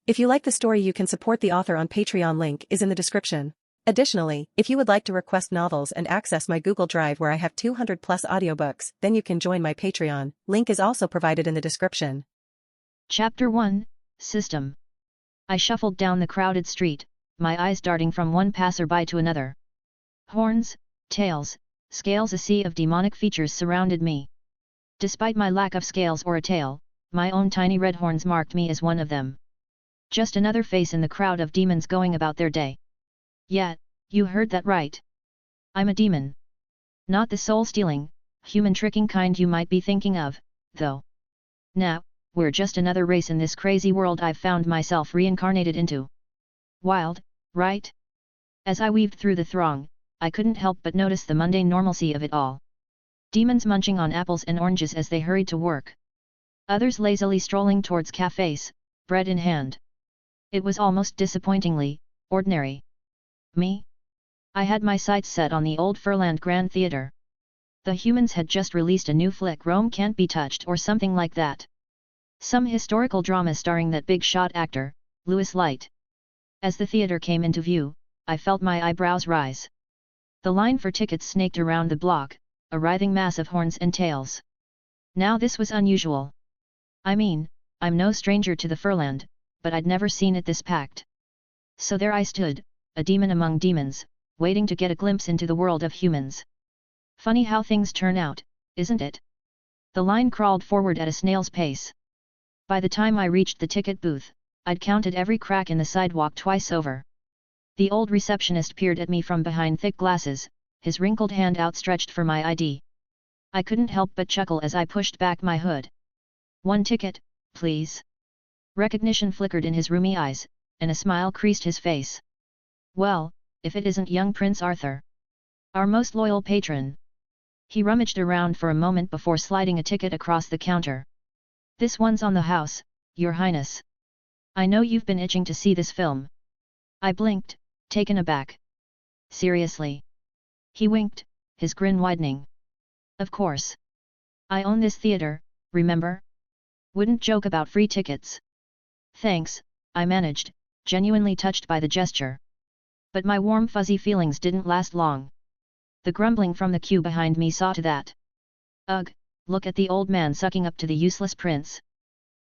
If you like the story, you can support the author on Patreon. Link is in the description. Additionally, if you would like to request novels and access my Google Drive where I have 200 plus audiobooks, then you can join my Patreon. Link is also provided in the description. Chapter 1, System. I shuffled down the crowded street, my eyes darting from one passerby to another. Horns, tails, scales, a sea of demonic features surrounded me. Despite my lack of scales or a tail, my own tiny red horns marked me as one of them. Just another face in the crowd of demons going about their day. Yeah, you heard that right. I'm a demon. Not the soul-stealing, human-tricking kind you might be thinking of, though. Now, we're just another race in this crazy world I've found myself reincarnated into. Wild, right? As I weaved through the throng, I couldn't help but notice the mundane normalcy of it all. Demons munching on apples and oranges as they hurried to work. Others lazily strolling towards cafes, bread in hand. It was almost disappointingly ordinary. Me? I had my sights set on the old Furland Grand Theatre. The humans had just released a new flick, Rome Can't Be Touched, or something like that. Some historical drama starring that big shot actor, Louis Light. As the theatre came into view, I felt my eyebrows rise. The line for tickets snaked around the block, a writhing mass of horns and tails. Now this was unusual. I mean, I'm no stranger to the Furland, but I'd never seen it this packed. So there I stood, a demon among demons, waiting to get a glimpse into the world of humans. Funny how things turn out, isn't it? The line crawled forward at a snail's pace. By the time I reached the ticket booth, I'd counted every crack in the sidewalk twice over. The old receptionist peered at me from behind thick glasses, his wrinkled hand outstretched for my ID. I couldn't help but chuckle as I pushed back my hood. "One ticket, please." Recognition flickered in his rheumy eyes, and a smile creased his face. Well, if it isn't young Prince Arthur. Our most loyal patron. He rummaged around for a moment before sliding a ticket across the counter. "This one's on the house, Your Highness. I know you've been itching to see this film." I blinked, taken aback. "Seriously?" He winked, his grin widening. "Of course. I own this theater, remember? Wouldn't joke about free tickets." "Thanks," I managed, genuinely touched by the gesture. But my warm fuzzy feelings didn't last long. The grumbling from the queue behind me saw to that. "Ugh, look at the old man sucking up to the useless prince.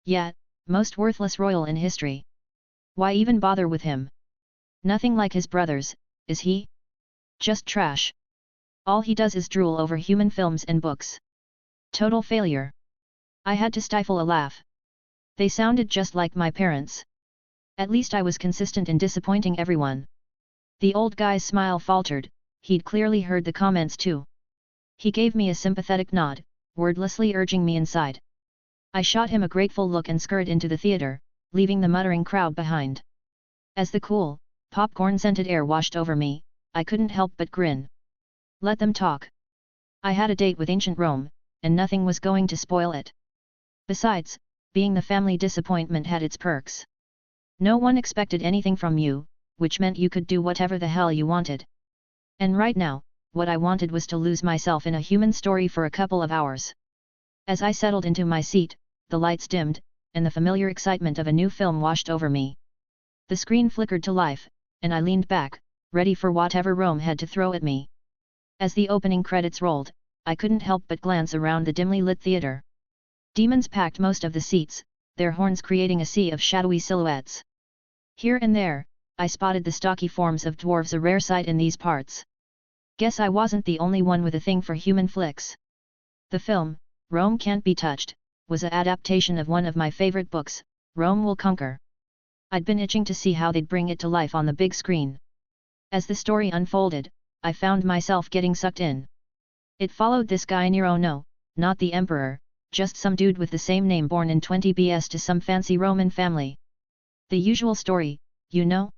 Yeah, most worthless royal in history. Why even bother with him? Nothing like his brothers, is he? Just trash. All he does is drool over human films and books. Total failure." I had to stifle a laugh. They sounded just like my parents. At least I was consistent in disappointing everyone. The old guy's smile faltered, he'd clearly heard the comments too. He gave me a sympathetic nod, wordlessly urging me inside. I shot him a grateful look and scurried into the theater, leaving the muttering crowd behind. As the cool, popcorn-scented air washed over me, I couldn't help but grin. Let them talk. I had a date with ancient Rome, and nothing was going to spoil it. Besides, being the family disappointment had its perks. No one expected anything from you, which meant you could do whatever the hell you wanted. And right now, what I wanted was to lose myself in a human story for a couple of hours. As I settled into my seat, the lights dimmed, and the familiar excitement of a new film washed over me. The screen flickered to life, and I leaned back, ready for whatever Rome had to throw at me. As the opening credits rolled, I couldn't help but glance around the dimly lit theater. Demons packed most of the seats, their horns creating a sea of shadowy silhouettes. Here and there, I spotted the stocky forms of dwarves, a rare sight in these parts. Guess I wasn't the only one with a thing for human flicks. The film, Rome Can't Be Touched, was an adaptation of one of my favorite books, Rome Will Conquer. I'd been itching to see how they'd bring it to life on the big screen. As the story unfolded, I found myself getting sucked in. It followed this guy Nero, no, not the emperor, just some dude with the same name born in 20 BS to some fancy Roman family. The usual story, you know?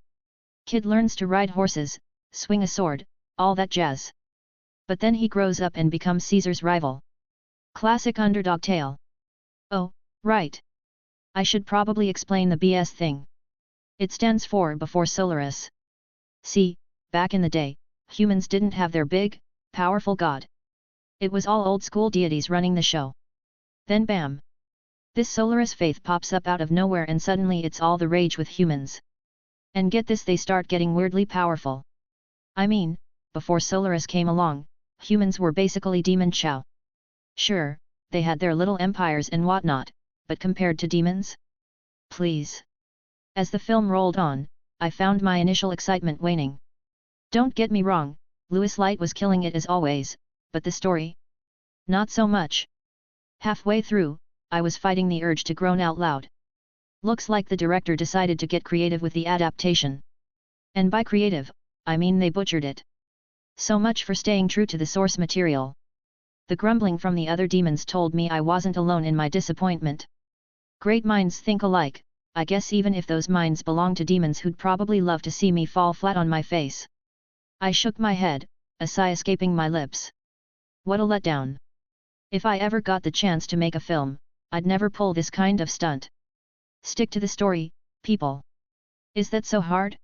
Kid learns to ride horses, swing a sword, all that jazz. But then he grows up and becomes Caesar's rival. Classic underdog tale. Oh, right. I should probably explain the BS thing. It stands for Before Solaris. See, back in the day, humans didn't have their big, powerful god. It was all old school deities running the show. Then bam! This Solaris faith pops up out of nowhere and suddenly it's all the rage with humans. And get this, they start getting weirdly powerful. I mean, before Solaris came along, humans were basically demon chow. Sure, they had their little empires and whatnot, but compared to demons? Please. As the film rolled on, I found my initial excitement waning. Don't get me wrong, Louis Light was killing it as always, but the story? Not so much. Halfway through, I was fighting the urge to groan out loud. Looks like the director decided to get creative with the adaptation. And by creative, I mean they butchered it. So much for staying true to the source material. The grumbling from the other demons told me I wasn't alone in my disappointment. Great minds think alike, I guess, even if those minds belong to demons who'd probably love to see me fall flat on my face. I shook my head, a sigh escaping my lips. What a letdown. If I ever got the chance to make a film, I'd never pull this kind of stunt. Stick to the story, people. Is that so hard?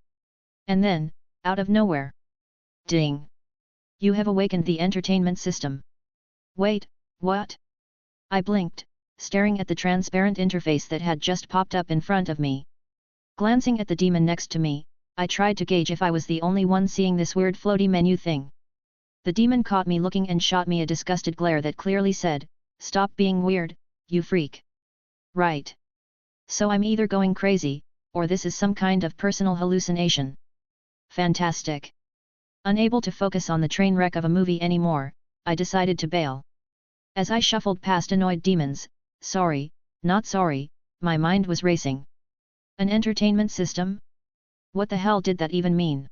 And then, out of nowhere. Ding! You have awakened the entertainment system. Wait, what? I blinked, staring at the transparent interface that had just popped up in front of me. Glancing at the demon next to me, I tried to gauge if I was the only one seeing this weird floaty menu thing. The demon caught me looking and shot me a disgusted glare that clearly said, "Stop being weird, you freak." Right. So I'm either going crazy, or this is some kind of personal hallucination. Fantastic. Unable to focus on the train wreck of a movie anymore, I decided to bail. As I shuffled past annoyed demons, sorry, not sorry, my mind was racing. An entertainment system? What the hell did that even mean?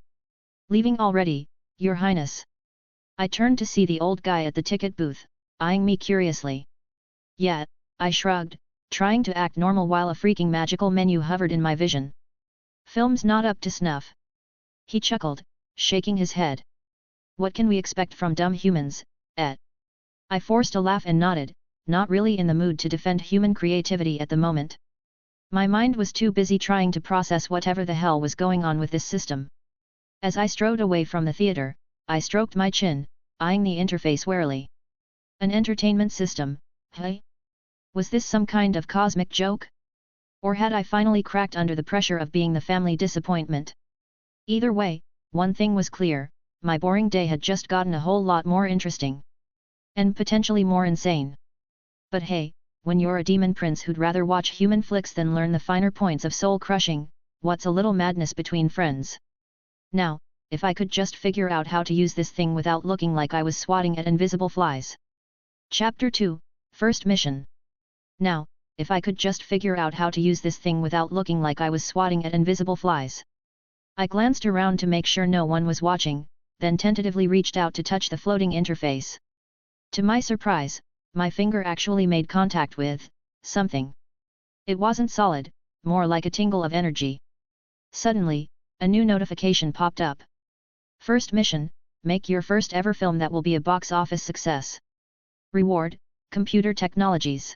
Leaving already, Your Highness. I turned to see the old guy at the ticket booth, eyeing me curiously. Yeah, I shrugged, trying to act normal while a freaking magical menu hovered in my vision. Film's not up to snuff. He chuckled, shaking his head. What can we expect from dumb humans, eh? I forced a laugh and nodded, not really in the mood to defend human creativity at the moment. My mind was too busy trying to process whatever the hell was going on with this system. As I strode away from the theater, I stroked my chin, eyeing the interface warily. An entertainment system, hey? Was this some kind of cosmic joke? Or had I finally cracked under the pressure of being the family disappointment? Either way, one thing was clear, my boring day had just gotten a whole lot more interesting. And potentially more insane. But hey, when you're a demon prince who'd rather watch human flicks than learn the finer points of soul-crushing, what's a little madness between friends? Now, if I could just figure out how to use this thing without looking like I was swatting at invisible flies. Chapter 2, First Mission. Now, if I could just figure out how to use this thing without looking like I was swatting at invisible flies. I glanced around to make sure no one was watching, then tentatively reached out to touch the floating interface. To my surprise, my finger actually made contact with something. It wasn't solid, more like a tingle of energy. Suddenly, a new notification popped up. First mission, make your first ever film that will be a box office success. Reward, computer technologies.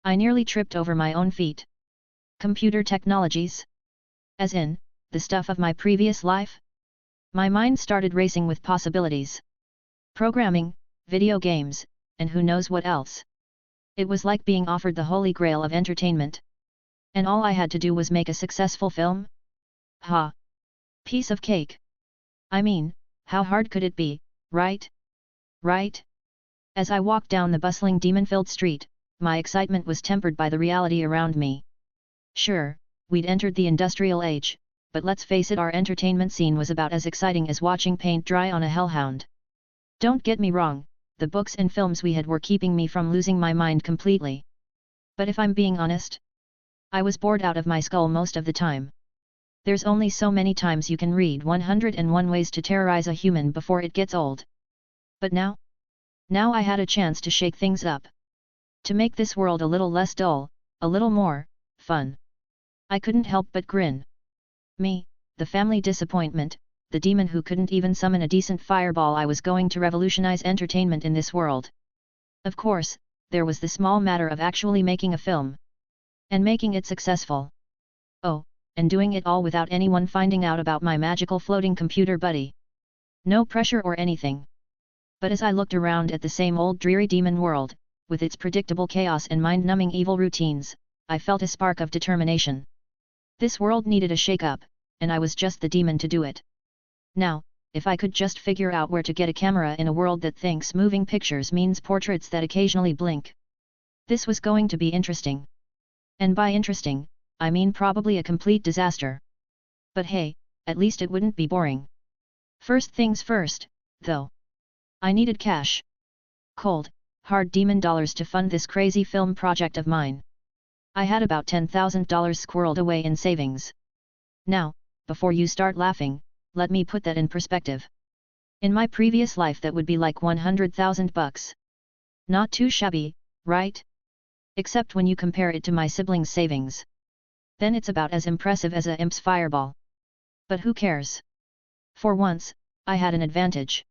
I nearly tripped over my own feet. Computer technologies? As in, the stuff of my previous life? My mind started racing with possibilities. Programming, video games, and who knows what else. It was like being offered the holy grail of entertainment. And all I had to do was make a successful film? Ha! Piece of cake. I mean, how hard could it be, right? Right? As I walked down the bustling demon-filled street, my excitement was tempered by the reality around me. Sure, we'd entered the industrial age, but let's face it, our entertainment scene was about as exciting as watching paint dry on a hellhound. Don't get me wrong, the books and films we had were keeping me from losing my mind completely. But if I'm being honest, I was bored out of my skull most of the time. There's only so many times you can read 101 Ways to Terrorize a Human before it gets old. But now? Now I had a chance to shake things up. To make this world a little less dull, a little more fun. I couldn't help but grin. Me, the family disappointment, the demon who couldn't even summon a decent fireball. I was going to revolutionize entertainment in this world. Of course, there was the small matter of actually making a film. And making it successful. Oh, and doing it all without anyone finding out about my magical floating computer buddy. No pressure or anything. But as I looked around at the same old dreary demon world, with its predictable chaos and mind-numbing evil routines, I felt a spark of determination. This world needed a shake-up, and I was just the demon to do it. Now, if I could just figure out where to get a camera in a world that thinks moving pictures means portraits that occasionally blink. This was going to be interesting. And by interesting, I mean probably a complete disaster. But hey, at least it wouldn't be boring. First things first, though. I needed cash. Cold, hard demon dollars to fund this crazy film project of mine. I had about $10,000 squirreled away in savings. Now, before you start laughing, let me put that in perspective. In my previous life that would be like $100,000. Not too shabby, right? Except when you compare it to my siblings' savings. Then it's about as impressive as a imp's fireball. But who cares? For once, I had an advantage.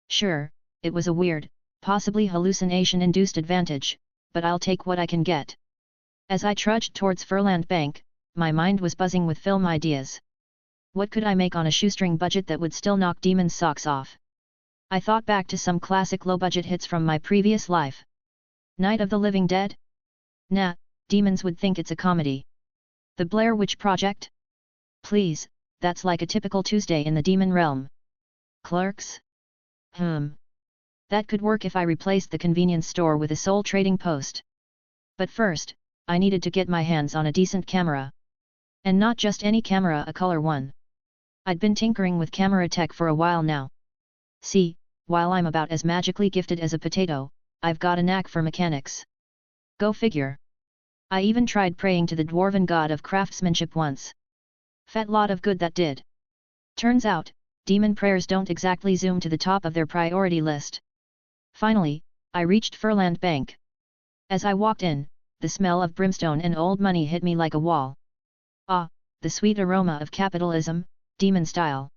Sure, it was a weird, possibly hallucination-induced advantage, but I'll take what I can get. As I trudged towards Furland Bank, my mind was buzzing with film ideas. What could I make on a shoestring budget that would still knock demons' socks off? I thought back to some classic low-budget hits from my previous life. Night of the Living Dead? Nah, demons would think it's a comedy. The Blair Witch Project? Please, that's like a typical Tuesday in the demon realm. Clerks? That could work if I replaced the convenience store with a sole trading post. But first, I needed to get my hands on a decent camera. And not just any camera, a color one. I'd been tinkering with camera tech for a while now. See, while I'm about as magically gifted as a potato, I've got a knack for mechanics. Go figure. I even tried praying to the dwarven god of craftsmanship once. Fat lot of good that did. Turns out, demon prayers don't exactly zoom to the top of their priority list. Finally, I reached Furland Bank. As I walked in, the smell of brimstone and old money hit me like a wall. Ah, the sweet aroma of capitalism, demon style.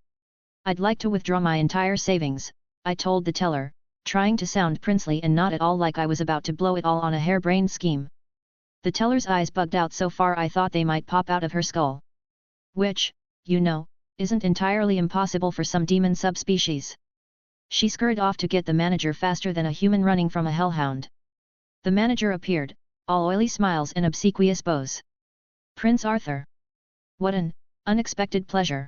I'd like to withdraw my entire savings, I told the teller, trying to sound princely and not at all like I was about to blow it all on a harebrained scheme. The teller's eyes bugged out so far I thought they might pop out of her skull. Which, you know, isn't entirely impossible for some demon subspecies. She scurried off to get the manager faster than a human running from a hellhound. The manager appeared, all oily smiles and obsequious bows. Prince Arthur. What an unexpected pleasure.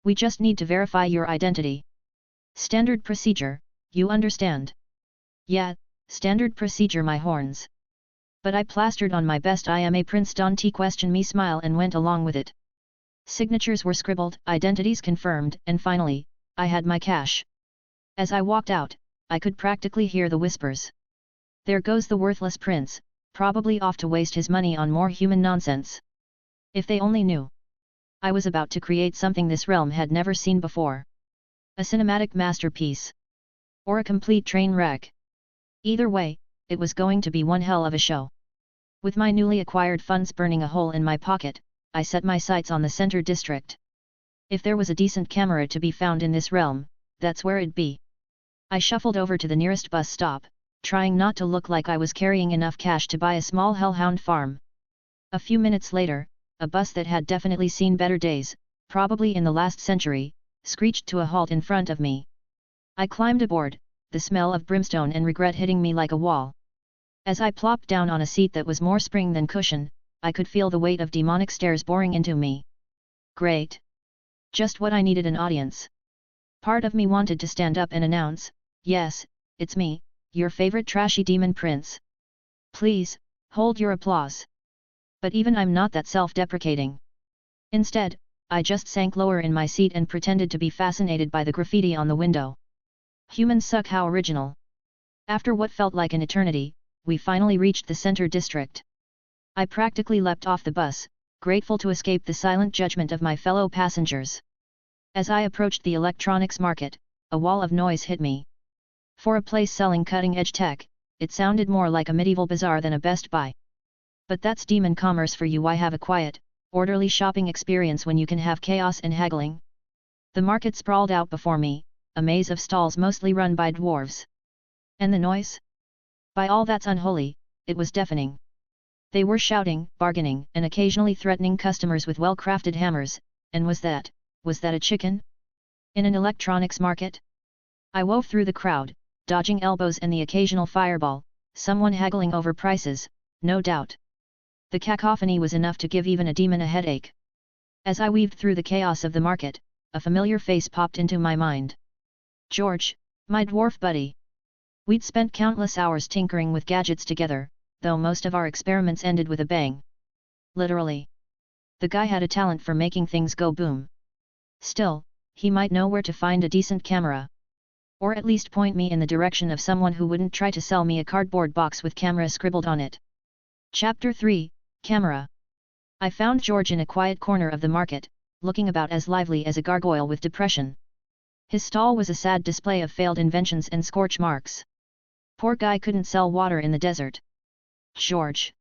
We just need to verify your identity. Standard procedure, you understand? Yeah, standard procedure, my horns. But I plastered on my best I am a Prince Dante question me smile and went along with it. Signatures were scribbled, identities confirmed, and finally, I had my cash. As I walked out, I could practically hear the whispers. There goes the worthless prince, probably off to waste his money on more human nonsense. If they only knew. I was about to create something this realm had never seen before. A cinematic masterpiece. Or a complete train wreck. Either way, it was going to be one hell of a show. With my newly acquired funds burning a hole in my pocket, I set my sights on the center district. If there was a decent camera to be found in this realm, that's where it'd be. I shuffled over to the nearest bus stop, trying not to look like I was carrying enough cash to buy a small hellhound farm. A few minutes later, a bus that had definitely seen better days, probably in the last century, screeched to a halt in front of me. I climbed aboard, the smell of brimstone and regret hitting me like a wall. As I plopped down on a seat that was more spring than cushion, I could feel the weight of demonic stares boring into me. Great! Just what I needed, an audience. Part of me wanted to stand up and announce, yes, it's me, your favorite trashy demon prince. Please, hold your applause. But even I'm not that self-deprecating. Instead, I just sank lower in my seat and pretended to be fascinated by the graffiti on the window. Humans suck, how original. After what felt like an eternity, we finally reached the center district. I practically leapt off the bus, grateful to escape the silent judgment of my fellow passengers. As I approached the electronics market, a wall of noise hit me. For a place selling cutting-edge tech, it sounded more like a medieval bazaar than a Best Buy. But that's demon commerce for you. I have a quiet, orderly shopping experience when you can have chaos and haggling. The market sprawled out before me, a maze of stalls mostly run by dwarves. And the noise? By all that's unholy, it was deafening. They were shouting, bargaining, and occasionally threatening customers with well-crafted hammers, and was that a chicken? In an electronics market? I wove through the crowd, dodging elbows and the occasional fireball, someone haggling over prices, no doubt. The cacophony was enough to give even a demon a headache. As I weaved through the chaos of the market, a familiar face popped into my mind. George, my dwarf buddy. We'd spent countless hours tinkering with gadgets together, though most of our experiments ended with a bang. Literally. The guy had a talent for making things go boom. Still, he might know where to find a decent camera. Or at least point me in the direction of someone who wouldn't try to sell me a cardboard box with camera scribbled on it. Chapter 3, Camera. I found George in a quiet corner of the market, looking about as lively as a gargoyle with depression. His stall was a sad display of failed inventions and scorch marks. Poor guy couldn't sell water in the desert. George.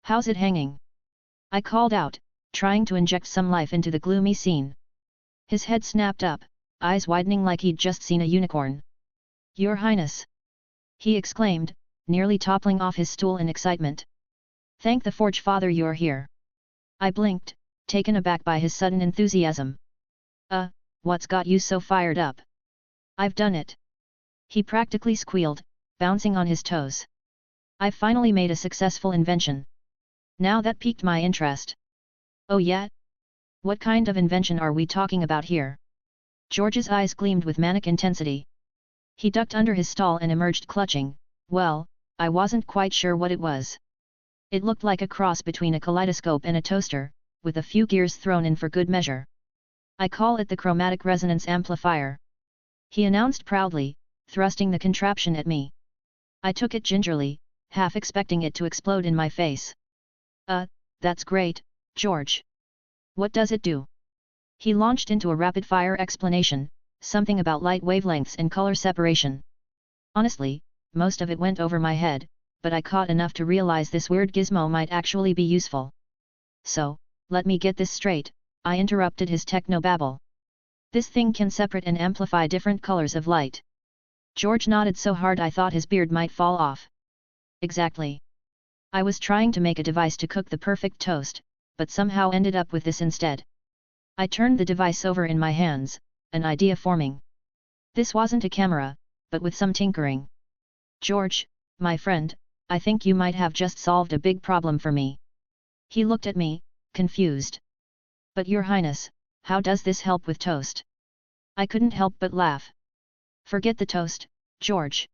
How's it hanging? I called out, trying to inject some life into the gloomy scene. His head snapped up, eyes widening like he'd just seen a unicorn. Your Highness! He exclaimed, nearly toppling off his stool in excitement. Thank the Forge Father you're here. I blinked, taken aback by his sudden enthusiasm. What's got you so fired up? I've done it. He practically squealed, bouncing on his toes. I've finally made a successful invention. Now that piqued my interest. Oh yeah? What kind of invention are we talking about here? George's eyes gleamed with manic intensity. He ducked under his stall and emerged clutching, well, I wasn't quite sure what it was. It looked like a cross between a kaleidoscope and a toaster, with a few gears thrown in for good measure. I call it the chromatic resonance amplifier. He announced proudly, thrusting the contraption at me. I took it gingerly, half expecting it to explode in my face. That's great, George. What does it do? He launched into a rapid-fire explanation, something about light wavelengths and color separation. Honestly, most of it went over my head, but I caught enough to realize this weird gizmo might actually be useful. So, let me get this straight, I interrupted his technobabble. This thing can separate and amplify different colors of light. George nodded so hard I thought his beard might fall off. Exactly. I was trying to make a device to cook the perfect toast, but somehow ended up with this instead. I turned the device over in my hands, an idea forming. This wasn't a camera, but with some tinkering. George, my friend, I think you might have just solved a big problem for me. He looked at me, confused. But Your Highness, how does this help with toast? I couldn't help but laugh. Forget the toast, George.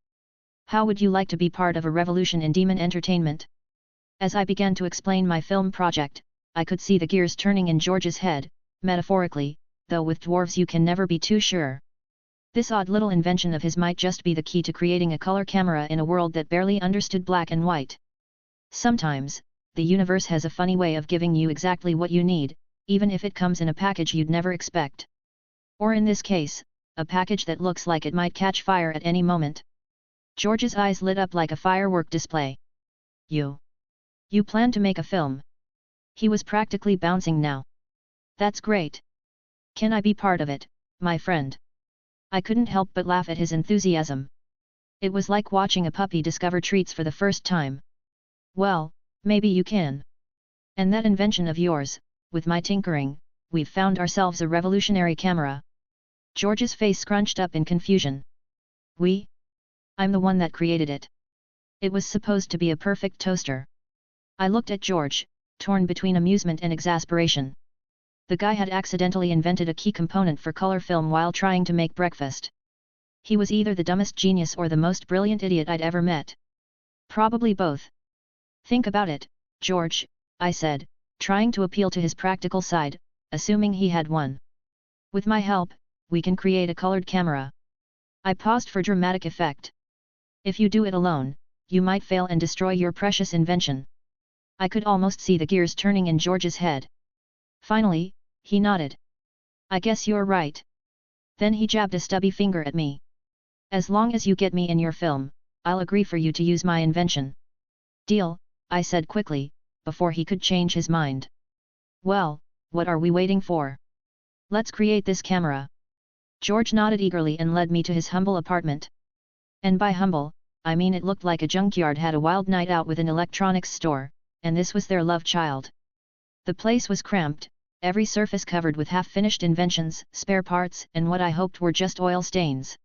How would you like to be part of a revolution in demon entertainment? As I began to explain my film project, I could see the gears turning in George's head, metaphorically, though with dwarves you can never be too sure. This odd little invention of his might just be the key to creating a color camera in a world that barely understood black and white. Sometimes, the universe has a funny way of giving you exactly what you need, even if it comes in a package you'd never expect. Or in this case, a package that looks like it might catch fire at any moment. George's eyes lit up like a firework display. You plan to make a film? He was practically bouncing now. That's great. Can I be part of it, my friend? I couldn't help but laugh at his enthusiasm. It was like watching a puppy discover treats for the first time. Well, maybe you can. And that invention of yours, with my tinkering, we've found ourselves a revolutionary camera. George's face scrunched up in confusion. We? I'm the one that created it. It was supposed to be a perfect toaster. I looked at George, torn between amusement and exasperation. The guy had accidentally invented a key component for color film while trying to make breakfast. He was either the dumbest genius or the most brilliant idiot I'd ever met. Probably both. Think about it, George, I said, trying to appeal to his practical side, assuming he had one. With my help, we can create a colored camera. I paused for dramatic effect. If you do it alone, you might fail and destroy your precious invention. I could almost see the gears turning in George's head. Finally, he nodded. I guess you're right. Then he jabbed a stubby finger at me. As long as you get me in your film, I'll agree for you to use my invention. Deal, I said quickly, before he could change his mind. Well, what are we waiting for? Let's create this camera. George nodded eagerly and led me to his humble apartment. And by humble, I mean it looked like a junkyard had a wild night out with an electronics store, and this was their love child. The place was cramped, every surface covered with half-finished inventions, spare parts, and what I hoped were just oil stains.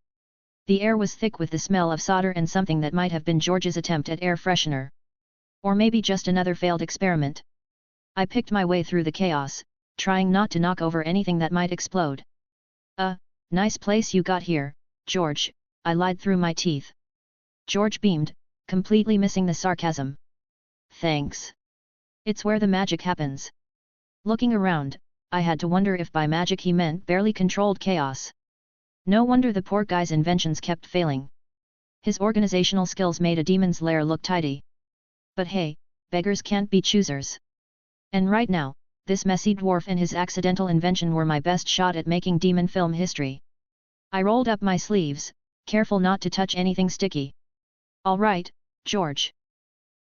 The air was thick with the smell of solder and something that might have been George's attempt at air freshener. Or maybe just another failed experiment. I picked my way through the chaos, trying not to knock over anything that might explode. Nice place you got here, George, I lied through my teeth. George beamed, completely missing the sarcasm. Thanks. It's where the magic happens. Looking around, I had to wonder if by magic he meant barely controlled chaos. No wonder the poor guy's inventions kept failing. His organizational skills made a demon's lair look tidy. But hey, beggars can't be choosers. And right now, this messy dwarf and his accidental invention were my best shot at making demon film history. I rolled up my sleeves, careful not to touch anything sticky. All right, George.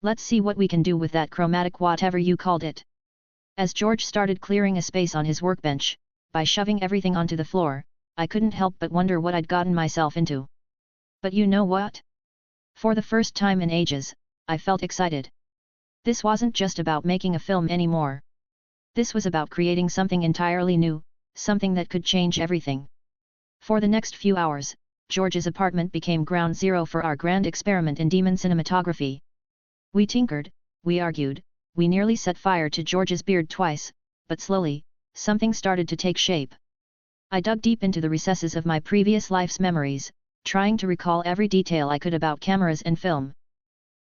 Let's see what we can do with that chromatic whatever you called it. As George started clearing a space on his workbench, by shoving everything onto the floor, I couldn't help but wonder what I'd gotten myself into. But you know what? For the first time in ages, I felt excited. This wasn't just about making a film anymore. This was about creating something entirely new, something that could change everything. For the next few hours, George's apartment became ground zero for our grand experiment in demon cinematography. We tinkered, we argued, we nearly set fire to George's beard twice, but slowly, something started to take shape. I dug deep into the recesses of my previous life's memories, trying to recall every detail I could about cameras and film.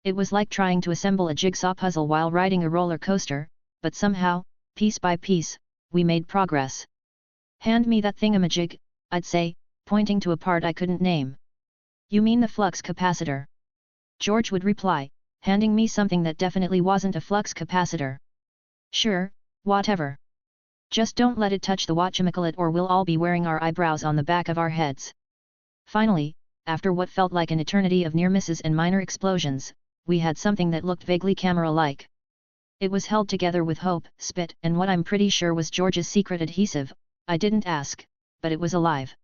It was like trying to assemble a jigsaw puzzle while riding a roller coaster, but somehow, piece by piece, we made progress. Hand me that thingamajig, I'd say, pointing to a part I couldn't name. You mean the flux capacitor? George would reply, handing me something that definitely wasn't a flux capacitor. Sure, whatever. Just don't let it touch the whatchamacallit or we'll all be wearing our eyebrows on the back of our heads. Finally, after what felt like an eternity of near misses and minor explosions, we had something that looked vaguely camera-like. It was held together with hope, spit, and what I'm pretty sure was George's secret adhesive. I didn't ask, but it was alive.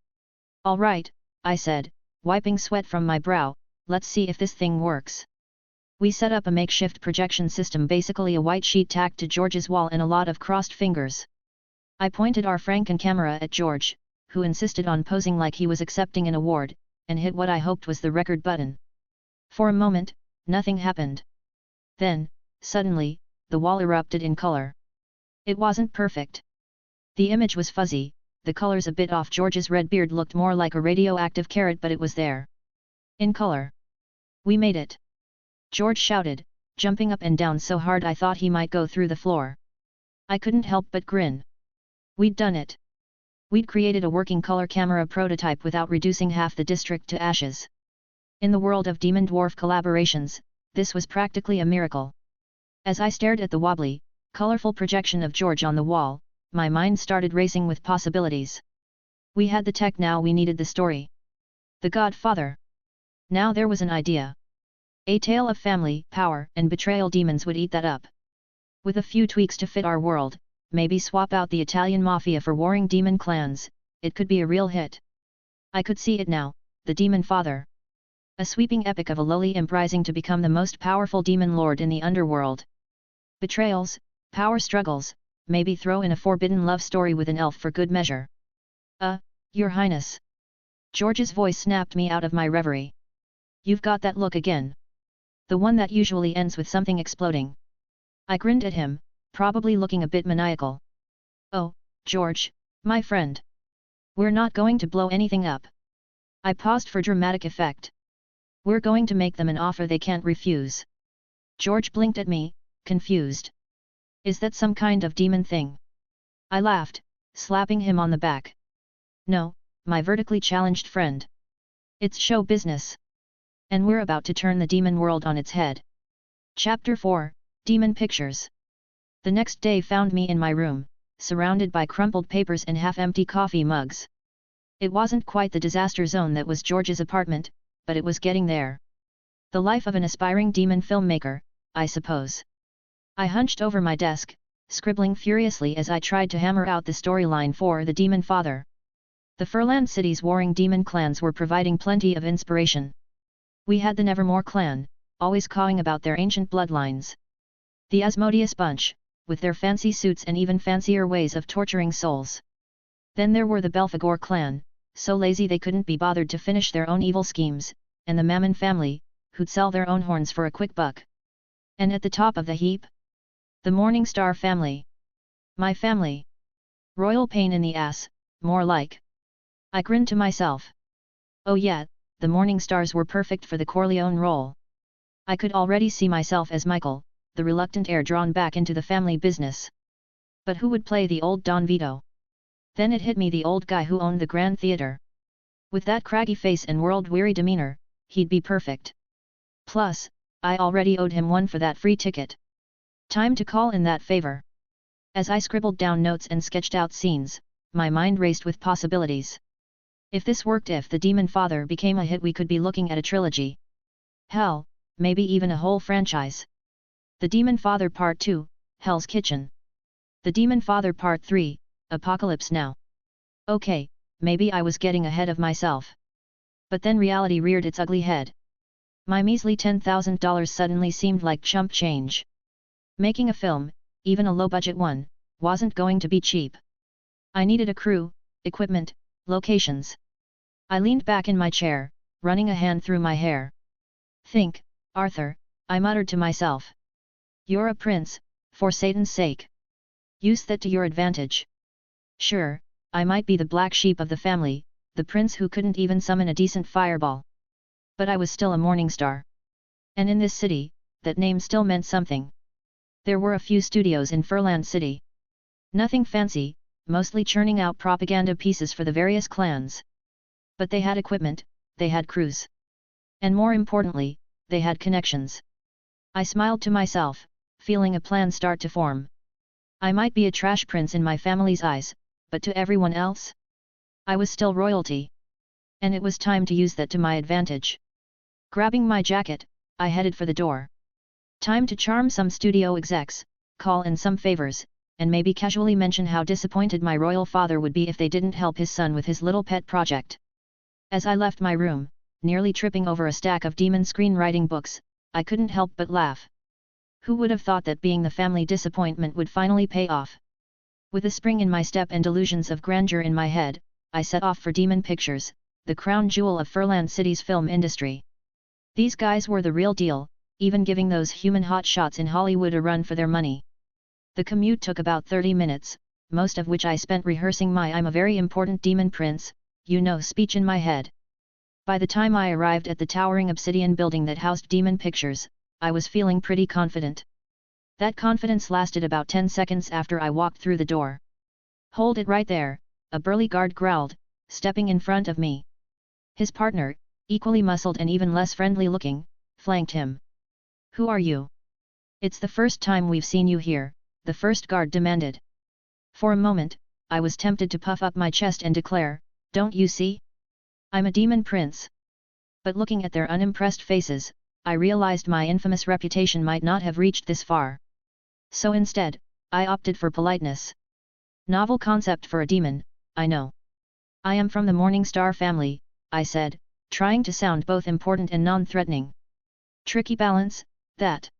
All right, I said, wiping sweat from my brow, let's see if this thing works. We set up a makeshift projection system, basically a white sheet tacked to George's wall and a lot of crossed fingers. I pointed our Franken camera at George, who insisted on posing like he was accepting an award, and hit what I hoped was the record button. For a moment, nothing happened. Then, suddenly, the wall erupted in color. It wasn't perfect. The image was fuzzy, the colors a bit off. George's red beard looked more like a radioactive carrot, but it was there. In color. We made it! George shouted, jumping up and down so hard I thought he might go through the floor. I couldn't help but grin. We'd done it. We'd created a working color camera prototype without reducing half the district to ashes. In the world of demon-dwarf collaborations, this was practically a miracle. As I stared at the wobbly, colorful projection of George on the wall, my mind started racing with possibilities. We had the tech, now we needed the story. The Godfather. Now there was an idea. A tale of family, power, and betrayal. Demons would eat that up. With a few tweaks to fit our world, maybe swap out the Italian mafia for warring demon clans, it could be a real hit. I could see it now, the Demonfather. A sweeping epic of a lowly imp rising to become the most powerful demon lord in the underworld. Betrayals, power struggles, maybe throw in a forbidden love story with an elf for good measure. Your Highness. George's voice snapped me out of my reverie. You've got that look again. The one that usually ends with something exploding. I grinned at him, probably looking a bit maniacal. Oh, George, my friend. We're not going to blow anything up. I paused for dramatic effect. We're going to make them an offer they can't refuse. George blinked at me, confused. Is that some kind of demon thing? I laughed, slapping him on the back. No, my vertically challenged friend. It's show business. And we're about to turn the demon world on its head. Chapter 4, Demon Pictures. The next day found me in my room, surrounded by crumpled papers and half-empty coffee mugs. It wasn't quite the disaster zone that was George's apartment, but it was getting there. The life of an aspiring demon filmmaker, I suppose. I hunched over my desk, scribbling furiously as I tried to hammer out the storyline for the Demonfather. The Furland City's warring demon clans were providing plenty of inspiration. We had the Nevermore clan, always cawing about their ancient bloodlines. The Asmodeus bunch, with their fancy suits and even fancier ways of torturing souls. Then there were the Belphegor clan, so lazy they couldn't be bothered to finish their own evil schemes, and the Mammon family, who'd sell their own horns for a quick buck. And at the top of the heap? The Morningstar family. My family. Royal pain in the ass, more like. I grinned to myself. Oh yeah, the Morningstars were perfect for the Corleone role. I could already see myself as Michael, the reluctant heir drawn back into the family business. But who would play the old Don Vito? Then it hit me, the old guy who owned the Grand Theatre. With that craggy face and world-weary demeanor, he'd be perfect. Plus, I already owed him one for that free ticket. Time to call in that favor. As I scribbled down notes and sketched out scenes, my mind raced with possibilities. If this worked, if the Demonfather became a hit, we could be looking at a trilogy. Hell, maybe even a whole franchise. The Demonfather Part 2, Hell's Kitchen. The Demonfather Part 3, Apocalypse Now. Okay, maybe I was getting ahead of myself. But then reality reared its ugly head. My measly $10,000 suddenly seemed like chump change. Making a film, even a low-budget one, wasn't going to be cheap. I needed a crew, equipment, locations. I leaned back in my chair, running a hand through my hair. Think, Arthur, I muttered to myself. You're a prince, for Satan's sake. Use that to your advantage. Sure, I might be the black sheep of the family, the prince who couldn't even summon a decent fireball. But I was still a Morningstar. And in this city, that name still meant something. There were a few studios in Furland City. Nothing fancy, mostly churning out propaganda pieces for the various clans. But they had equipment, they had crews. And more importantly, they had connections. I smiled to myself, feeling a plan start to form. I might be a trash prince in my family's eyes, but to everyone else? I was still royalty. And it was time to use that to my advantage. Grabbing my jacket, I headed for the door. Time to charm some studio execs, call in some favors, and maybe casually mention how disappointed my royal father would be if they didn't help his son with his little pet project. As I left my room, nearly tripping over a stack of demon screenwriting books, I couldn't help but laugh. Who would have thought that being the family disappointment would finally pay off? With a spring in my step and delusions of grandeur in my head, I set off for Demon Pictures, the crown jewel of Furland City's film industry. These guys were the real deal, even giving those human hotshots in Hollywood a run for their money. The commute took about 30 minutes, most of which I spent rehearsing my "I'm a very important demon prince, you know" speech in my head. By the time I arrived at the towering obsidian building that housed Demon Pictures, I was feeling pretty confident. That confidence lasted about 10 seconds after I walked through the door. "Hold it right there," a burly guard growled, stepping in front of me. His partner, equally muscled and even less friendly looking, flanked him. "Who are you?" "It's the first time we've seen you here," the first guard demanded. For a moment, I was tempted to puff up my chest and declare, "Don't you see? I'm a demon prince." But looking at their unimpressed faces, I realized my infamous reputation might not have reached this far. So instead, I opted for politeness. "Novel concept for a demon, I know. I am from the Morningstar family," I said, trying to sound both important and non-threatening. Tricky balance, that.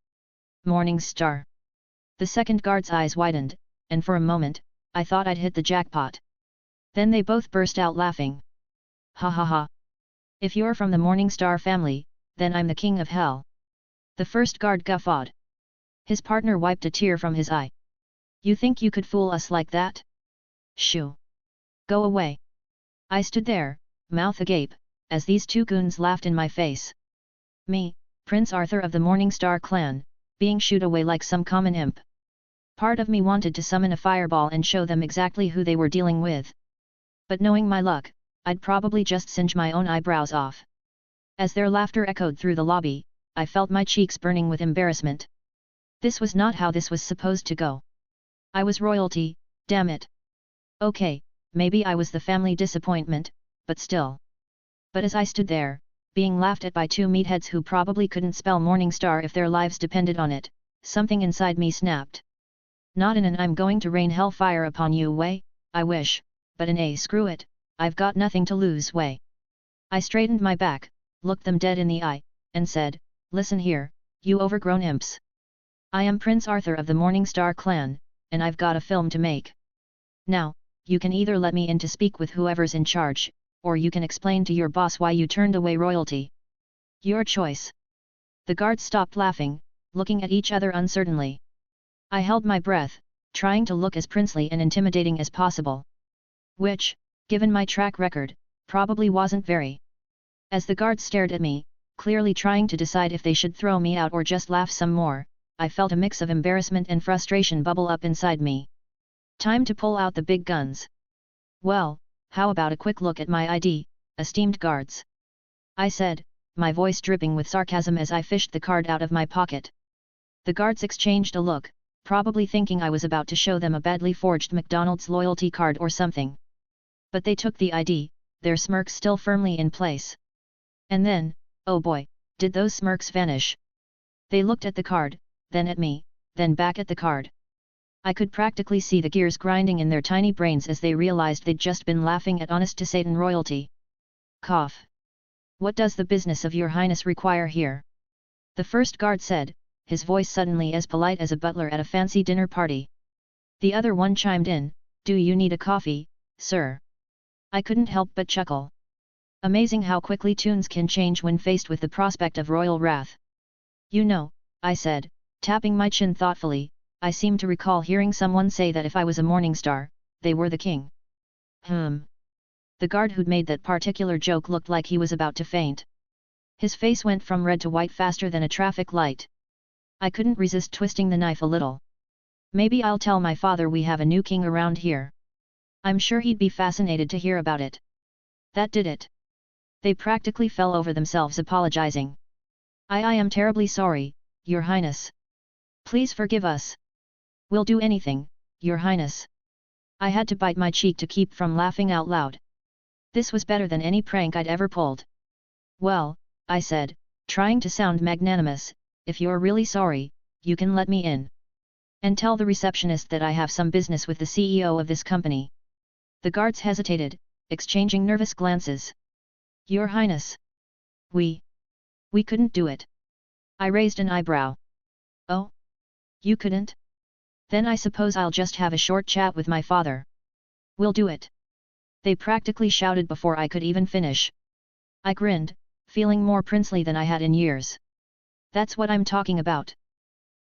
Morningstar. The second guard's eyes widened, and for a moment, I thought I'd hit the jackpot. Then they both burst out laughing. "Ha ha ha. If you're from the Morningstar family, then I'm the king of hell." The first guard guffawed. His partner wiped a tear from his eye. "You think you could fool us like that? Shoo. Go away." I stood there, mouth agape, as these two goons laughed in my face. Me, Prince Arthur of the Morningstar clan, being shooed away like some common imp. Part of me wanted to summon a fireball and show them exactly who they were dealing with. But knowing my luck, I'd probably just singe my own eyebrows off. As their laughter echoed through the lobby, I felt my cheeks burning with embarrassment. This was not how this was supposed to go. I was royalty, damn it. Okay, maybe I was the family disappointment, but still. But as I stood there, being laughed at by two meatheads who probably couldn't spell Morningstar if their lives depended on it, something inside me snapped. Not in an "I'm going to rain hellfire upon you" way, I wish, but in a "screw it, I've got nothing to lose" way. I straightened my back, looked them dead in the eye, and said, "Listen here, you overgrown imps. I am Prince Arthur of the Morningstar clan, and I've got a film to make. Now, you can either let me in to speak with whoever's in charge, or you can explain to your boss why you turned away royalty. Your choice. The guards stopped laughing, looking at each other uncertainly. I held my breath, trying to look as princely and intimidating as possible. Which, given my track record, probably wasn't very. As the guards stared at me, clearly trying to decide if they should throw me out or just laugh some more, I felt a mix of embarrassment and frustration bubble up inside me. Time to pull out the big guns. Well, how about a quick look at my ID, esteemed guards? I said, my voice dripping with sarcasm as I fished the card out of my pocket. The guards exchanged a look, probably thinking I was about to show them a badly forged McDonald's loyalty card or something. But they took the ID, their smirks still firmly in place. And then, oh boy, did those smirks vanish. They looked at the card, then at me, then back at the card. I could practically see the gears grinding in their tiny brains as they realized they'd just been laughing at honest-to-Satan royalty. Cough. What does the business of your highness require here? The first guard said, his voice suddenly as polite as a butler at a fancy dinner party. The other one chimed in, do you need a coffee, sir? I couldn't help but chuckle. Amazing how quickly tunes can change when faced with the prospect of royal wrath. You know, I said, tapping my chin thoughtfully, I seem to recall hearing someone say that if I was a morning star, they were the king. The guard who'd made that particular joke looked like he was about to faint. His face went from red to white faster than a traffic light. I couldn't resist twisting the knife a little. Maybe I'll tell my father we have a new king around here. I'm sure he'd be fascinated to hear about it. That did it. They practically fell over themselves apologizing. I am terribly sorry, Your Highness. Please forgive us. We'll do anything, Your Highness. I had to bite my cheek to keep from laughing out loud. This was better than any prank I'd ever pulled. Well, I said, trying to sound magnanimous, if you're really sorry, you can let me in. And tell the receptionist that I have some business with the CEO of this company. The guards hesitated, exchanging nervous glances. Your Highness. We couldn't do it. I raised an eyebrow. Oh? You couldn't? Then I suppose I'll just have a short chat with my father. We'll do it. They practically shouted before I could even finish. I grinned, feeling more princely than I had in years. That's what I'm talking about.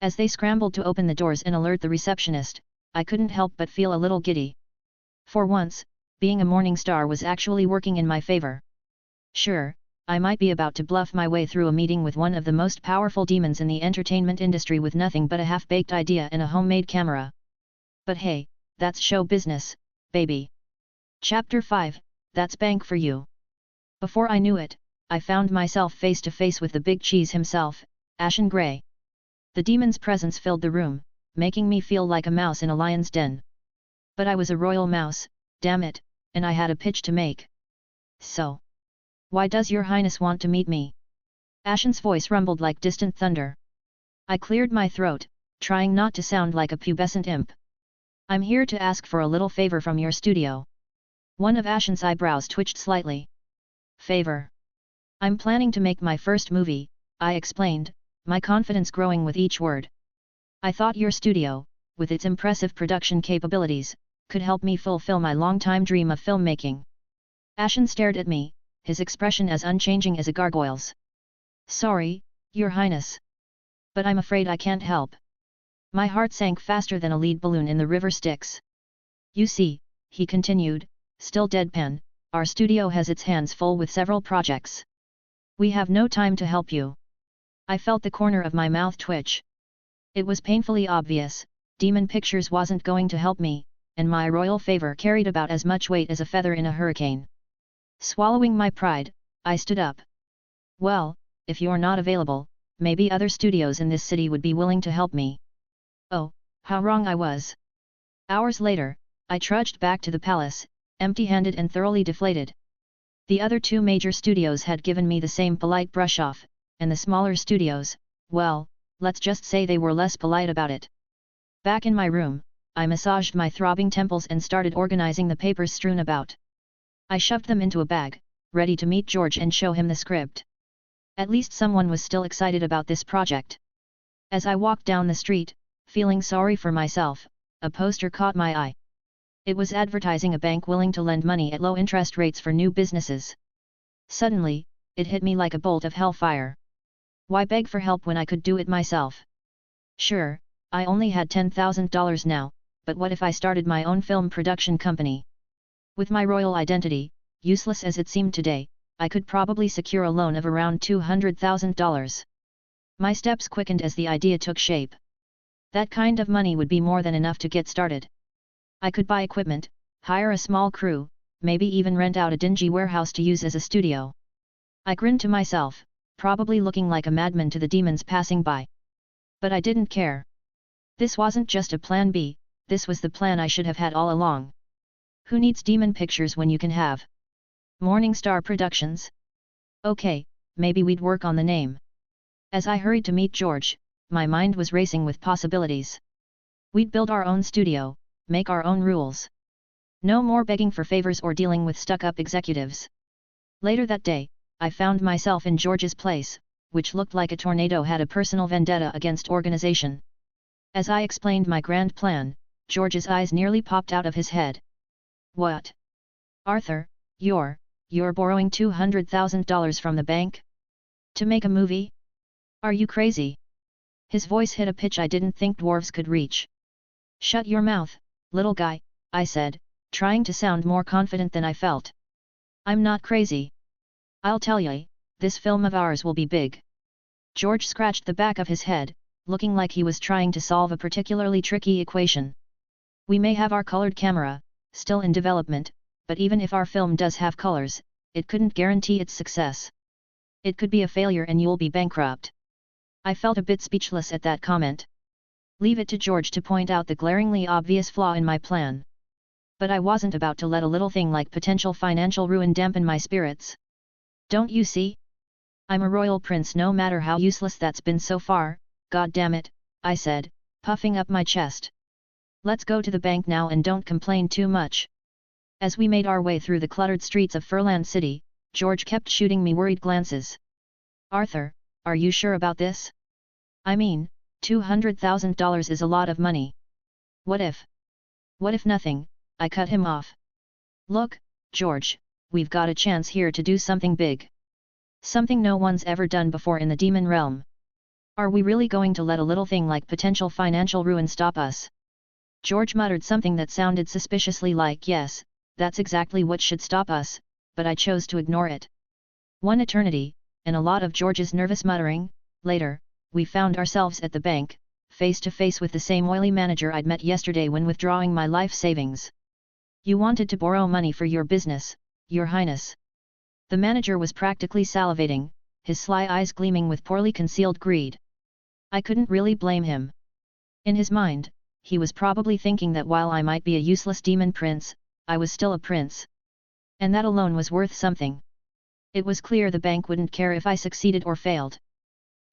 As they scrambled to open the doors and alert the receptionist, I couldn't help but feel a little giddy. For once, being a morning star was actually working in my favor. Sure, I might be about to bluff my way through a meeting with one of the most powerful demons in the entertainment industry with nothing but a half-baked idea and a homemade camera. But hey, that's show business, baby. Chapter 5, That's Bank for You. Before I knew it, I found myself face to face with the big cheese himself, Ashen Grey. The demon's presence filled the room, making me feel like a mouse in a lion's den. But I was a royal mouse, damn it, and I had a pitch to make. So, why does your highness want to meet me? Ashen's voice rumbled like distant thunder. I cleared my throat, trying not to sound like a pubescent imp. I'm here to ask for a little favor from your studio. One of Ashen's eyebrows twitched slightly. Favor. I'm planning to make my first movie, I explained, my confidence growing with each word. I thought your studio, with its impressive production capabilities, could help me fulfill my long-time dream of filmmaking. Ashen stared at me, his expression as unchanging as a gargoyle's. Sorry, Your Highness. But I'm afraid I can't help. My heart sank faster than a lead balloon in the river Styx. You see, he continued, still deadpan, our studio has its hands full with several projects. We have no time to help you. I felt the corner of my mouth twitch. It was painfully obvious, Demon Pictures wasn't going to help me, and my royal favor carried about as much weight as a feather in a hurricane. Swallowing my pride, I stood up. Well, if you're not available, maybe other studios in this city would be willing to help me. Oh, how wrong I was. Hours later, I trudged back to the palace, empty-handed and thoroughly deflated. The other two major studios had given me the same polite brush-off, and the smaller studios, well, let's just say they were less polite about it. Back in my room, I massaged my throbbing temples and started organizing the papers strewn about. I shoved them into a bag, ready to meet George and show him the script. At least someone was still excited about this project. As I walked down the street, feeling sorry for myself, a poster caught my eye. It was advertising a bank willing to lend money at low interest rates for new businesses. Suddenly, it hit me like a bolt of hellfire. Why beg for help when I could do it myself? Sure, I only had $10,000 now, but what if I started my own film production company? With my royal identity, useless as it seemed today, I could probably secure a loan of around $200,000. My steps quickened as the idea took shape. That kind of money would be more than enough to get started. I could buy equipment, hire a small crew, maybe even rent out a dingy warehouse to use as a studio. I grinned to myself, probably looking like a madman to the demons passing by. But I didn't care. This wasn't just a plan B, this was the plan I should have had all along. Who needs demon pictures when you can have Morningstar Productions? Okay, maybe we'd work on the name. As I hurried to meet George, my mind was racing with possibilities. We'd build our own studio, make our own rules. No more begging for favors or dealing with stuck-up executives. Later that day, I found myself in George's place, which looked like a tornado had a personal vendetta against organization. As I explained my grand plan, George's eyes nearly popped out of his head. What? Arthur, you're borrowing $200,000 from the bank? To make a movie? Are you crazy? His voice hit a pitch I didn't think dwarves could reach. Shut your mouth, little guy, I said, trying to sound more confident than I felt. I'm not crazy. I'll tell ya, this film of ours will be big. George scratched the back of his head, looking like he was trying to solve a particularly tricky equation. We may have our colored camera, still in development, but even if our film does have colors, it couldn't guarantee its success. It could be a failure and you'll be bankrupt. I felt a bit speechless at that comment. Leave it to George to point out the glaringly obvious flaw in my plan. But I wasn't about to let a little thing like potential financial ruin dampen my spirits. Don't you see? I'm a royal prince no matter how useless that's been so far, god damn it, I said, puffing up my chest. Let's go to the bank now and don't complain too much. As we made our way through the cluttered streets of Furland City, George kept shooting me worried glances. Arthur, are you sure about this? I mean, $200,000 is a lot of money. What if? What if nothing? I cut him off. Look, George, we've got a chance here to do something big. Something no one's ever done before in the demon realm. Are we really going to let a little thing like potential financial ruin stop us? George muttered something that sounded suspiciously like yes, that's exactly what should stop us, but I chose to ignore it. One eternity, and a lot of George's nervous muttering, later, we found ourselves at the bank, face to face with the same oily manager I'd met yesterday when withdrawing my life savings. You wanted to borrow money for your business, Your Highness. The manager was practically salivating, his sly eyes gleaming with poorly concealed greed. I couldn't really blame him. In his mind, he was probably thinking that while I might be a useless demon prince, I was still a prince. And that alone was worth something. It was clear the bank wouldn't care if I succeeded or failed.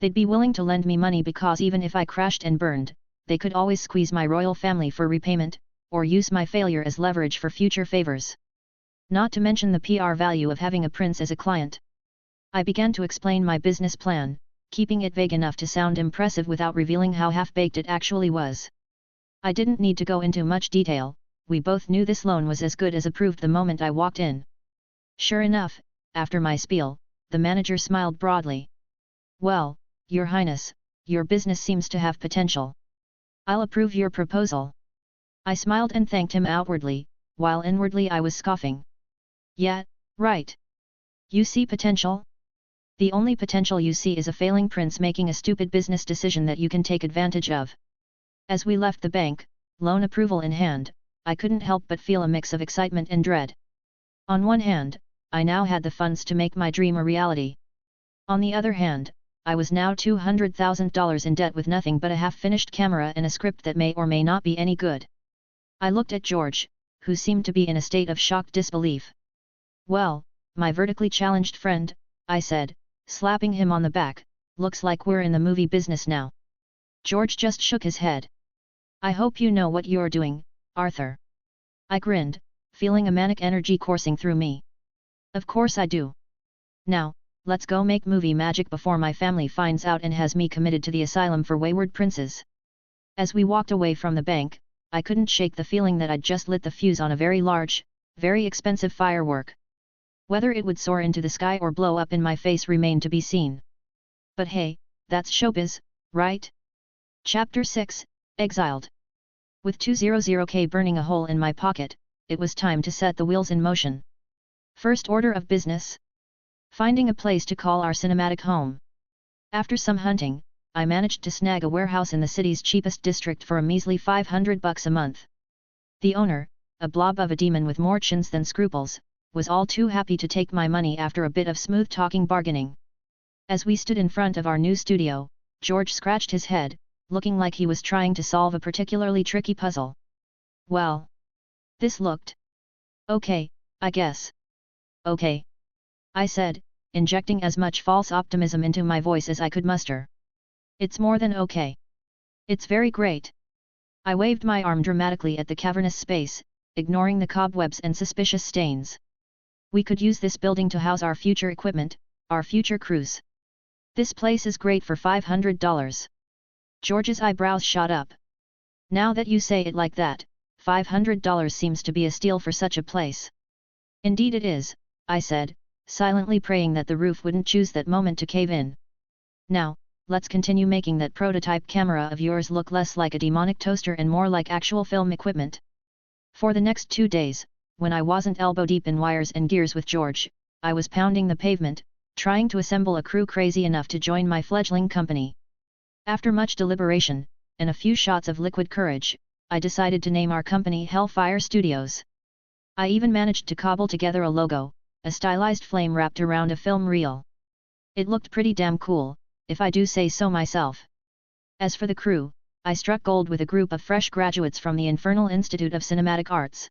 They'd be willing to lend me money because even if I crashed and burned, they could always squeeze my royal family for repayment, or use my failure as leverage for future favors. Not to mention the PR value of having a prince as a client. I began to explain my business plan, keeping it vague enough to sound impressive without revealing how half-baked it actually was. I didn't need to go into much detail, we both knew this loan was as good as approved the moment I walked in. Sure enough, after my spiel, the manager smiled broadly. Well, Your Highness, your business seems to have potential. I'll approve your proposal. I smiled and thanked him outwardly, while inwardly I was scoffing. Yeah, right. You see potential? The only potential you see is a failing prince making a stupid business decision that you can take advantage of. As we left the bank, loan approval in hand, I couldn't help but feel a mix of excitement and dread. On one hand, I now had the funds to make my dream a reality. On the other hand, I was now $200,000 in debt with nothing but a half-finished camera and a script that may or may not be any good. I looked at George, who seemed to be in a state of shocked disbelief. Well, my vertically challenged friend, I said, slapping him on the back, looks like we're in the movie business now. George just shook his head. I hope you know what you're doing, Arthur. I grinned, feeling a manic energy coursing through me. Of course I do. Now, let's go make movie magic before my family finds out and has me committed to the asylum for wayward princes. As we walked away from the bank, I couldn't shake the feeling that I'd just lit the fuse on a very large, very expensive firework. Whether it would soar into the sky or blow up in my face remained to be seen. But hey, that's showbiz, right? Chapter 6, Exiled. With 200k burning a hole in my pocket, it was time to set the wheels in motion. First order of business? Finding a place to call our cinematic home. After some hunting, I managed to snag a warehouse in the city's cheapest district for a measly $500 a month. The owner, a blob of a demon with more chins than scruples, was all too happy to take my money after a bit of smooth-talking bargaining. As we stood in front of our new studio, George scratched his head, looking like he was trying to solve a particularly tricky puzzle. Well, this looked okay, I guess. Okay, I said, injecting as much false optimism into my voice as I could muster. It's more than okay. It's very great. I waved my arm dramatically at the cavernous space, ignoring the cobwebs and suspicious stains. We could use this building to house our future equipment, our future crews. This place is great for $500. George's eyebrows shot up. Now that you say it like that, $500 seems to be a steal for such a place. Indeed it is, I said, silently praying that the roof wouldn't choose that moment to cave in. Now, let's continue making that prototype camera of yours look less like a demonic toaster and more like actual film equipment. For the next 2 days, when I wasn't elbow-deep in wires and gears with George, I was pounding the pavement, trying to assemble a crew crazy enough to join my fledgling company. After much deliberation, and a few shots of liquid courage, I decided to name our company Hellfire Studios. I even managed to cobble together a logo, a stylized flame wrapped around a film reel. It looked pretty damn cool, if I do say so myself. As for the crew, I struck gold with a group of fresh graduates from the Infernal Institute of Cinematic Arts.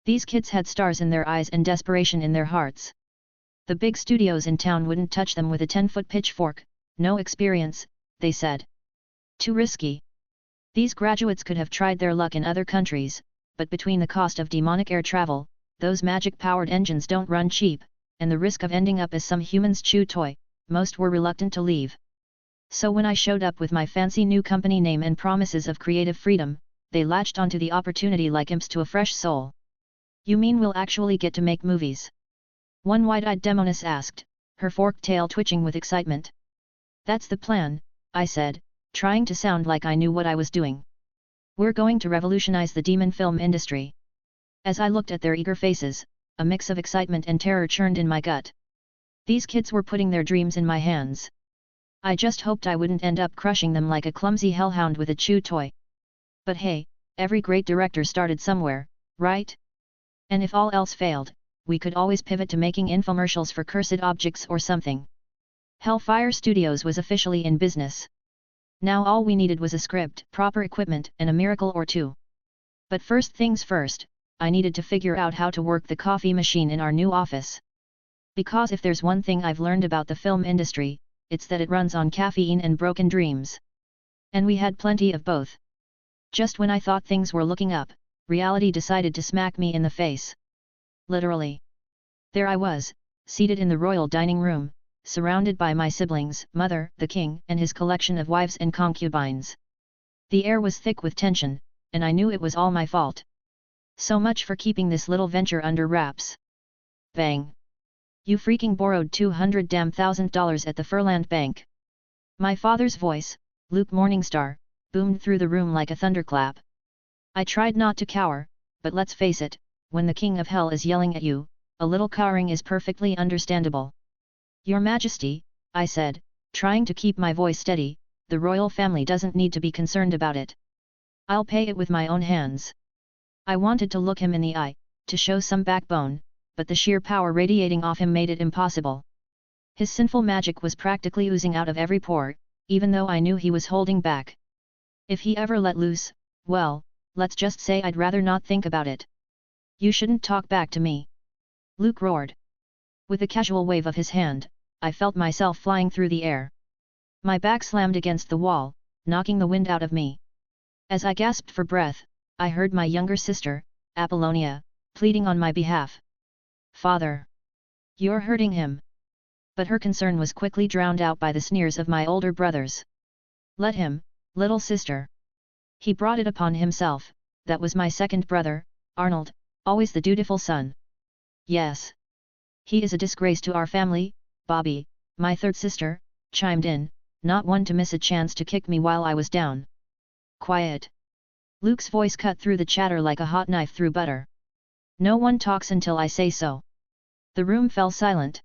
These kids had stars in their eyes and desperation in their hearts. The big studios in town wouldn't touch them with a 10-foot pitchfork, no experience, they said. Too risky. These graduates could have tried their luck in other countries, but between the cost of demonic air travel, those magic-powered engines don't run cheap, and the risk of ending up as some human's chew toy, most were reluctant to leave. So when I showed up with my fancy new company name and promises of creative freedom, they latched onto the opportunity like imps to a fresh soul. You mean we'll actually get to make movies? One wide-eyed demoness asked, her forked tail twitching with excitement. That's the plan, I said, trying to sound like I knew what I was doing. We're going to revolutionize the demon film industry. As I looked at their eager faces, a mix of excitement and terror churned in my gut. These kids were putting their dreams in my hands. I just hoped I wouldn't end up crushing them like a clumsy hellhound with a chew toy. But hey, every great director started somewhere, right? And if all else failed, we could always pivot to making infomercials for cursed objects or something. Hellfire Studios was officially in business. Now all we needed was a script, proper equipment, and a miracle or two. But first things first, I needed to figure out how to work the coffee machine in our new office. Because if there's one thing I've learned about the film industry, it's that it runs on caffeine and broken dreams. And we had plenty of both. Just when I thought things were looking up, reality decided to smack me in the face. Literally. There I was, seated in the royal dining room, surrounded by my siblings, mother, the king, and his collection of wives and concubines. The air was thick with tension, and I knew it was all my fault. So much for keeping this little venture under wraps. Bang! You freaking borrowed $200,000 at the Furland Bank. My father's voice, Luke Morningstar, boomed through the room like a thunderclap. I tried not to cower, but let's face it, when the King of Hell is yelling at you, a little cowering is perfectly understandable. Your Majesty, I said, trying to keep my voice steady, the royal family doesn't need to be concerned about it. I'll pay it with my own hands. I wanted to look him in the eye, to show some backbone, but the sheer power radiating off him made it impossible. His sinful magic was practically oozing out of every pore, even though I knew he was holding back. If he ever let loose, well, let's just say I'd rather not think about it. You shouldn't talk back to me. Luke roared. With a casual wave of his hand, I felt myself flying through the air. My back slammed against the wall, knocking the wind out of me. As I gasped for breath, I heard my younger sister, Apollonia, pleading on my behalf. Father! You're hurting him. But her concern was quickly drowned out by the sneers of my older brothers. Let him, little sister. He brought it upon himself, that was my second brother, Arnold, always the dutiful son. Yes. He is a disgrace to our family, Bobby, my third sister, chimed in, not one to miss a chance to kick me while I was down. Quiet. Luke's voice cut through the chatter like a hot knife through butter. No one talks until I say so. The room fell silent.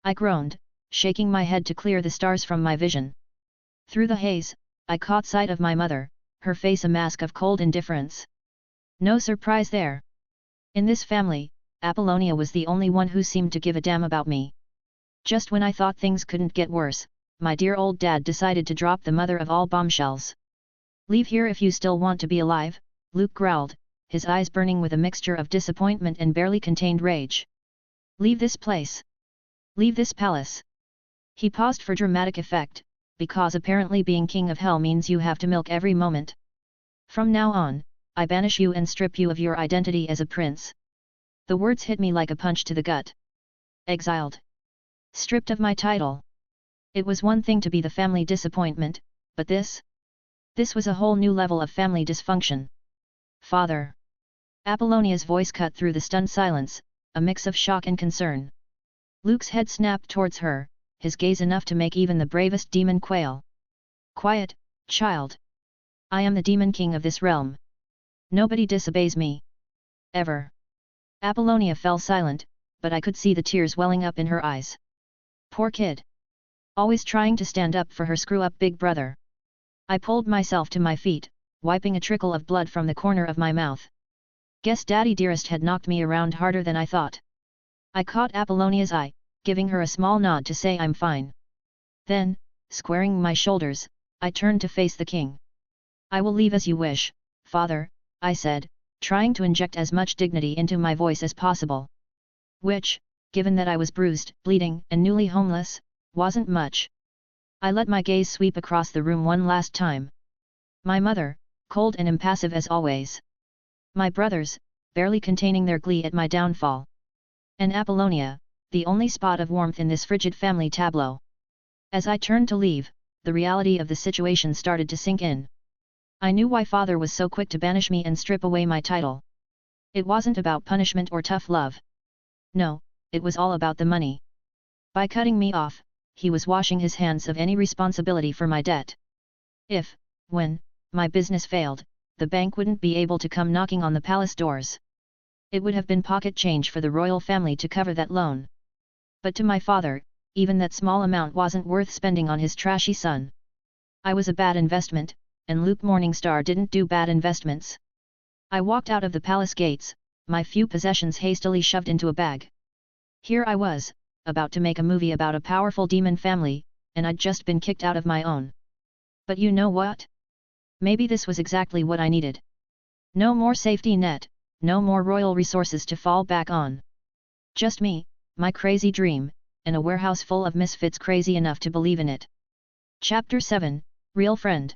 I groaned, shaking my head to clear the stars from my vision. Through the haze, I caught sight of my mother, her face a mask of cold indifference. No surprise there. In this family, Apollonia was the only one who seemed to give a damn about me. Just when I thought things couldn't get worse, my dear old dad decided to drop the mother of all bombshells. Leave here if you still want to be alive, Luke growled, his eyes burning with a mixture of disappointment and barely contained rage. Leave this place. Leave this palace. He paused for dramatic effect, because apparently being king of hell means you have to milk every moment. From now on, I banish you and strip you of your identity as a prince. The words hit me like a punch to the gut. Exiled. Stripped of my title. It was one thing to be the family disappointment, but this was a whole new level of family dysfunction. Father. Apollonia's voice cut through the stunned silence, a mix of shock and concern. Luke's head snapped towards her, his gaze enough to make even the bravest demon quail. Quiet, child. I am the demon king of this realm. Nobody disobeys me. Ever. Apollonia fell silent, but I could see the tears welling up in her eyes. Poor kid. Always trying to stand up for her screw-up big brother. I pulled myself to my feet, wiping a trickle of blood from the corner of my mouth. Guess Daddy Dearest had knocked me around harder than I thought. I caught Apollonia's eye, giving her a small nod to say I'm fine. Then, squaring my shoulders, I turned to face the king. I will leave as you wish, father, I said, trying to inject as much dignity into my voice as possible. Which, given that I was bruised, bleeding, and newly homeless, wasn't much. I let my gaze sweep across the room one last time. My mother, cold and impassive as always. My brothers, barely containing their glee at my downfall. And Apollonia, the only spot of warmth in this frigid family tableau. As I turned to leave, the reality of the situation started to sink in. I knew why father was so quick to banish me and strip away my title. It wasn't about punishment or tough love. No, it was all about the money. By cutting me off, he was washing his hands of any responsibility for my debt. If, when, my business failed, the bank wouldn't be able to come knocking on the palace doors. It would have been pocket change for the royal family to cover that loan. But to my father, even that small amount wasn't worth spending on his trashy son. I was a bad investment, and Luke Morningstar didn't do bad investments. I walked out of the palace gates, my few possessions hastily shoved into a bag. Here I was, about to make a movie about a powerful demon family, and I'd just been kicked out of my own. But you know what? Maybe this was exactly what I needed. No more safety net, no more royal resources to fall back on. Just me, my crazy dream, and a warehouse full of misfits crazy enough to believe in it. Chapter 7, Real Friend.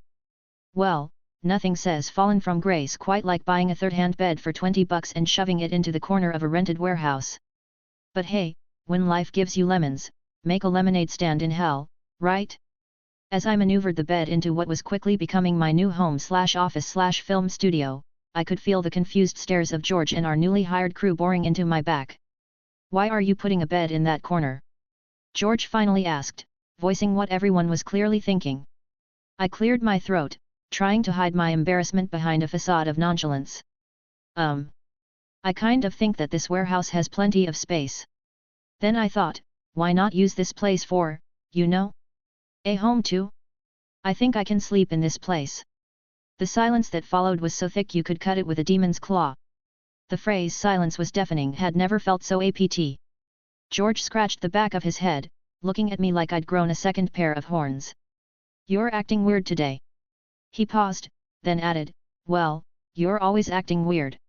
Well, nothing says fallen from grace quite like buying a third-hand bed for $20 and shoving it into the corner of a rented warehouse. But hey, when life gives you lemons, make a lemonade stand in hell, right? As I maneuvered the bed into what was quickly becoming my new home/office/film studio, I could feel the confused stares of George and our newly hired crew boring into my back. Why are you putting a bed in that corner? George finally asked, voicing what everyone was clearly thinking. I cleared my throat, trying to hide my embarrassment behind a facade of nonchalance. I kind of think that this warehouse has plenty of space. Then I thought, why not use this place for, you know? A home too? I think I can sleep in this place. The silence that followed was so thick you could cut it with a demon's claw. The phrase silence was deafening had never felt so apt. George scratched the back of his head, looking at me like I'd grown a second pair of horns. You're acting weird today. He paused, then added, well, you're always acting weird.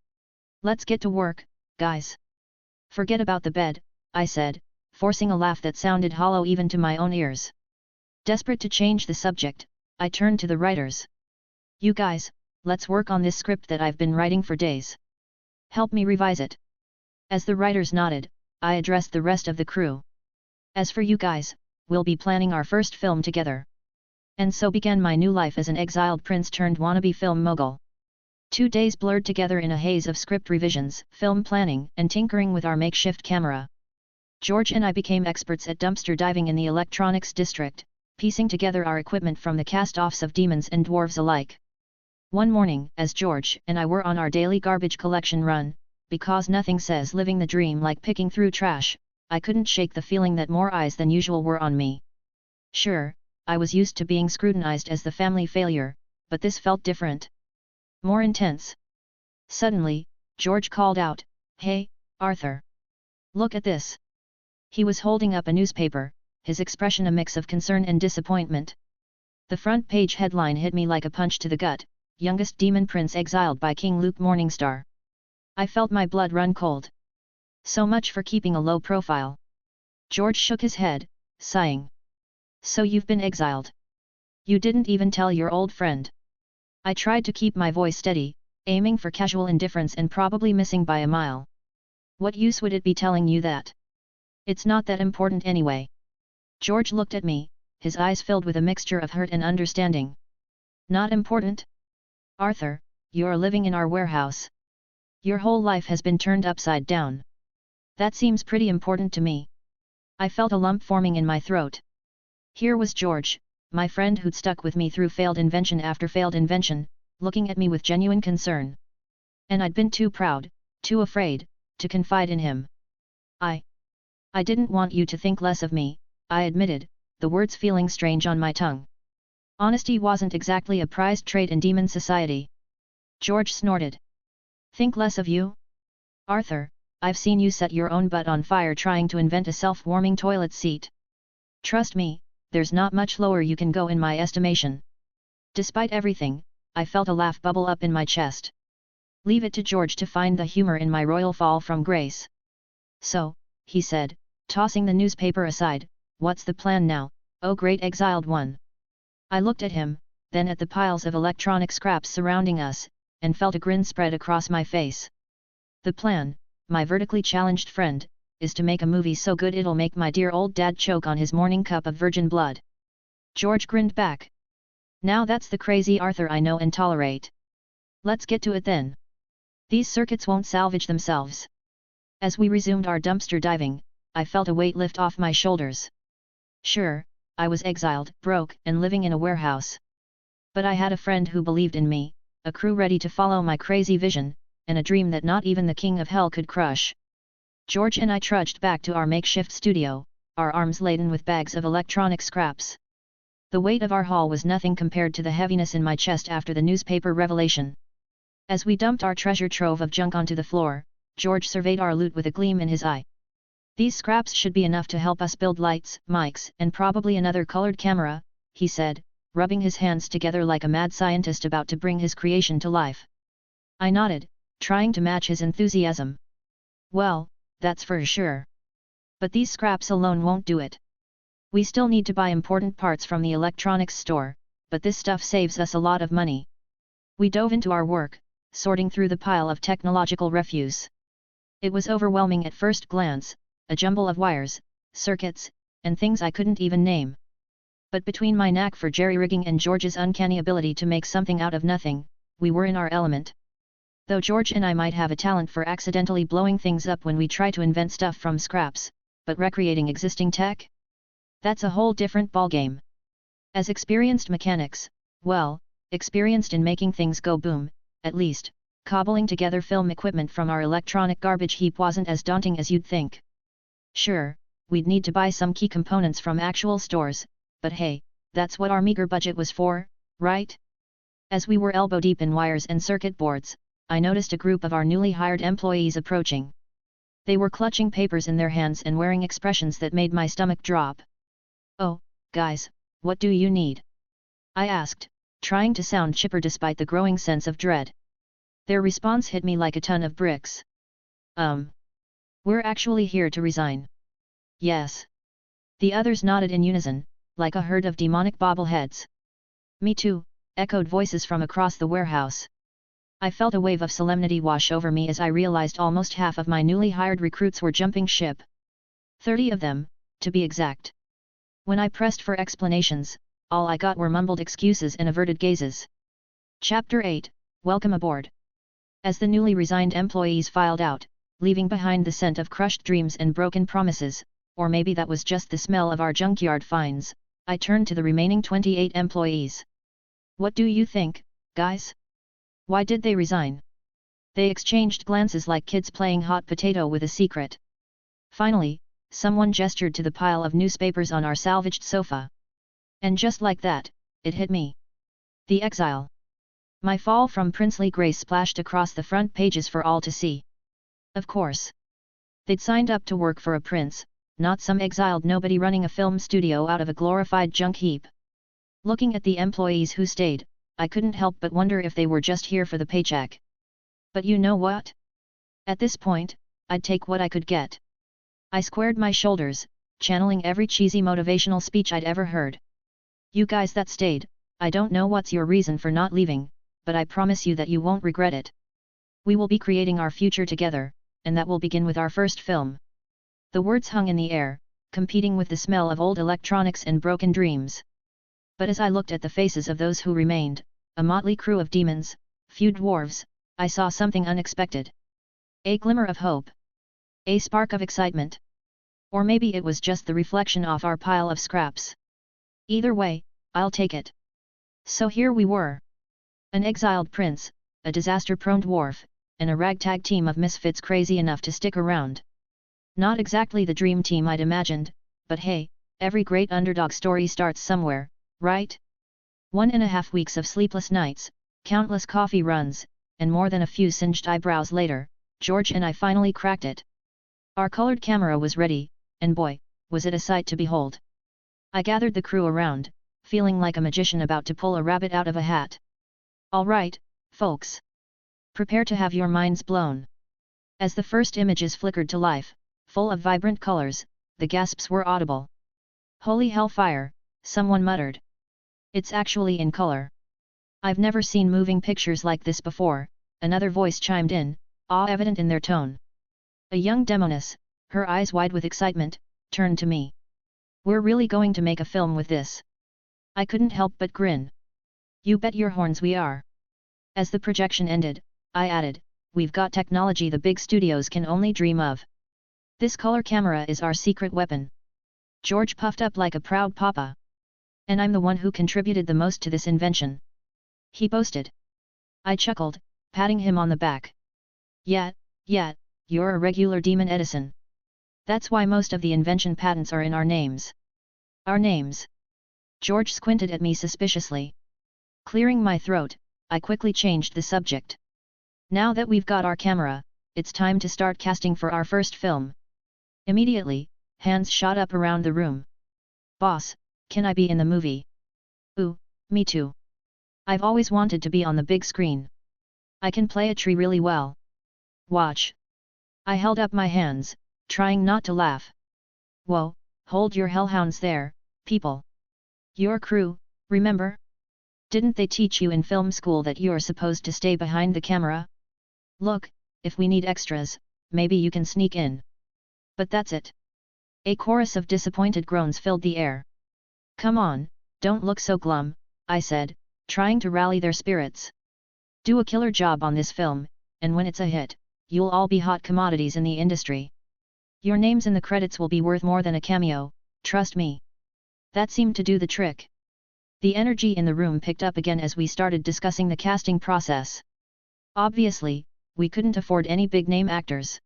Let's get to work, guys. Forget about the bed, I said, forcing a laugh that sounded hollow even to my own ears. Desperate to change the subject, I turned to the writers. You guys, let's work on this script that I've been writing for days. Help me revise it. As the writers nodded, I addressed the rest of the crew. As for you guys, we'll be planning our first film together. And so began my new life as an exiled prince turned wannabe film mogul. 2 days blurred together in a haze of script revisions, film planning, and tinkering with our makeshift camera. George and I became experts at dumpster diving in the electronics district, piecing together our equipment from the cast-offs of demons and dwarves alike. One morning, as George and I were on our daily garbage collection run, because nothing says living the dream like picking through trash, I couldn't shake the feeling that more eyes than usual were on me. Sure, I was used to being scrutinized as the family failure, but this felt different. More intense. Suddenly, George called out, "Hey, Arthur! Look at this!" He was holding up a newspaper, his expression a mix of concern and disappointment. The front page headline hit me like a punch to the gut: Youngest Demon Prince Exiled by King Luke Morningstar. I felt my blood run cold. So much for keeping a low profile. George shook his head, sighing. So you've been exiled. You didn't even tell your old friend. I tried to keep my voice steady, aiming for casual indifference and probably missing by a mile. What use would it be telling you that? It's not that important anyway. George looked at me, his eyes filled with a mixture of hurt and understanding. Not important? Arthur, you're living in our warehouse. Your whole life has been turned upside down. That seems pretty important to me. I felt a lump forming in my throat. Here was George, my friend who'd stuck with me through failed invention after failed invention, looking at me with genuine concern. And I'd been too proud, too afraid, to confide in him. I didn't want you to think less of me, I admitted, the words feeling strange on my tongue. Honesty wasn't exactly a prized trait in demon society. George snorted. Think less of you? Arthur, I've seen you set your own butt on fire trying to invent a self-warming toilet seat. Trust me, there's not much lower you can go in my estimation. Despite everything, I felt a laugh bubble up in my chest. Leave it to George to find the humor in my royal fall from grace. So, he said, tossing the newspaper aside, what's the plan now, oh great exiled one? I looked at him, then at the piles of electronic scraps surrounding us, and felt a grin spread across my face. The plan, my vertically challenged friend, is to make a movie so good it'll make my dear old dad choke on his morning cup of virgin blood. George grinned back. Now that's the crazy Arthur I know and tolerate. Let's get to it then. These circuits won't salvage themselves. As we resumed our dumpster diving, I felt a weight lift off my shoulders. Sure, I was exiled, broke, and living in a warehouse. But I had a friend who believed in me, a crew ready to follow my crazy vision, and a dream that not even the king of hell could crush. George and I trudged back to our makeshift studio, our arms laden with bags of electronic scraps. The weight of our haul was nothing compared to the heaviness in my chest after the newspaper revelation. As we dumped our treasure trove of junk onto the floor, George surveyed our loot with a gleam in his eye. These scraps should be enough to help us build lights, mics, and probably another colored camera, he said, rubbing his hands together like a mad scientist about to bring his creation to life. I nodded, trying to match his enthusiasm. Well, that's for sure. But these scraps alone won't do it. We still need to buy important parts from the electronics store, but this stuff saves us a lot of money. We dove into our work, sorting through the pile of technological refuse. It was overwhelming at first glance, a jumble of wires, circuits, and things I couldn't even name. But between my knack for jerry-rigging and George's uncanny ability to make something out of nothing, we were in our element. Though George and I might have a talent for accidentally blowing things up when we try to invent stuff from scraps, but recreating existing tech? That's a whole different ballgame. As experienced mechanics, well, experienced in making things go boom, at least, cobbling together film equipment from our electronic garbage heap wasn't as daunting as you'd think. Sure, we'd need to buy some key components from actual stores, but hey, that's what our meager budget was for, right? As we were elbow-deep in wires and circuit boards, I noticed a group of our newly hired employees approaching. They were clutching papers in their hands and wearing expressions that made my stomach drop. Oh, guys, what do you need? I asked, trying to sound chipper despite the growing sense of dread. Their response hit me like a ton of bricks. We're actually here to resign. Yes. The others nodded in unison, like a herd of demonic bobbleheads. Me too, echoed voices from across the warehouse. I felt a wave of solemnity wash over me as I realized almost half of my newly hired recruits were jumping ship. 30 of them, to be exact. When I pressed for explanations, all I got were mumbled excuses and averted gazes. Chapter 8, Welcome aboard. As the newly resigned employees filed out, leaving behind the scent of crushed dreams and broken promises, or maybe that was just the smell of our junkyard finds, I turned to the remaining 28 employees. What do you think, guys? Why did they resign? They exchanged glances like kids playing hot potato with a secret. Finally, someone gestured to the pile of newspapers on our salvaged sofa. And just like that, it hit me. The exile. My fall from princely grace splashed across the front pages for all to see. Of course. They'd signed up to work for a prince, not some exiled nobody running a film studio out of a glorified junk heap. Looking at the employees who stayed, I couldn't help but wonder if they were just here for the paycheck. But you know what? At this point, I'd take what I could get. I squared my shoulders, channeling every cheesy motivational speech I'd ever heard. You guys that stayed, I don't know what's your reason for not leaving, but I promise you that you won't regret it. We will be creating our future together, and that will begin with our first film. The words hung in the air, competing with the smell of old electronics and broken dreams. But as I looked at the faces of those who remained, a motley crew of demons, few dwarves, I saw something unexpected. A glimmer of hope. A spark of excitement. Or maybe it was just the reflection off our pile of scraps. Either way, I'll take it. So here we were. An exiled prince, a disaster-prone dwarf, and a ragtag team of misfits crazy enough to stick around. Not exactly the dream team I'd imagined, but hey, every great underdog story starts somewhere, right? 1.5 weeks of sleepless nights, countless coffee runs, and more than a few singed eyebrows later, George and I finally cracked it. Our colored camera was ready, and boy, was it a sight to behold. I gathered the crew around, feeling like a magician about to pull a rabbit out of a hat. All right, folks. Prepare to have your minds blown. As the first images flickered to life, full of vibrant colors, the gasps were audible. Holy hellfire, someone muttered. It's actually in color. I've never seen moving pictures like this before, another voice chimed in, awe evident in their tone. A young demoness, her eyes wide with excitement, turned to me. We're really going to make a film with this. I couldn't help but grin. You bet your horns we are. As the projection ended, I added, we've got technology the big studios can only dream of. This color camera is our secret weapon. George puffed up like a proud papa. And I'm the one who contributed the most to this invention. He boasted. I chuckled, patting him on the back. Yeah, you're a regular demon Edison. That's why most of the invention patents are in our names. Our names. George squinted at me suspiciously. Clearing my throat, I quickly changed the subject. Now that we've got our camera, it's time to start casting for our first film. Immediately, hands shot up around the room. Boss, can I be in the movie? Ooh, me too. I've always wanted to be on the big screen. I can play a tree really well. Watch. I held up my hands, trying not to laugh. Whoa, hold your hellhounds there, people. Your crew, remember? Didn't they teach you in film school that you're supposed to stay behind the camera? Look, if we need extras, maybe you can sneak in. But that's it. A chorus of disappointed groans filled the air. Come on, don't look so glum, I said, trying to rally their spirits. Do a killer job on this film, and when it's a hit, you'll all be hot commodities in the industry. Your names in the credits will be worth more than a cameo, trust me. That seemed to do the trick. The energy in the room picked up again as we started discussing the casting process. Obviously, we couldn't afford any big-name actors.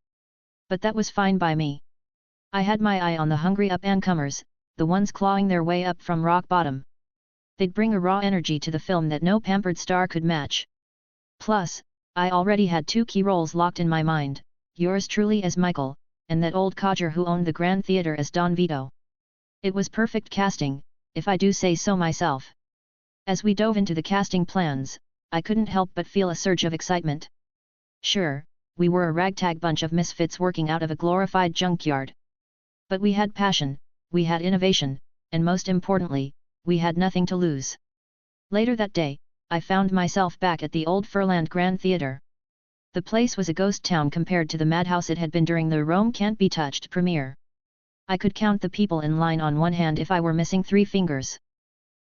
But that was fine by me. I had my eye on the hungry up-and-comers, the ones clawing their way up from rock bottom. They'd bring a raw energy to the film that no pampered star could match. Plus, I already had 2 key roles locked in my mind, yours truly as Michael, and that old codger who owned the Grand Theatre as Don Vito. It was perfect casting, if I do say so myself. As we dove into the casting plans, I couldn't help but feel a surge of excitement. Sure, we were a ragtag bunch of misfits working out of a glorified junkyard. But we had passion, we had innovation, and most importantly, we had nothing to lose. Later that day, I found myself back at the old Furland Grand Theatre. The place was a ghost town compared to the madhouse it had been during the Rome Can't Be Touched premiere. I could count the people in line on one hand if I were missing 3 fingers.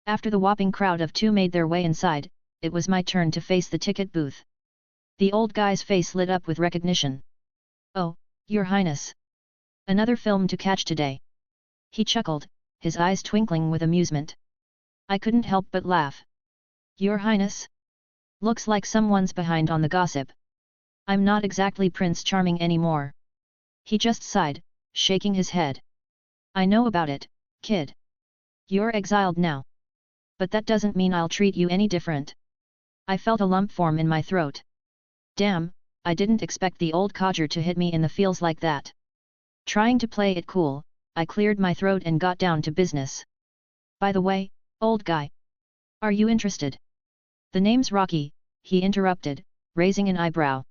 After the whopping crowd of 2 made their way inside, it was my turn to face the ticket booth. The old guy's face lit up with recognition. "Oh, Your Highness! Another film to catch today." He chuckled, his eyes twinkling with amusement. I couldn't help but laugh. "Your Highness? Looks like someone's behind on the gossip. I'm not exactly Prince Charming anymore." He just sighed, shaking his head. "I know about it, kid. You're exiled now. But that doesn't mean I'll treat you any different." I felt a lump form in my throat. Damn, I didn't expect the old codger to hit me in the feels like that. Trying to play it cool, I cleared my throat and got down to business. "By the way, old guy. Are you interested?" "The name's Rocky," he interrupted, raising an eyebrow.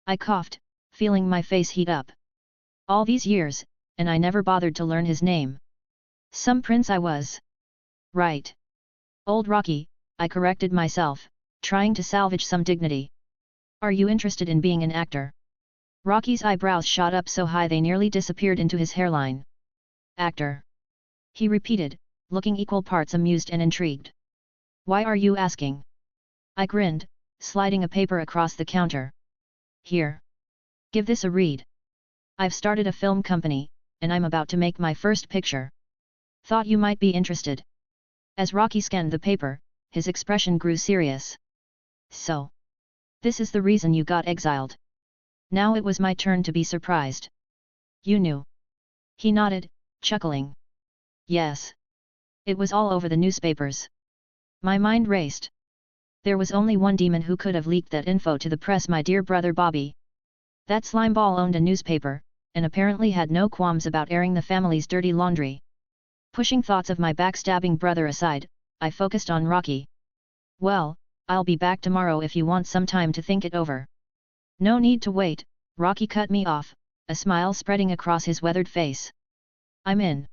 I coughed, feeling my face heat up. All these years, and I never bothered to learn his name. Some prince I was. Right. Old Rocky, I corrected myself, trying to salvage some dignity. "Are you interested in being an actor?" Rocky's eyebrows shot up so high they nearly disappeared into his hairline. "Actor?" he repeated, looking equal parts amused and intrigued. "Why are you asking?" I grinned, sliding a paper across the counter. "Here. Give this a read. I've started a film company, and I'm about to make my first picture. Thought you might be interested." As Rocky scanned the paper, his expression grew serious. "So? This is the reason you got exiled?" Now it was my turn to be surprised. "You knew?" He nodded, chuckling. "Yes. It was all over the newspapers." My mind raced. There was only one demon who could have leaked that info to the press, my dear brother Bobby. That slimeball owned a newspaper, and apparently had no qualms about airing the family's dirty laundry. Pushing thoughts of my backstabbing brother aside, I focused on Rocky. "Well, I'll be back tomorrow if you want some time to think it over." "No need to wait," Rocky cut me off, a smile spreading across his weathered face. "I'm in."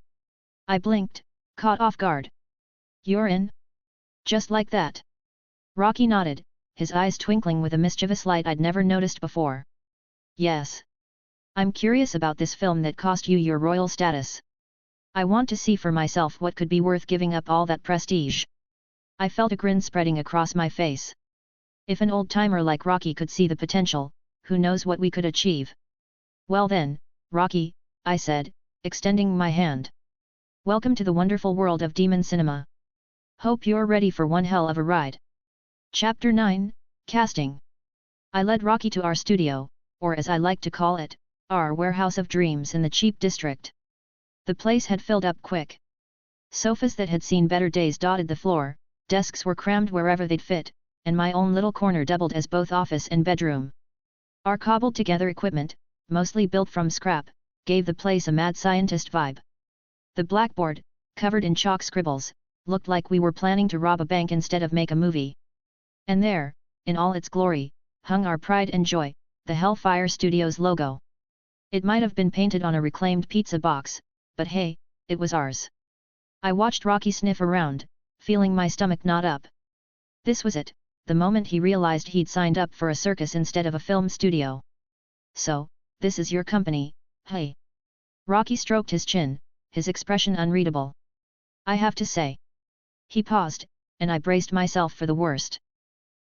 I blinked, caught off guard. "You're in?" Just like that. Rocky nodded, his eyes twinkling with a mischievous light I'd never noticed before. "Yes. I'm curious about this film that cost you your royal status. I want to see for myself what could be worth giving up all that prestige." I felt a grin spreading across my face. If an old-timer like Rocky could see the potential, who knows what we could achieve. "Well then, Rocky," I said, extending my hand. "Welcome to the wonderful world of demon cinema. Hope you're ready for one hell of a ride." Chapter 9, Casting. I led Rocky to our studio, or as I like to call it, our warehouse of dreams in the cheap district. The place had filled up quick. Sofas that had seen better days dotted the floor, desks were crammed wherever they'd fit, and my own little corner doubled as both office and bedroom. Our cobbled-together equipment, mostly built from scrap, gave the place a mad scientist vibe. The blackboard, covered in chalk scribbles, looked like we were planning to rob a bank instead of make a movie. And there, in all its glory, hung our pride and joy, the Hellfire Studios logo. It might have been painted on a reclaimed pizza box, but hey, it was ours. I watched Rocky sniff around, feeling my stomach knot up. This was it, the moment he realized he'd signed up for a circus instead of a film studio. "So, this is your company, hey?" Rocky stroked his chin, his expression unreadable. "I have to say." He paused, and I braced myself for the worst.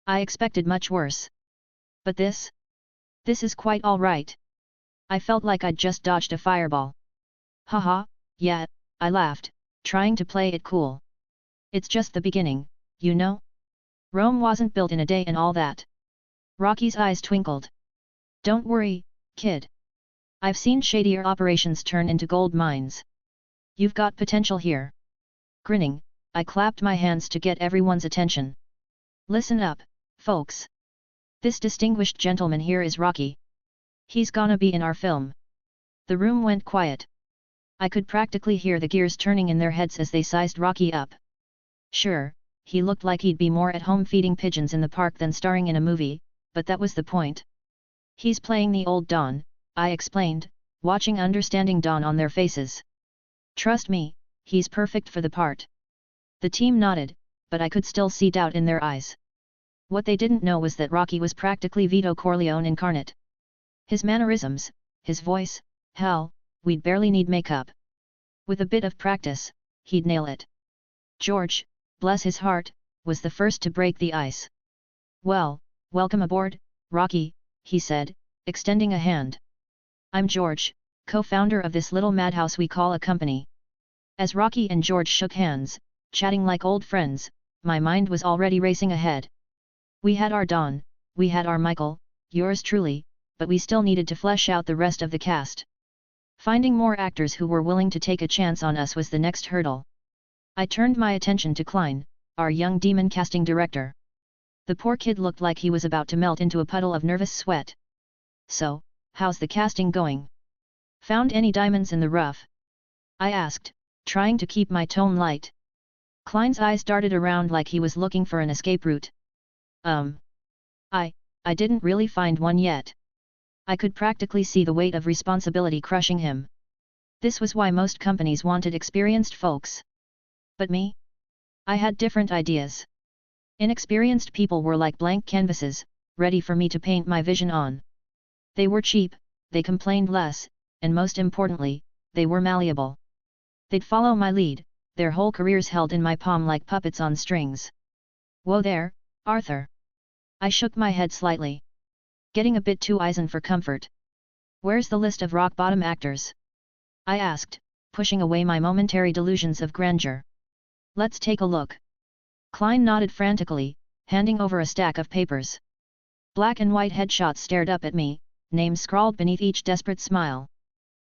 I expected much worse. But this is quite all right. I felt like I'd just dodged a fireball. "Haha, yeah," I laughed, trying to play it cool. "It's just the beginning, you know? Rome wasn't built in a day and all that." Rocky's eyes twinkled. "Don't worry, kid. I've seen shadier operations turn into gold mines. You've got potential here." Grinning, I clapped my hands to get everyone's attention. "Listen up, folks. This distinguished gentleman here is Rocky. He's gonna be in our film." The room went quiet. I could practically hear the gears turning in their heads as they sized Rocky up. Sure, he looked like he'd be more at home feeding pigeons in the park than starring in a movie, but that was the point. "He's playing the old Don," I explained, watching understanding dawn on their faces. "Trust me, he's perfect for the part." The team nodded, but I could still see doubt in their eyes. What they didn't know was that Rocky was practically Vito Corleone incarnate. His mannerisms, his voice, hell, we'd barely need makeup. With a bit of practice, he'd nail it. George, bless his heart, was the first to break the ice. Well, welcome aboard, Rocky, he said, extending a hand. I'm George, co-founder of this little madhouse we call a company. As Rocky and George shook hands, chatting like old friends, my mind was already racing ahead. We had our Don, we had our Michael, yours truly, but we still needed to flesh out the rest of the cast. Finding more actors who were willing to take a chance on us was the next hurdle. I turned my attention to Klein, our young demon casting director. The poor kid looked like he was about to melt into a puddle of nervous sweat. So, how's the casting going? Found any diamonds in the rough? I asked, trying to keep my tone light. Klein's eyes darted around like he was looking for an escape route. I didn't really find one yet. I could practically see the weight of responsibility crushing him. This was why most companies wanted experienced folks. But me? I had different ideas. Inexperienced people were like blank canvases, ready for me to paint my vision on. They were cheap, they complained less, and most importantly, they were malleable. They'd follow my lead, their whole careers held in my palm like puppets on strings. Whoa there, Arthur. I shook my head slightly. Getting a bit too eisen for comfort. Where's the list of rock-bottom actors? I asked, pushing away my momentary delusions of grandeur. Let's take a look. Klein nodded frantically, handing over a stack of papers. Black and white headshots stared up at me, names scrawled beneath each desperate smile.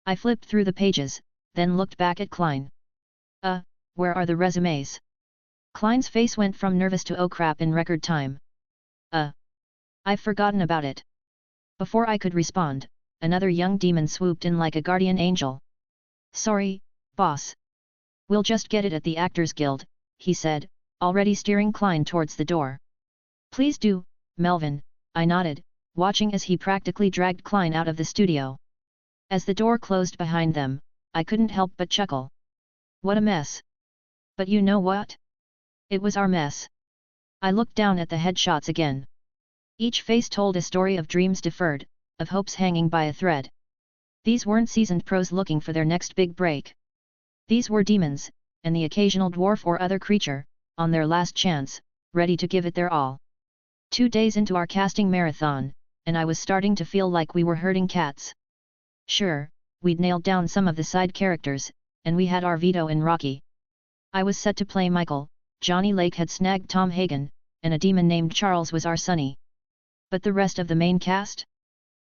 I flipped through the pages, then looked back at Klein. Where are the resumes? Klein's face went from nervous to oh crap in record time. I've forgotten about it. Before I could respond, another young demon swooped in like a guardian angel. Sorry, boss. We'll just get it at the Actors Guild, he said, already steering Klein towards the door. Please do, Melvin, I nodded, watching as he practically dragged Klein out of the studio. As the door closed behind them, I couldn't help but chuckle. What a mess. But you know what? It was our mess. I looked down at the headshots again. Each face told a story of dreams deferred, of hopes hanging by a thread. These weren't seasoned pros looking for their next big break. These were demons, and the occasional dwarf or other creature, on their last chance, ready to give it their all. 2 days into our casting marathon, and I was starting to feel like we were herding cats. Sure, we'd nailed down some of the side characters, and we had our veto in Rocky. I was set to play Michael, Johnny Lake had snagged Tom Hagen, and a demon named Charles was our Sonny. But the rest of the main cast?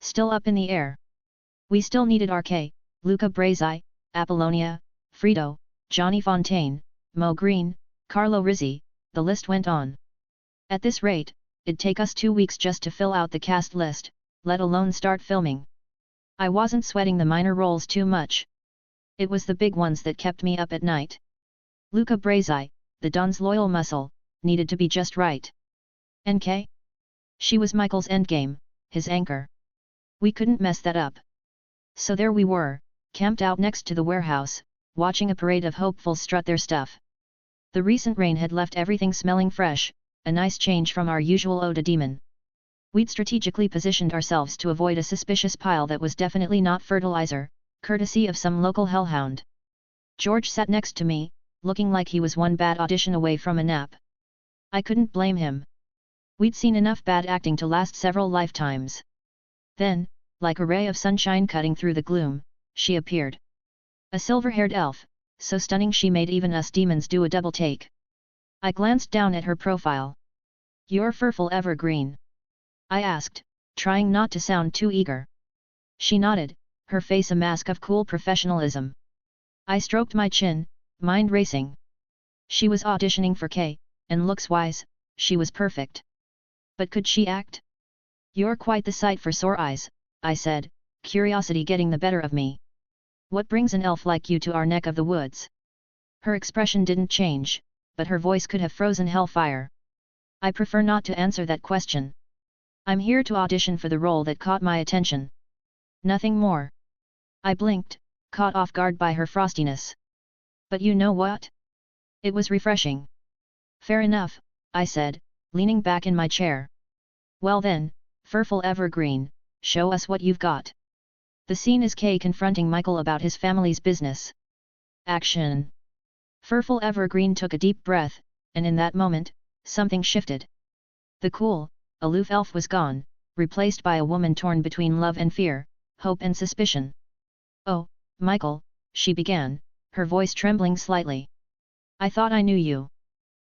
Still up in the air. We still needed RK, Luca Brasi, Apollonia, Frito, Johnny Fontaine, Mo Green, Carlo Rizzi, the list went on. At this rate, it'd take us 2 weeks just to fill out the cast list, let alone start filming. I wasn't sweating the minor roles too much. It was the big ones that kept me up at night. Luca Brasi, the Don's loyal muscle, needed to be just right. NK? She was Michael's endgame, his anchor. We couldn't mess that up. So there we were, camped out next to the warehouse, watching a parade of hopefuls strut their stuff. The recent rain had left everything smelling fresh, a nice change from our usual ode to demon. We'd strategically positioned ourselves to avoid a suspicious pile that was definitely not fertilizer, courtesy of some local hellhound. George sat next to me, looking like he was one bad audition away from a nap. I couldn't blame him. We'd seen enough bad acting to last several lifetimes. Then, like a ray of sunshine cutting through the gloom, she appeared. A silver-haired elf, so stunning she made even us demons do a double take. I glanced down at her profile. You're Furful Evergreen? I asked, trying not to sound too eager. She nodded, her face a mask of cool professionalism. I stroked my chin, mind racing. She was auditioning for K, and looks-wise, she was perfect. But could she act? You're quite the sight for sore eyes, I said, curiosity getting the better of me. What brings an elf like you to our neck of the woods? Her expression didn't change, but her voice could have frozen hellfire. I prefer not to answer that question. I'm here to audition for the role that caught my attention. Nothing more. I blinked, caught off guard by her frostiness. But you know what? It was refreshing. Fair enough, I said, leaning back in my chair. Well then, Furful Evergreen, show us what you've got. The scene is Kay confronting Michael about his family's business. Action. Furful Evergreen took a deep breath, and in that moment, something shifted. The cool, aloof elf was gone, replaced by a woman torn between love and fear, hope and suspicion. "Oh, Michael," she began, her voice trembling slightly. "I thought I knew you.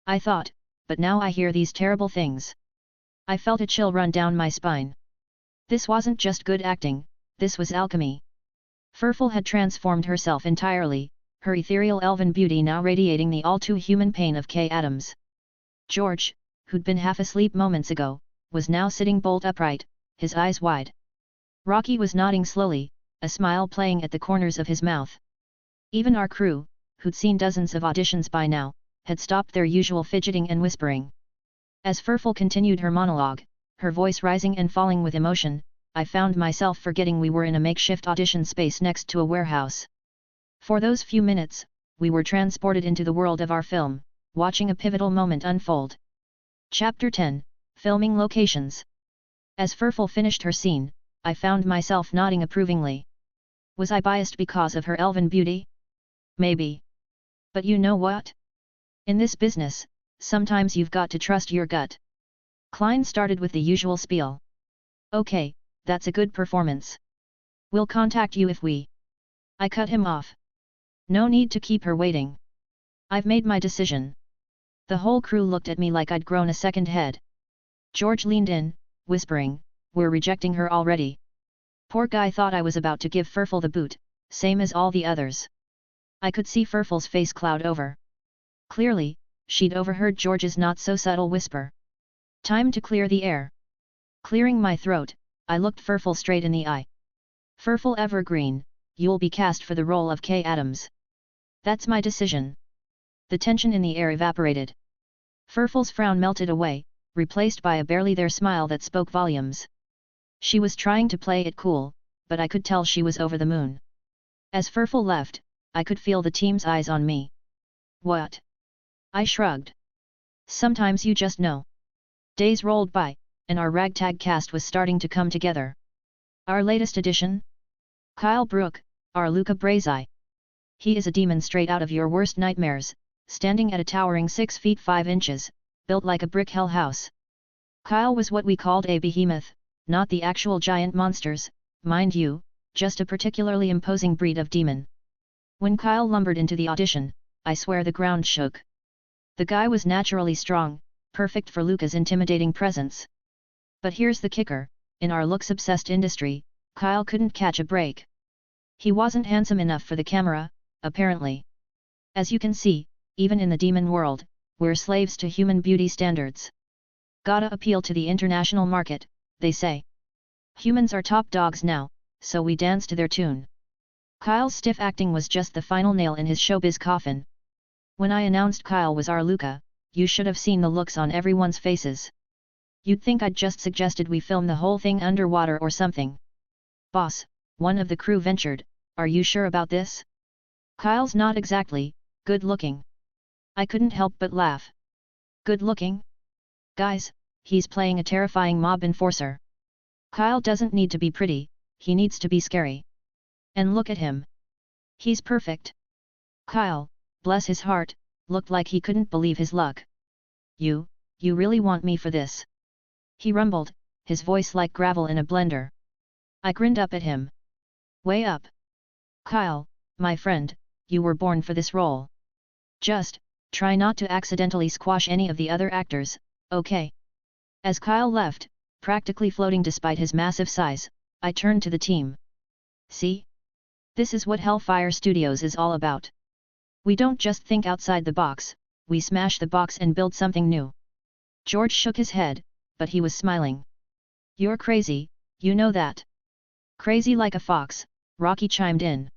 I thought, but now I hear these terrible things." I felt a chill run down my spine. This wasn't just good acting, this was alchemy. Furful had transformed herself entirely, her ethereal elven beauty now radiating the all-too-human pain of K. Adams. George, who'd been half asleep moments ago, was now sitting bolt upright, his eyes wide. Rocky was nodding slowly, a smile playing at the corners of his mouth. Even our crew, who'd seen dozens of auditions by now, had stopped their usual fidgeting and whispering. As Furful continued her monologue, her voice rising and falling with emotion, I found myself forgetting we were in a makeshift audition space next to a warehouse. For those few minutes, we were transported into the world of our film, watching a pivotal moment unfold. Chapter 10, Filming Locations. As Furful finished her scene, I found myself nodding approvingly. Was I biased because of her elven beauty? Maybe. But you know what? In this business, sometimes you've got to trust your gut. Klein started with the usual spiel. "Okay, that's a good performance. We'll contact you if we..." I cut him off. "No need to keep her waiting. I've made my decision." The whole crew looked at me like I'd grown a second head. George leaned in, whispering, "We're rejecting her already." Poor guy thought I was about to give Furful the boot, same as all the others. I could see Furful's face cloud over. Clearly, she'd overheard George's not-so-subtle whisper. Time to clear the air. Clearing my throat, I looked Furful straight in the eye. "Furful Evergreen, you'll be cast for the role of K. Adams. That's my decision." The tension in the air evaporated. Furful's frown melted away, replaced by a barely there smile that spoke volumes. She was trying to play it cool, but I could tell she was over the moon. As Furful left, I could feel the team's eyes on me. "What?" I shrugged. "Sometimes you just know." Days rolled by, and our ragtag cast was starting to come together. Our latest addition? Kyle Brook, our Luca Brazai. He is a demon straight out of your worst nightmares, standing at a towering 6 feet 5 inches, built like a brick hell house. Kyle was what we called a behemoth, not the actual giant monsters, mind you, just a particularly imposing breed of demon. When Kyle lumbered into the audition, I swear the ground shook. The guy was naturally strong, perfect for Luca's intimidating presence. But here's the kicker, in our looks-obsessed industry, Kyle couldn't catch a break. He wasn't handsome enough for the camera, apparently. As you can see, even in the demon world, we're slaves to human beauty standards. Gotta appeal to the international market, they say. Humans are top dogs now, so we dance to their tune. Kyle's stiff acting was just the final nail in his showbiz coffin. When I announced Kyle was our Luca, you should have seen the looks on everyone's faces. You'd think I'd just suggested we film the whole thing underwater or something. "Boss," one of the crew ventured, "are you sure about this? Kyle's not exactly good looking." I couldn't help but laugh. "Good looking? Guys, he's playing a terrifying mob enforcer. Kyle doesn't need to be pretty, he needs to be scary. And look at him. He's perfect." Kyle, bless his heart, looked like he couldn't believe his luck. You really want me for this?" he rumbled, his voice like gravel in a blender. I grinned up at him. "Way up. Kyle, my friend, you were born for this role. Just, try not to accidentally squash any of the other actors, okay?" As Kyle left, practically floating despite his massive size, I turned to the team. "See? This is what Hellfire Studios is all about. We don't just think outside the box, we smash the box and build something new." George shook his head, but he was smiling. "You're crazy, you know that." "Crazy like a fox," Rocky chimed in.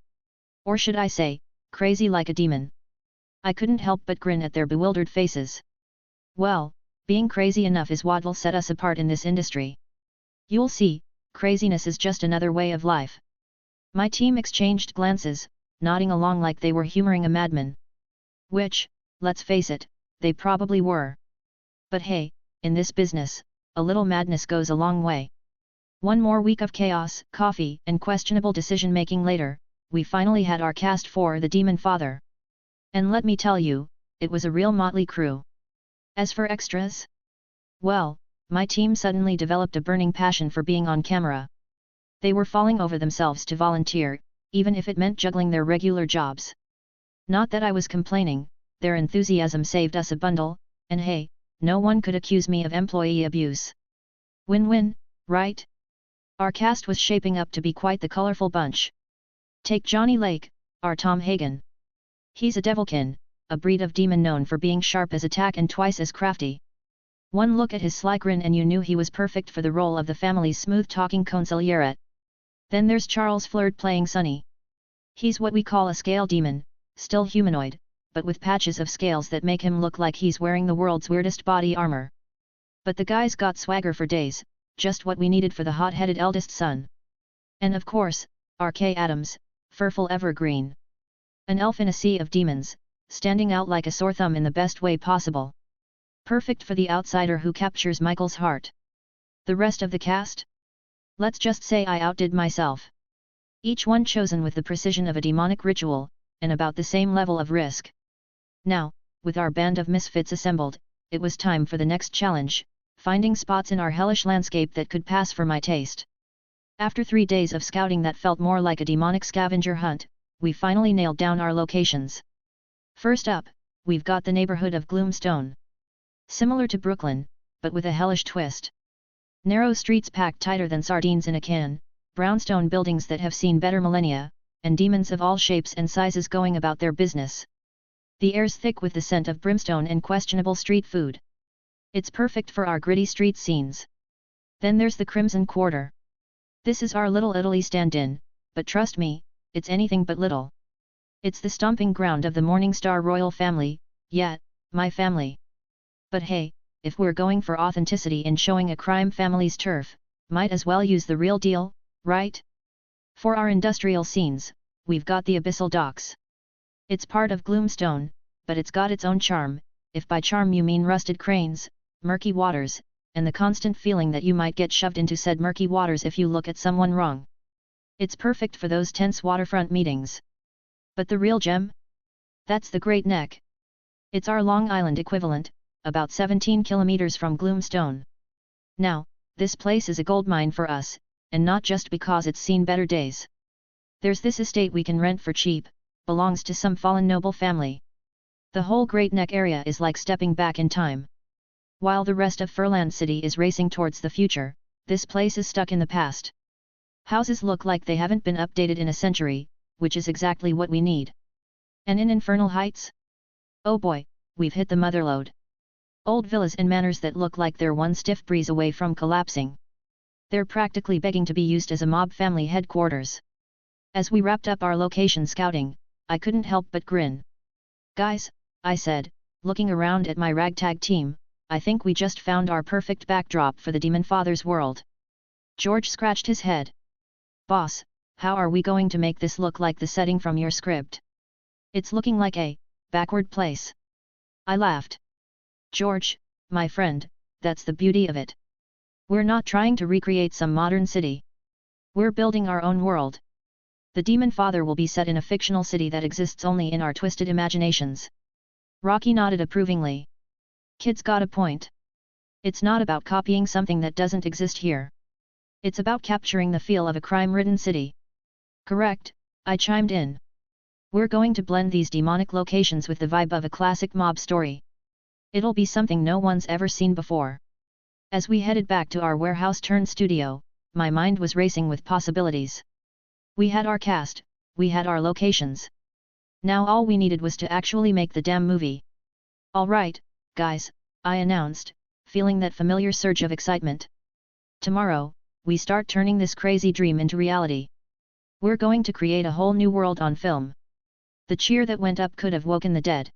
"Or should I say, crazy like a demon?" I couldn't help but grin at their bewildered faces. "Well, being crazy enough is what'll set us apart in this industry. You'll see, craziness is just another way of life." My team exchanged glances, nodding along like they were humoring a madman. Which, let's face it, they probably were. But hey, in this business, a little madness goes a long way. One more week of chaos, coffee, and questionable decision-making later, we finally had our cast for the Demonfather. And let me tell you, it was a real motley crew. As for extras? Well, my team suddenly developed a burning passion for being on camera. They were falling over themselves to volunteer, even if it meant juggling their regular jobs. Not that I was complaining, their enthusiasm saved us a bundle, and hey, no one could accuse me of employee abuse. Win-win, right? Our cast was shaping up to be quite the colorful bunch. Take Johnny Lake, our Tom Hagen. He's a devilkin, a breed of demon known for being sharp as a tack and twice as crafty. One look at his sly grin and you knew he was perfect for the role of the family's smooth-talking consigliere. Then there's Charles Flirt playing Sonny. He's what we call a scale demon, still humanoid, but with patches of scales that make him look like he's wearing the world's weirdest body armor. But the guy's got swagger for days, just what we needed for the hot-headed eldest son. And of course, R.K. Adams, Furful Evergreen. An elf in a sea of demons, standing out like a sore thumb in the best way possible. Perfect for the outsider who captures Michael's heart. The rest of the cast? Let's just say I outdid myself. Each one chosen with the precision of a demonic ritual, and about the same level of risk. Now, with our band of misfits assembled, it was time for the next challenge, finding spots in our hellish landscape that could pass for my taste. After 3 days of scouting that felt more like a demonic scavenger hunt, we finally nailed down our locations. First up, we've got the neighborhood of Gloomstone. Similar to Brooklyn, but with a hellish twist. Narrow streets packed tighter than sardines in a can, brownstone buildings that have seen better millennia, and demons of all shapes and sizes going about their business. The air's thick with the scent of brimstone and questionable street food. It's perfect for our gritty street scenes. Then there's the Crimson Quarter. This is our Little Italy stand-in, but trust me, it's anything but little. It's the stomping ground of the Morningstar royal family, yet, my family. But hey, if we're going for authenticity in showing a crime family's turf, might as well use the real deal, right? For our industrial scenes, we've got the Abyssal Docks. It's part of Gloomstone, but it's got its own charm, if by charm you mean rusted cranes, murky waters, and the constant feeling that you might get shoved into said murky waters if you look at someone wrong. It's perfect for those tense waterfront meetings. But the real gem? That's the Great Neck. It's our Long Island equivalent, about 17 kilometers from Gloomstone. Now, this place is a goldmine for us, and not just because it's seen better days. There's this estate we can rent for cheap, belongs to some fallen noble family. The whole Great Neck area is like stepping back in time. While the rest of Furland City is racing towards the future, this place is stuck in the past. Houses look like they haven't been updated in a century, which is exactly what we need. And in Infernal Heights? Oh boy, we've hit the motherlode. Old villas and manors that look like they're one stiff breeze away from collapsing. They're practically begging to be used as a mob family headquarters. As we wrapped up our location scouting, I couldn't help but grin. Guys, I said, looking around at my ragtag team, I think we just found our perfect backdrop for the Demonfather's world. George scratched his head. Boss, how are we going to make this look like the setting from your script? It's looking like a backward place. I laughed. George, my friend, that's the beauty of it. We're not trying to recreate some modern city. We're building our own world. The Demonfather will be set in a fictional city that exists only in our twisted imaginations. Rocky nodded approvingly. Kid's got a point. It's not about copying something that doesn't exist here. It's about capturing the feel of a crime-ridden city. Correct, I chimed in. We're going to blend these demonic locations with the vibe of a classic mob story. It'll be something no one's ever seen before. As we headed back to our warehouse-turned-studio, my mind was racing with possibilities. We had our cast, we had our locations. Now all we needed was to actually make the damn movie. All right, guys, I announced, feeling that familiar surge of excitement. Tomorrow, we start turning this crazy dream into reality. We're going to create a whole new world on film. The cheer that went up could have woken the dead.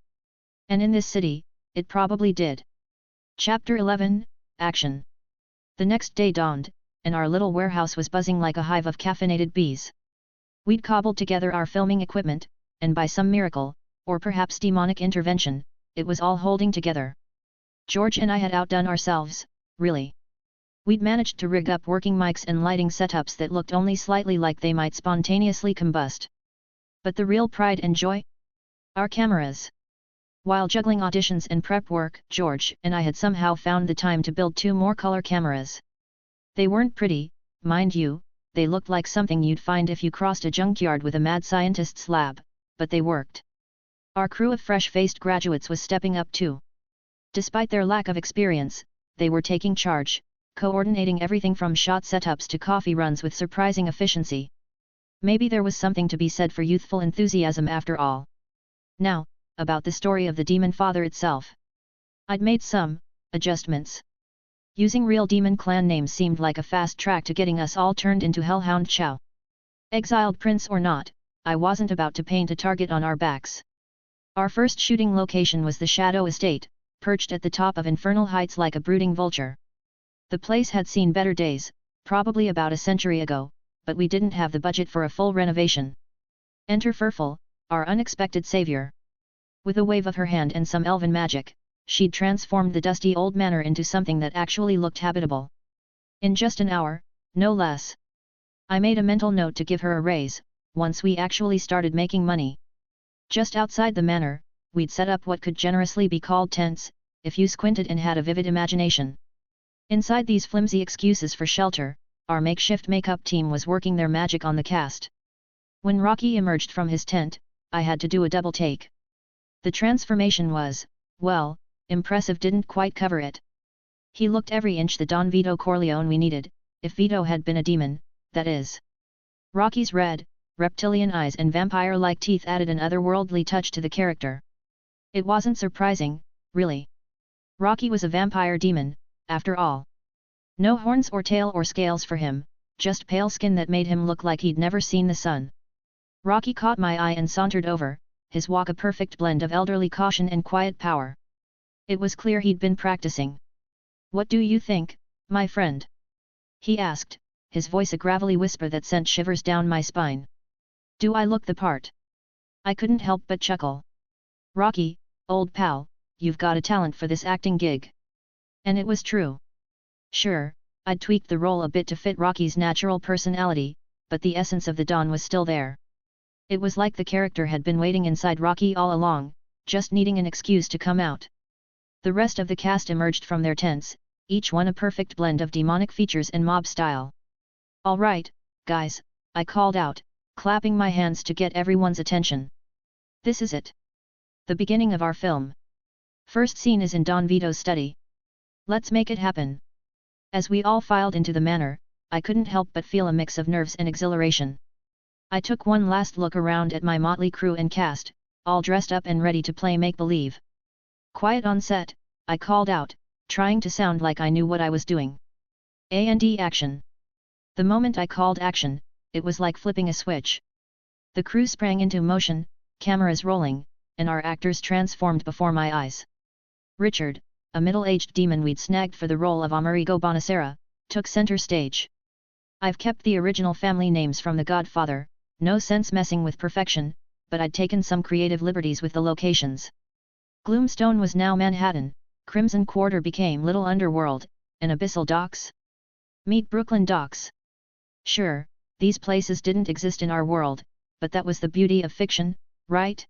And in this city, it probably did. Chapter 11, Action. The next day dawned, and our little warehouse was buzzing like a hive of caffeinated bees. We'd cobbled together our filming equipment, and by some miracle, or perhaps demonic intervention, it was all holding together. George and I had outdone ourselves, really. We'd managed to rig up working mics and lighting setups that looked only slightly like they might spontaneously combust. But the real pride and joy? Our cameras. While juggling auditions and prep work, George and I had somehow found the time to build 2 more color cameras. They weren't pretty, mind you, they looked like something you'd find if you crossed a junkyard with a mad scientist's lab, but they worked. Our crew of fresh-faced graduates was stepping up too. Despite their lack of experience, they were taking charge, coordinating everything from shot setups to coffee runs with surprising efficiency. Maybe there was something to be said for youthful enthusiasm after all. Now, about the story of the Demonfather itself. I'd made some adjustments. Using real demon clan names seemed like a fast track to getting us all turned into Hellhound Chow. Exiled prince or not, I wasn't about to paint a target on our backs. Our first shooting location was the Shadow Estate, perched at the top of infernal heights like a brooding vulture. The place had seen better days, probably about a century ago, but we didn't have the budget for a full renovation. Enter Furful, our unexpected savior. With a wave of her hand and some elven magic, she'd transformed the dusty old manor into something that actually looked habitable. In just an hour, no less. I made a mental note to give her a raise, once we actually started making money. Just outside the manor, we'd set up what could generously be called tents, if you squinted and had a vivid imagination. Inside these flimsy excuses for shelter, our makeshift makeup team was working their magic on the cast. When Rocky emerged from his tent, I had to do a double take. The transformation was, well, impressive didn't quite cover it. He looked every inch the Don Vito Corleone we needed, if Vito had been a demon, that is. Rocky's red, reptilian eyes and vampire-like teeth added an otherworldly touch to the character. It wasn't surprising, really. Rocky was a vampire demon, after all. No horns or tail or scales for him, just pale skin that made him look like he'd never seen the sun. Rocky caught my eye and sauntered over, his walk a perfect blend of elderly caution and quiet power. It was clear he'd been practicing. "What do you think, my friend?" he asked, his voice a gravelly whisper that sent shivers down my spine. "Do I look the part?" I couldn't help but chuckle. "Rocky, old pal, you've got a talent for this acting gig." And it was true. Sure, I'd tweaked the role a bit to fit Rocky's natural personality, but the essence of the Don was still there. It was like the character had been waiting inside Rocky all along, just needing an excuse to come out. The rest of the cast emerged from their tents, each one a perfect blend of demonic features and mob style. "All right, guys," I called out, clapping my hands to get everyone's attention. "This is it. The beginning of our film. First scene is in Don Vito's study. Let's make it happen." As we all filed into the manor, I couldn't help but feel a mix of nerves and exhilaration. I took one last look around at my motley crew and cast, all dressed up and ready to play make-believe. "Quiet on set," I called out, trying to sound like I knew what I was doing. "And action." The moment I called action, it was like flipping a switch. The crew sprang into motion, cameras rolling, and our actors transformed before my eyes. Richard, a middle-aged demon we'd snagged for the role of Amerigo Bonacera, took center stage. I've kept the original family names from The Godfather, no sense messing with perfection, but I'd taken some creative liberties with the locations. Gloomstone was now Manhattan, Crimson Quarter became Little Underworld, and Abyssal Docks? Meet Brooklyn Docks. Sure, these places didn't exist in our world, but that was the beauty of fiction, right?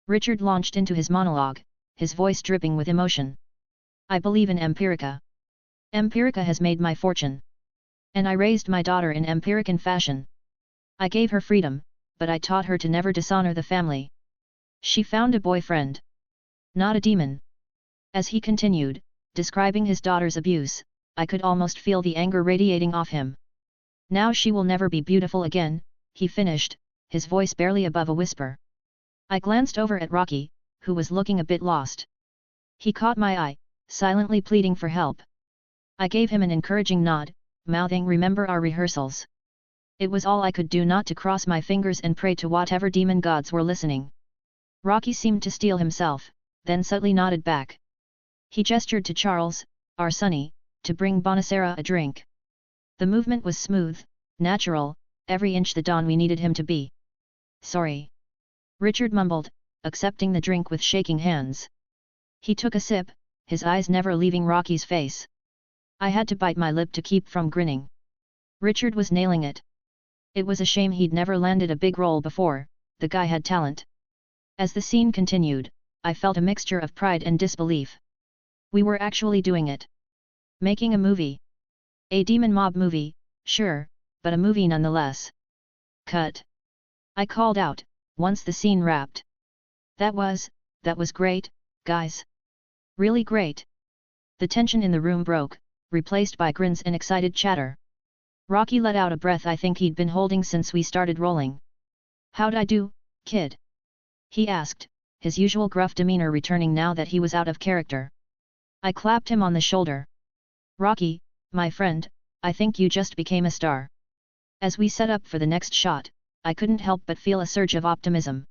Richard launched into his monologue, his voice dripping with emotion. "I believe in Empirica. Empirica has made my fortune. And I raised my daughter in Empirican fashion. I gave her freedom, but I taught her to never dishonor the family. She found a boyfriend. Not a demon." As he continued, describing his daughter's abuse, I could almost feel the anger radiating off him. "Now she will never be beautiful again," he finished, his voice barely above a whisper. I glanced over at Rocky, who was looking a bit lost. He caught my eye, silently pleading for help. I gave him an encouraging nod, mouthing "Remember our rehearsals." It was all I could do not to cross my fingers and pray to whatever demon gods were listening. Rocky seemed to steel himself, then subtly nodded back. He gestured to Charles, our sonny, to bring Bonacera a drink. The movement was smooth, natural, every inch the Don we needed him to be. "Sorry," Richard mumbled, accepting the drink with shaking hands. He took a sip, his eyes never leaving Rocky's face. I had to bite my lip to keep from grinning. Richard was nailing it. It was a shame he'd never landed a big role before, the guy had talent. As the scene continued, I felt a mixture of pride and disbelief. We were actually doing it. Making a movie. A demon mob movie, sure, but a movie nonetheless. Cut. I called out, once the scene wrapped. That was great, guys. Really great. The tension in the room broke, replaced by grins and excited chatter. Rocky let out a breath I think he'd been holding since we started rolling. How'd I do, kid? He asked, his usual gruff demeanor returning now that he was out of character. I clapped him on the shoulder. Rocky, my friend, I think you just became a star. As we set up for the next shot, I couldn't help but feel a surge of optimism.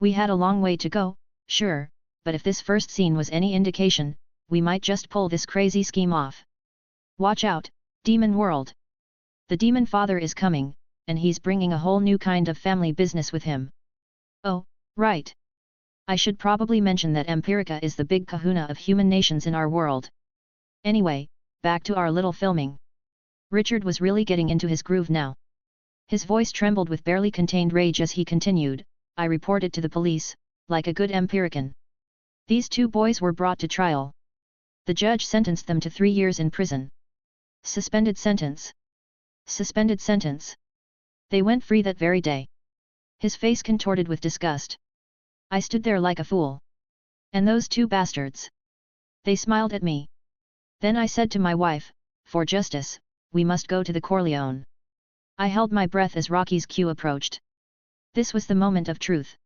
We had a long way to go, sure, but if this first scene was any indication, we might just pull this crazy scheme off. Watch out, Demon World! The Demonfather is coming, and he's bringing a whole new kind of family business with him. Oh, right. I should probably mention that Empirica is the big kahuna of human nations in our world. Anyway, back to our little filming. Richard was really getting into his groove now. His voice trembled with barely contained rage as he continued, I reported to the police, like a good Empirican. These two boys were brought to trial. The judge sentenced them to 3 years in prison. Suspended sentence. Suspended sentence. They went free that very day. His face contorted with disgust. I stood there like a fool. And those two bastards. They smiled at me. Then I said to my wife, for justice, we must go to the Corleone. I held my breath as Rocky's cue approached. This was the moment of truth.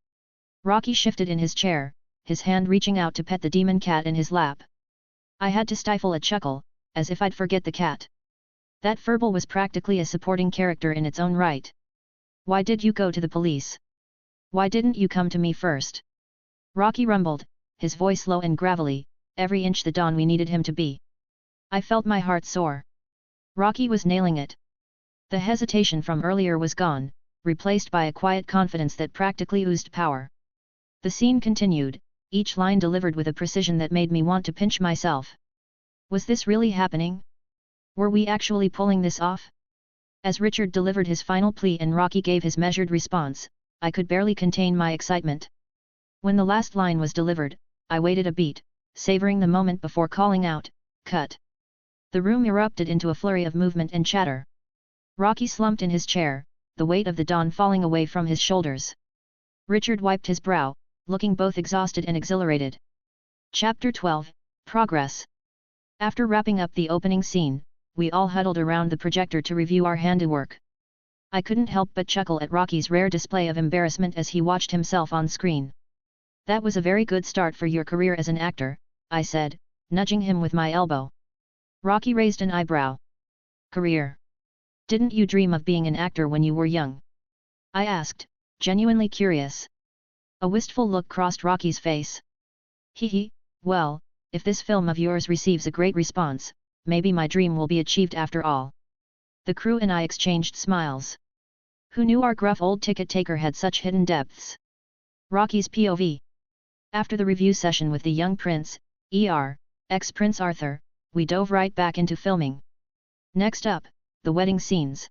Rocky shifted in his chair, his hand reaching out to pet the demon cat in his lap. I had to stifle a chuckle, as if I'd forget the cat. That furball was practically a supporting character in its own right. Why did you go to the police? Why didn't you come to me first? Rocky rumbled, his voice low and gravelly, every inch the Don we needed him to be. I felt my heart soar. Rocky was nailing it. The hesitation from earlier was gone, replaced by a quiet confidence that practically oozed power. The scene continued, each line delivered with a precision that made me want to pinch myself. Was this really happening? Were we actually pulling this off? As Richard delivered his final plea and Rocky gave his measured response, I could barely contain my excitement. When the last line was delivered, I waited a beat, savoring the moment before calling out, cut. The room erupted into a flurry of movement and chatter. Rocky slumped in his chair, the weight of the Don falling away from his shoulders. Richard wiped his brow, looking both exhausted and exhilarated. Chapter 12, Progress. After wrapping up the opening scene, we all huddled around the projector to review our handiwork. I couldn't help but chuckle at Rocky's rare display of embarrassment as he watched himself on screen. That was a very good start for your career as an actor, I said, nudging him with my elbow. Rocky raised an eyebrow. Career? Didn't you dream of being an actor when you were young? I asked, genuinely curious. A wistful look crossed Rocky's face. Hee, well, if this film of yours receives a great response, maybe my dream will be achieved after all. The crew and I exchanged smiles. Who knew our gruff old ticket taker had such hidden depths? Rocky's POV. After the review session with the young prince, ex-Prince Arthur, we dove right back into filming. Next up, the wedding scenes.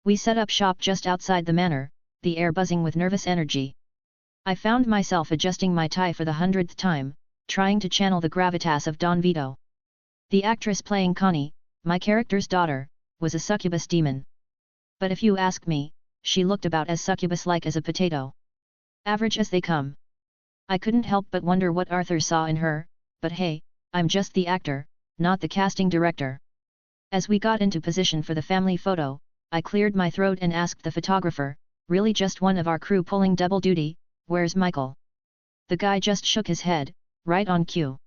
We set up shop just outside the manor, the air buzzing with nervous energy. I found myself adjusting my tie for the 100th time, trying to channel the gravitas of Don Vito. The actress playing Connie, my character's daughter, was a succubus demon. But if you ask me, she looked about as succubus-like as a potato. Average as they come. I couldn't help but wonder what Arthur saw in her, but hey, I'm just the actor, not the casting director. As we got into position for the family photo, I cleared my throat and asked the photographer, really just one of our crew pulling double duty, where's Michael? The guy just shook his head, right on cue.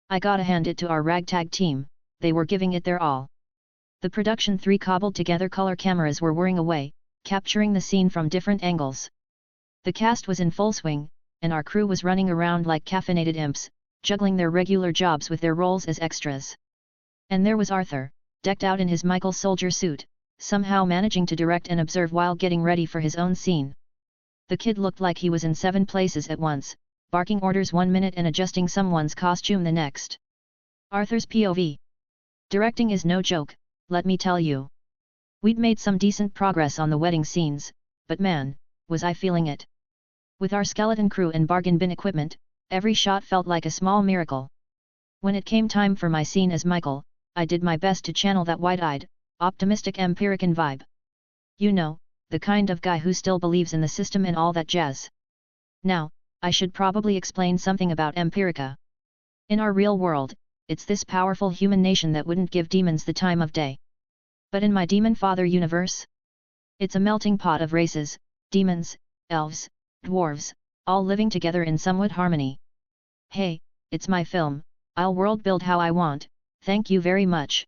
I gotta hand it to our ragtag team, they were giving it their all. The production 3 cobbled together color cameras were whirring away, capturing the scene from different angles. The cast was in full swing, and our crew was running around like caffeinated imps, juggling their regular jobs with their roles as extras. And there was Arthur, decked out in his Michael soldier suit, somehow managing to direct and observe while getting ready for his own scene. The kid looked like he was in 7 places at once, barking orders 1 minute and adjusting someone's costume the next. Arthur's POV. Directing is no joke, let me tell you. We'd made some decent progress on the wedding scenes, but man, was I feeling it. With our skeleton crew and bargain bin equipment, Every shot felt like a small miracle. When it came time for my scene as Michael, I did my best to channel that wide-eyed, optimistic Empirican vibe. You know, the kind of guy who still believes in the system and all that jazz. Now, I should probably explain something about Empirica. In our real world, it's this powerful human nation that wouldn't give demons the time of day. But in my Demonfather universe? It's a melting pot of races, demons, elves, dwarves, all living together in somewhat harmony. Hey, it's my film, I'll world build how I want, thank you very much.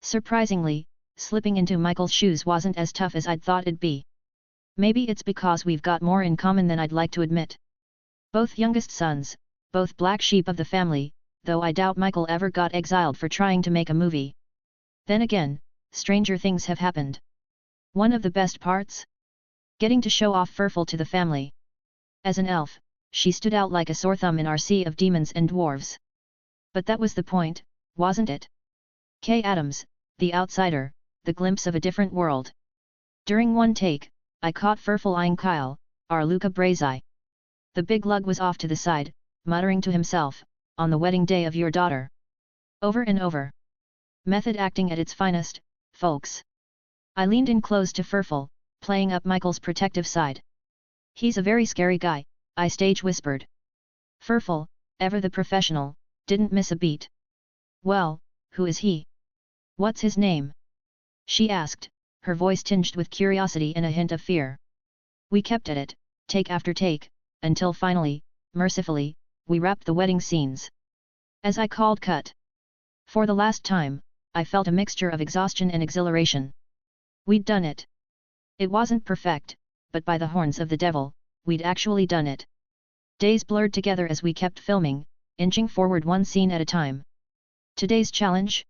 Surprisingly, slipping into Michael's shoes wasn't as tough as I'd thought it'd be. Maybe it's because we've got more in common than I'd like to admit. Both youngest sons, both black sheep of the family, though I doubt Michael ever got exiled for trying to make a movie. Then again, stranger things have happened. One of the best parts? Getting to show off Furful to the family. As an elf, she stood out like a sore thumb in our sea of demons and dwarves. But that was the point, wasn't it? Kay Adams, the outsider, the glimpse of a different world. During one take, I caught Furful eyeing Kyle, our Luca Brazai. The big lug was off to the side, muttering to himself, on the wedding day of your daughter. Over and over. Method acting at its finest, folks. I leaned in close to Furful, playing up Michael's protective side. He's a very scary guy, I stage whispered. Furful, ever the professional, didn't miss a beat. Well, who is he? What's his name? She asked, her voice tinged with curiosity and a hint of fear. We kept at it, take after take, until finally, mercifully, we wrapped the wedding scenes. As I called cut. For the last time, I felt a mixture of exhaustion and exhilaration. We'd done it. It wasn't perfect, but by the horns of the devil, we'd actually done it. Days blurred together as we kept filming, inching forward one scene at a time. Today's challenge?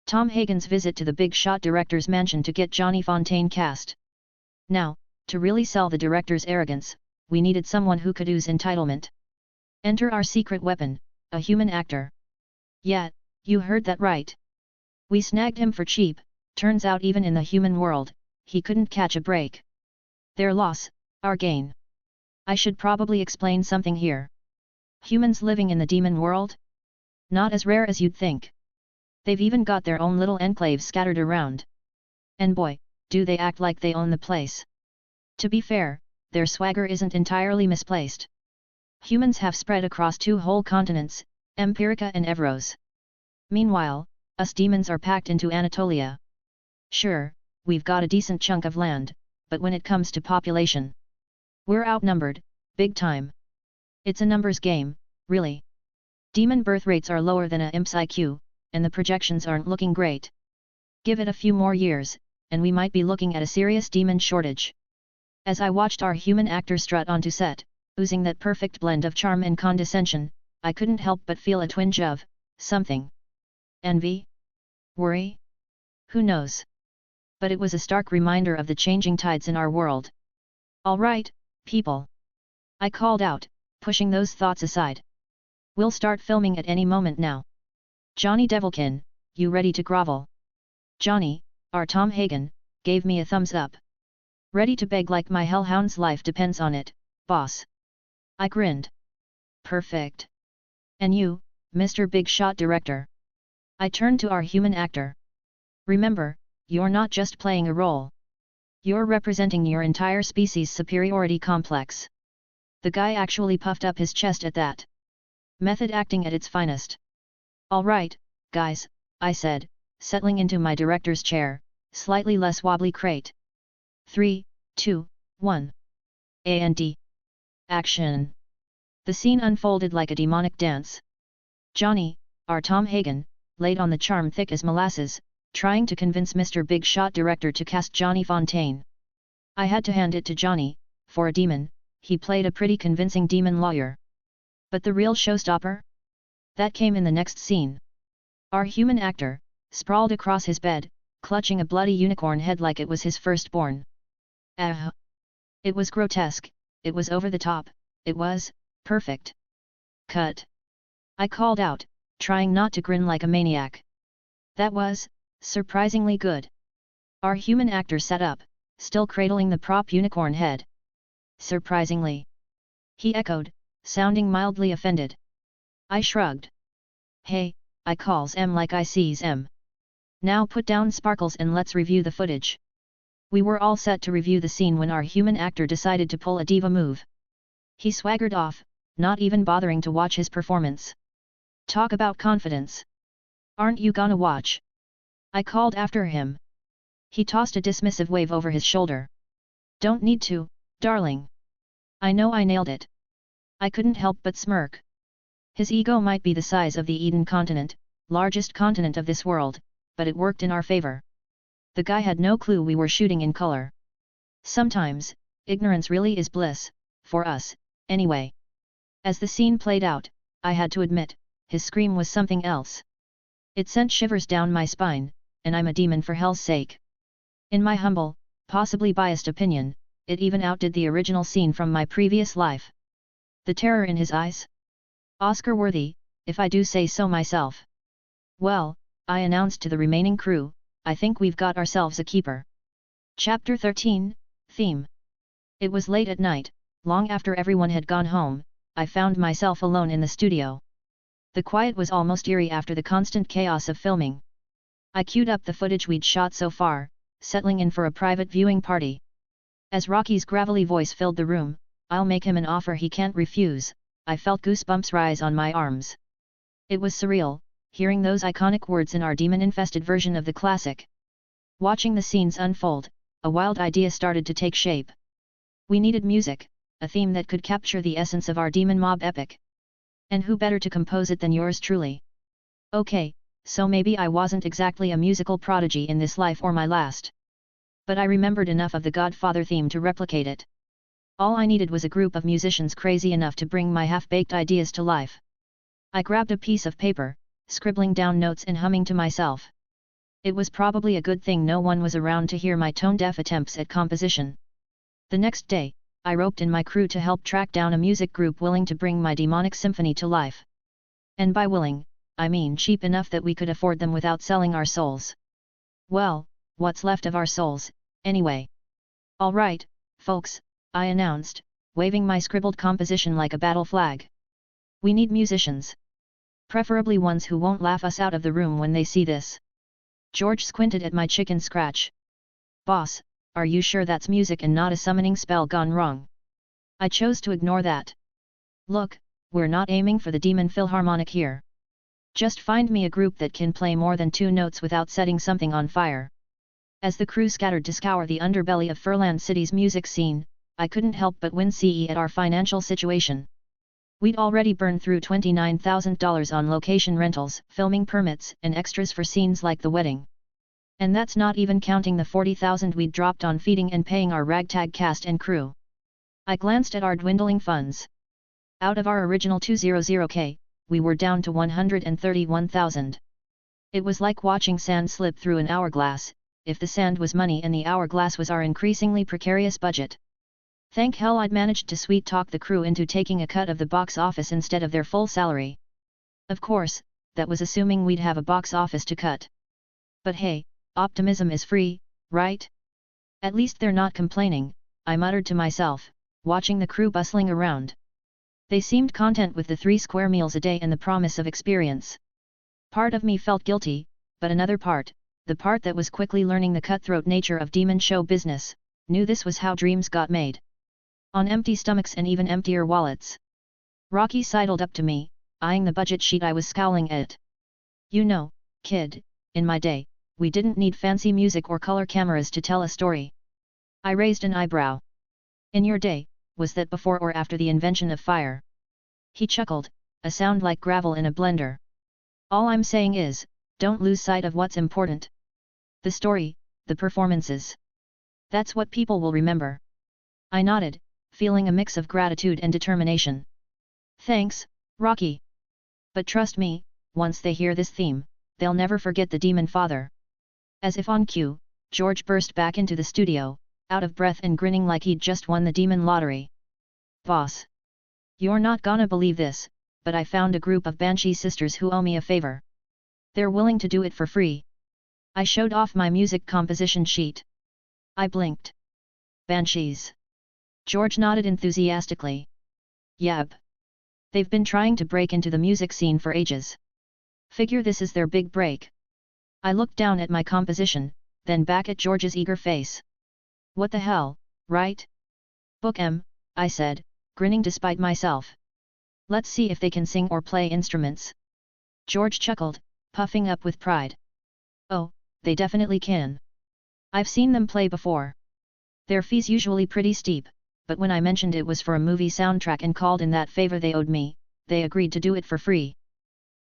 Tom Hagen's visit to the big shot director's mansion to get Johnny Fontaine cast. Now, to really sell the director's arrogance, we needed someone who could ooze entitlement. Enter our secret weapon, a human actor. Yeah, you heard that right. We snagged him for cheap, turns out even in the human world, he couldn't catch a break. Their loss, our gain. I should probably explain something here. Humans living in the demon world? Not as rare as you'd think. They've even got their own little enclaves scattered around. And boy, do they act like they own the place. To be fair, their swagger isn't entirely misplaced. Humans have spread across 2 whole continents, Empirica and Evros. Meanwhile, us demons are packed into Anatolia. Sure, we've got a decent chunk of land, but when it comes to population, we're outnumbered, big time. It's a numbers game, really. Demon birth rates are lower than a imp's IQ, and the projections aren't looking great. Give it a few more years, and we might be looking at a serious demon shortage. As I watched our human actor strut onto set, oozing that perfect blend of charm and condescension, I couldn't help but feel a twinge of something. Envy? Worry? Who knows? But it was a stark reminder of the changing tides in our world. All right, people. I called out, pushing those thoughts aside. We'll start filming at any moment now. Johnny Devilkin, you ready to grovel? Johnny, our Tom Hagen, gave me a thumbs up. Ready to beg like my hellhound's life depends on it, boss. I grinned. Perfect. And you, Mr. Big Shot Director? I turned to our human actor. Remember, you're not just playing a role. You're representing your entire species' superiority complex. The guy actually puffed up his chest at that. Method acting at its finest. All right, guys, I said, settling into my director's chair, slightly less wobbly crate. 3, 2, 1. And action. The scene unfolded like a demonic dance. Johnny, our Tom Hagen, laid on the charm thick as molasses, trying to convince Mr. Big Shot Director to cast Johnny Fontaine. I had to hand it to Johnny, for a demon, he played a pretty convincing demon lawyer. But the real showstopper? That came in the next scene. Our human actor, sprawled across his bed, clutching a bloody unicorn head like it was his firstborn. It was grotesque, it was over the top, it was perfect. Cut. I called out, trying not to grin like a maniac. That was surprisingly good. Our human actor sat up, still cradling the prop unicorn head. Surprisingly. He echoed, sounding mildly offended. I shrugged. Hey, I calls em like I sees em. Now put down sparkles and let's review the footage. We were all set to review the scene when our human actor decided to pull a diva move. He swaggered off, not even bothering to watch his performance. Talk about confidence. Aren't you gonna watch? I called after him. He tossed a dismissive wave over his shoulder. Don't need to, darling. I know I nailed it. I couldn't help but smirk. His ego might be the size of the Eden continent, largest continent of this world, but it worked in our favor. The guy had no clue we were shooting in color. Sometimes, ignorance really is bliss, for us, anyway. As the scene played out, I had to admit, his scream was something else. It sent shivers down my spine, and I'm a demon for hell's sake. In my humble, possibly biased opinion, it even outdid the original scene from my previous life. The terror in his eyes? Oscar-worthy, if I do say so myself. Well, I announced to the remaining crew, I think we've got ourselves a keeper. Chapter 13, Theme. It was late at night, long after everyone had gone home. I found myself alone in the studio. The quiet was almost eerie after the constant chaos of filming. I queued up the footage we'd shot so far, settling in for a private viewing party. As Rocky's gravelly voice filled the room, "I'll make him an offer he can't refuse," I felt goosebumps rise on my arms. It was surreal, hearing those iconic words in our demon-infested version of the classic. Watching the scenes unfold, a wild idea started to take shape. We needed music, a theme that could capture the essence of our demon mob epic. And who better to compose it than yours truly? Okay, so maybe I wasn't exactly a musical prodigy in this life or my last. But I remembered enough of the Godfather theme to replicate it. All I needed was a group of musicians crazy enough to bring my half-baked ideas to life. I grabbed a piece of paper, scribbling down notes and humming to myself. It was probably a good thing no one was around to hear my tone-deaf attempts at composition. The next day, I roped in my crew to help track down a music group willing to bring my demonic symphony to life. And by willing, I mean cheap enough that we could afford them without selling our souls. Well, what's left of our souls, anyway? All right, folks, I announced, waving my scribbled composition like a battle flag. We need musicians. Preferably ones who won't laugh us out of the room when they see this. George squinted at my chicken scratch. Boss, are you sure that's music and not a summoning spell gone wrong? I chose to ignore that. Look, we're not aiming for the Demon Philharmonic here. Just find me a group that can play more than 2 notes without setting something on fire. As the crew scattered to scour the underbelly of Furland City's music scene, I couldn't help but wince at our financial situation. We'd already burned through $29,000 on location rentals, filming permits, and extras for scenes like the wedding. And that's not even counting the $40,000 we'd dropped on feeding and paying our ragtag cast and crew. I glanced at our dwindling funds. Out of our original $200K, we were down to $131,000. It was like watching sand slip through an hourglass, if the sand was money and the hourglass was our increasingly precarious budget. Thank hell I'd managed to sweet-talk the crew into taking a cut of the box office instead of their full salary. Of course, that was assuming we'd have a box office to cut. But hey, optimism is free, right? At least they're not complaining, I muttered to myself, watching the crew bustling around. They seemed content with the 3 square meals a day and the promise of experience. Part of me felt guilty, but another part, the part that was quickly learning the cutthroat nature of demon show business, knew this was how dreams got made. On empty stomachs and even emptier wallets. Rocky sidled up to me, eyeing the budget sheet I was scowling at. You know, kid, in my day, we didn't need fancy music or color cameras to tell a story. I raised an eyebrow. In your day, was that before or after the invention of fire? He chuckled, a sound like gravel in a blender. All I'm saying is, don't lose sight of what's important. The story, the performances. That's what people will remember. I nodded, feeling a mix of gratitude and determination. Thanks, Rocky. But trust me, once they hear this theme, they'll never forget the Demonfather. As if on cue, George burst back into the studio, out of breath and grinning like he'd just won the demon lottery. Boss. You're not gonna believe this, but I found a group of Banshee sisters who owe me a favor. They're willing to do it for free. I showed off my music composition sheet. I blinked. Banshees. George nodded enthusiastically. Yab. They've been trying to break into the music scene for ages. Figure this is their big break. I looked down at my composition, then back at George's eager face. What the hell, right? Book 'em, I said, grinning despite myself. Let's see if they can sing or play instruments. George chuckled, puffing up with pride. Oh, they definitely can. I've seen them play before. Their fees usually pretty steep, but when I mentioned it was for a movie soundtrack and called in that favor they owed me, they agreed to do it for free.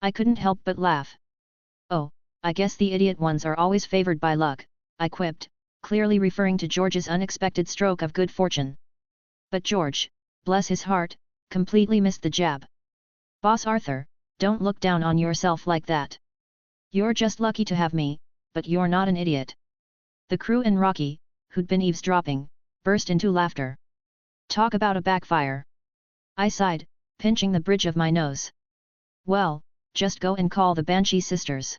I couldn't help but laugh. Oh, I guess the idiot ones are always favored by luck, I quipped, clearly referring to George's unexpected stroke of good fortune. But George, bless his heart, completely missed the jab. Boss Arthur, don't look down on yourself like that. You're just lucky to have me, but you're not an idiot. The crew and Rocky, who'd been eavesdropping, burst into laughter. Talk about a backfire. I sighed, pinching the bridge of my nose. Well, just go and call the Banshee sisters.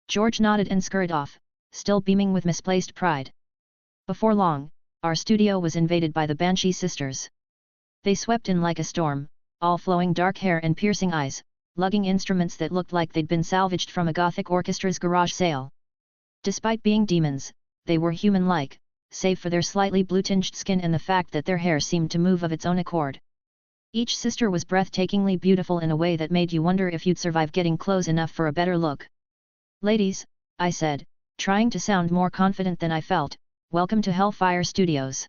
George nodded and scurried off, still beaming with misplaced pride. Before long, our studio was invaded by the Banshee sisters. They swept in like a storm, all flowing dark hair and piercing eyes, lugging instruments that looked like they'd been salvaged from a gothic orchestra's garage sale. Despite being demons, they were human-like, save for their slightly blue-tinged skin and the fact that their hair seemed to move of its own accord. Each sister was breathtakingly beautiful in a way that made you wonder if you'd survive getting close enough for a better look. Ladies, I said, trying to sound more confident than I felt, welcome to Hellfire Studios.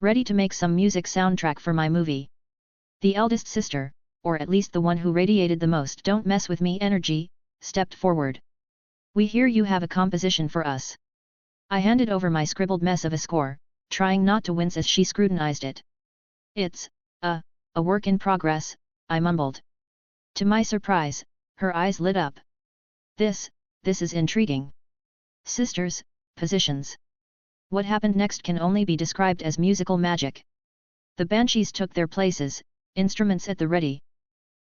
Ready to make some music soundtrack for my movie. The eldest sister, or at least the one who radiated the most don't mess with me energy, stepped forward. We hear you have a composition for us. I handed over my scribbled mess of a score, trying not to wince as she scrutinized it. It's a work in progress, I mumbled. To my surprise, her eyes lit up. This is intriguing. Sisters, positions. What happened next can only be described as musical magic. The banshees took their places, instruments at the ready.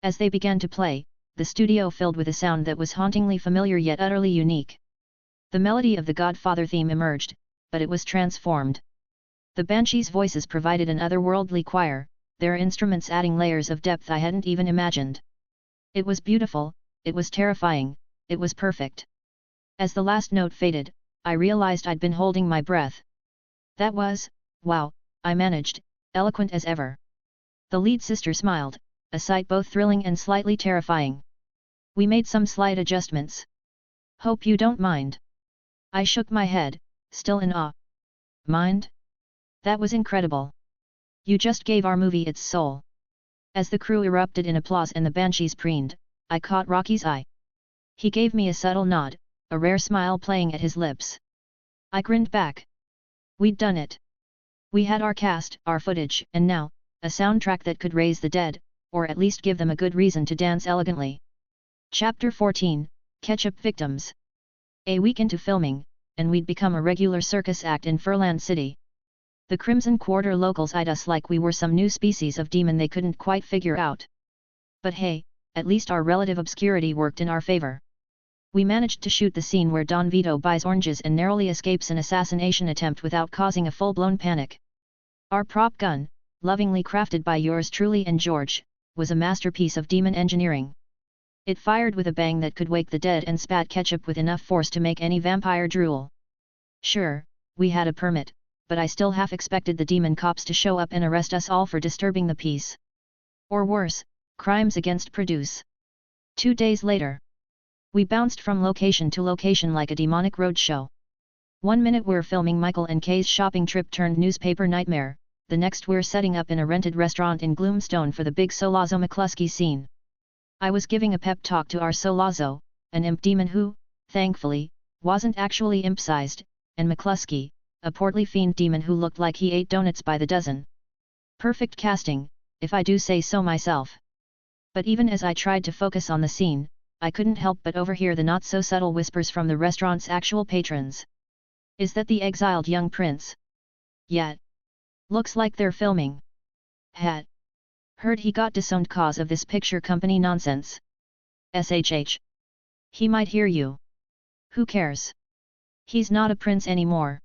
As they began to play, the studio filled with a sound that was hauntingly familiar yet utterly unique. The melody of the Godfather theme emerged, but it was transformed. The banshees' voices provided an otherworldly choir, their instruments adding layers of depth I hadn't even imagined. It was beautiful, it was terrifying, it was perfect. As the last note faded, I realized I'd been holding my breath. That was, wow, I managed, eloquent as ever. The lead sister smiled, a sight both thrilling and slightly terrifying. We made some slight adjustments. Hope you don't mind. I shook my head, still in awe. Mind? That was incredible. You just gave our movie its soul. As the crew erupted in applause and the banshees preened, I caught Rocky's eye. He gave me a subtle nod, a rare smile playing at his lips. I grinned back. We'd done it. We had our cast, our footage, and now, a soundtrack that could raise the dead, or at least give them a good reason to dance elegantly. Chapter 14, Ketchup Victims. A week into filming, and we'd become a regular circus act in Furland City. The Crimson Quarter locals eyed us like we were some new species of demon they couldn't quite figure out. But hey, at least our relative obscurity worked in our favor. We managed to shoot the scene where Don Vito buys oranges and narrowly escapes an assassination attempt without causing a full-blown panic. Our prop gun, lovingly crafted by yours truly and George, was a masterpiece of demon engineering. It fired with a bang that could wake the dead and spat ketchup with enough force to make any vampire drool. Sure, we had a permit, but I still half expected the demon cops to show up and arrest us all for disturbing the peace. Or worse, crimes against produce. 2 days later. We bounced from location to location like a demonic roadshow. 1 minute we're filming Michael and Kay's shopping trip turned newspaper nightmare, the next we're setting up in a rented restaurant in Gloomstone for the big Solazzo McCluskey scene. I was giving a pep talk to our Solazzo, an imp demon who, thankfully, wasn't actually imp-sized, and McCluskey, a portly fiend demon who looked like he ate donuts by the dozen. Perfect casting, if I do say so myself. But even as I tried to focus on the scene, I couldn't help but overhear the not-so-subtle whispers from the restaurant's actual patrons. Is that the exiled young prince? Yeah. Looks like they're filming. Hat. Heard he got disowned cause of this picture company nonsense. SHH. He might hear you. Who cares? He's not a prince anymore.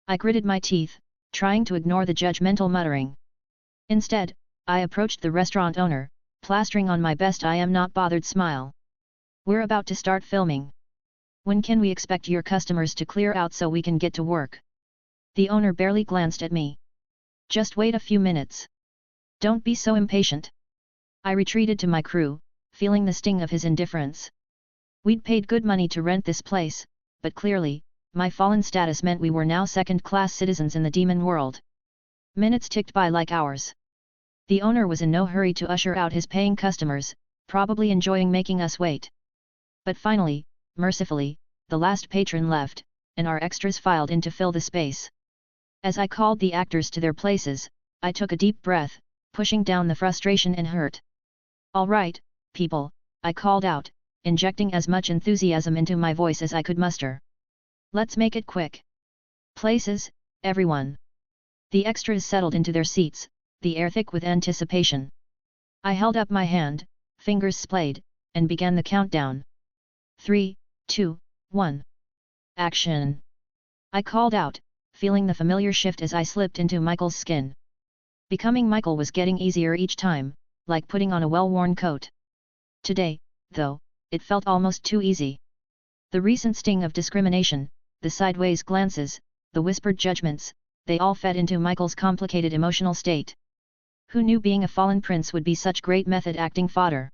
I gritted my teeth, trying to ignore the judgmental muttering. Instead, I approached the restaurant owner, plastering on my best I am not bothered smile. We're about to start filming. When can we expect your customers to clear out so we can get to work? The owner barely glanced at me. Just wait a few minutes. Don't be so impatient. I retreated to my crew, feeling the sting of his indifference. We'd paid good money to rent this place, but clearly, my fallen status meant we were now second-class citizens in the demon world. Minutes ticked by like hours. The owner was in no hurry to usher out his paying customers, probably enjoying making us wait. But finally, mercifully, the last patron left, and our extras filed in to fill the space. As I called the actors to their places, I took a deep breath, pushing down the frustration and hurt. "All right, people," I called out, injecting as much enthusiasm into my voice as I could muster. "Let's make it quick. Places, everyone." The extras settled into their seats, the air thick with anticipation. I held up my hand, fingers splayed, and began the countdown. 3, 2, 1. Action! I called out, feeling the familiar shift as I slipped into Michael's skin. Becoming Michael was getting easier each time, like putting on a well-worn coat. Today, though, it felt almost too easy. The recent sting of discrimination, the sideways glances, the whispered judgments, they all fed into Michael's complicated emotional state. Who knew being a fallen prince would be such great method acting fodder?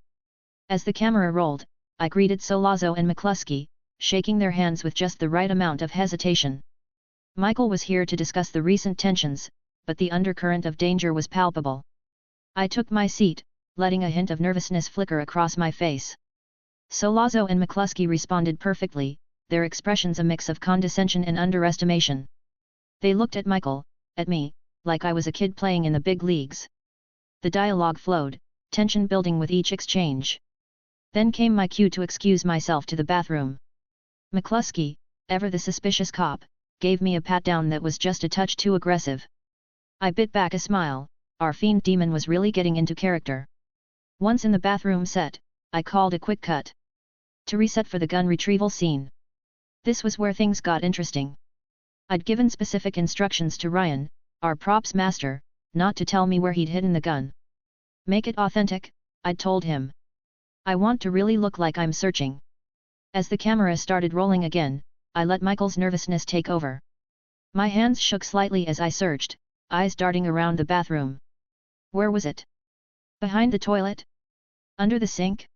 As the camera rolled, I greeted Solazzo and McCluskey, shaking their hands with just the right amount of hesitation. Michael was here to discuss the recent tensions, but the undercurrent of danger was palpable. I took my seat, letting a hint of nervousness flicker across my face. Solazzo and McCluskey responded perfectly, their expressions a mix of condescension and underestimation. They looked at Michael, at me, like I was a kid playing in the big leagues. The dialogue flowed, tension building with each exchange. Then came my cue to excuse myself to the bathroom. McCluskey, ever the suspicious cop, gave me a pat-down that was just a touch too aggressive. I bit back a smile, our fiend demon was really getting into character. Once in the bathroom set, I called a quick cut. To reset for the gun retrieval scene. This was where things got interesting. I'd given specific instructions to Ryan, our props master, not to tell me where he'd hidden the gun. "Make it authentic," I'd told him. "I want to really look like I'm searching." As the camera started rolling again, I let Michael's nervousness take over. My hands shook slightly as I searched, eyes darting around the bathroom. Where was it? Behind the toilet? Under the sink?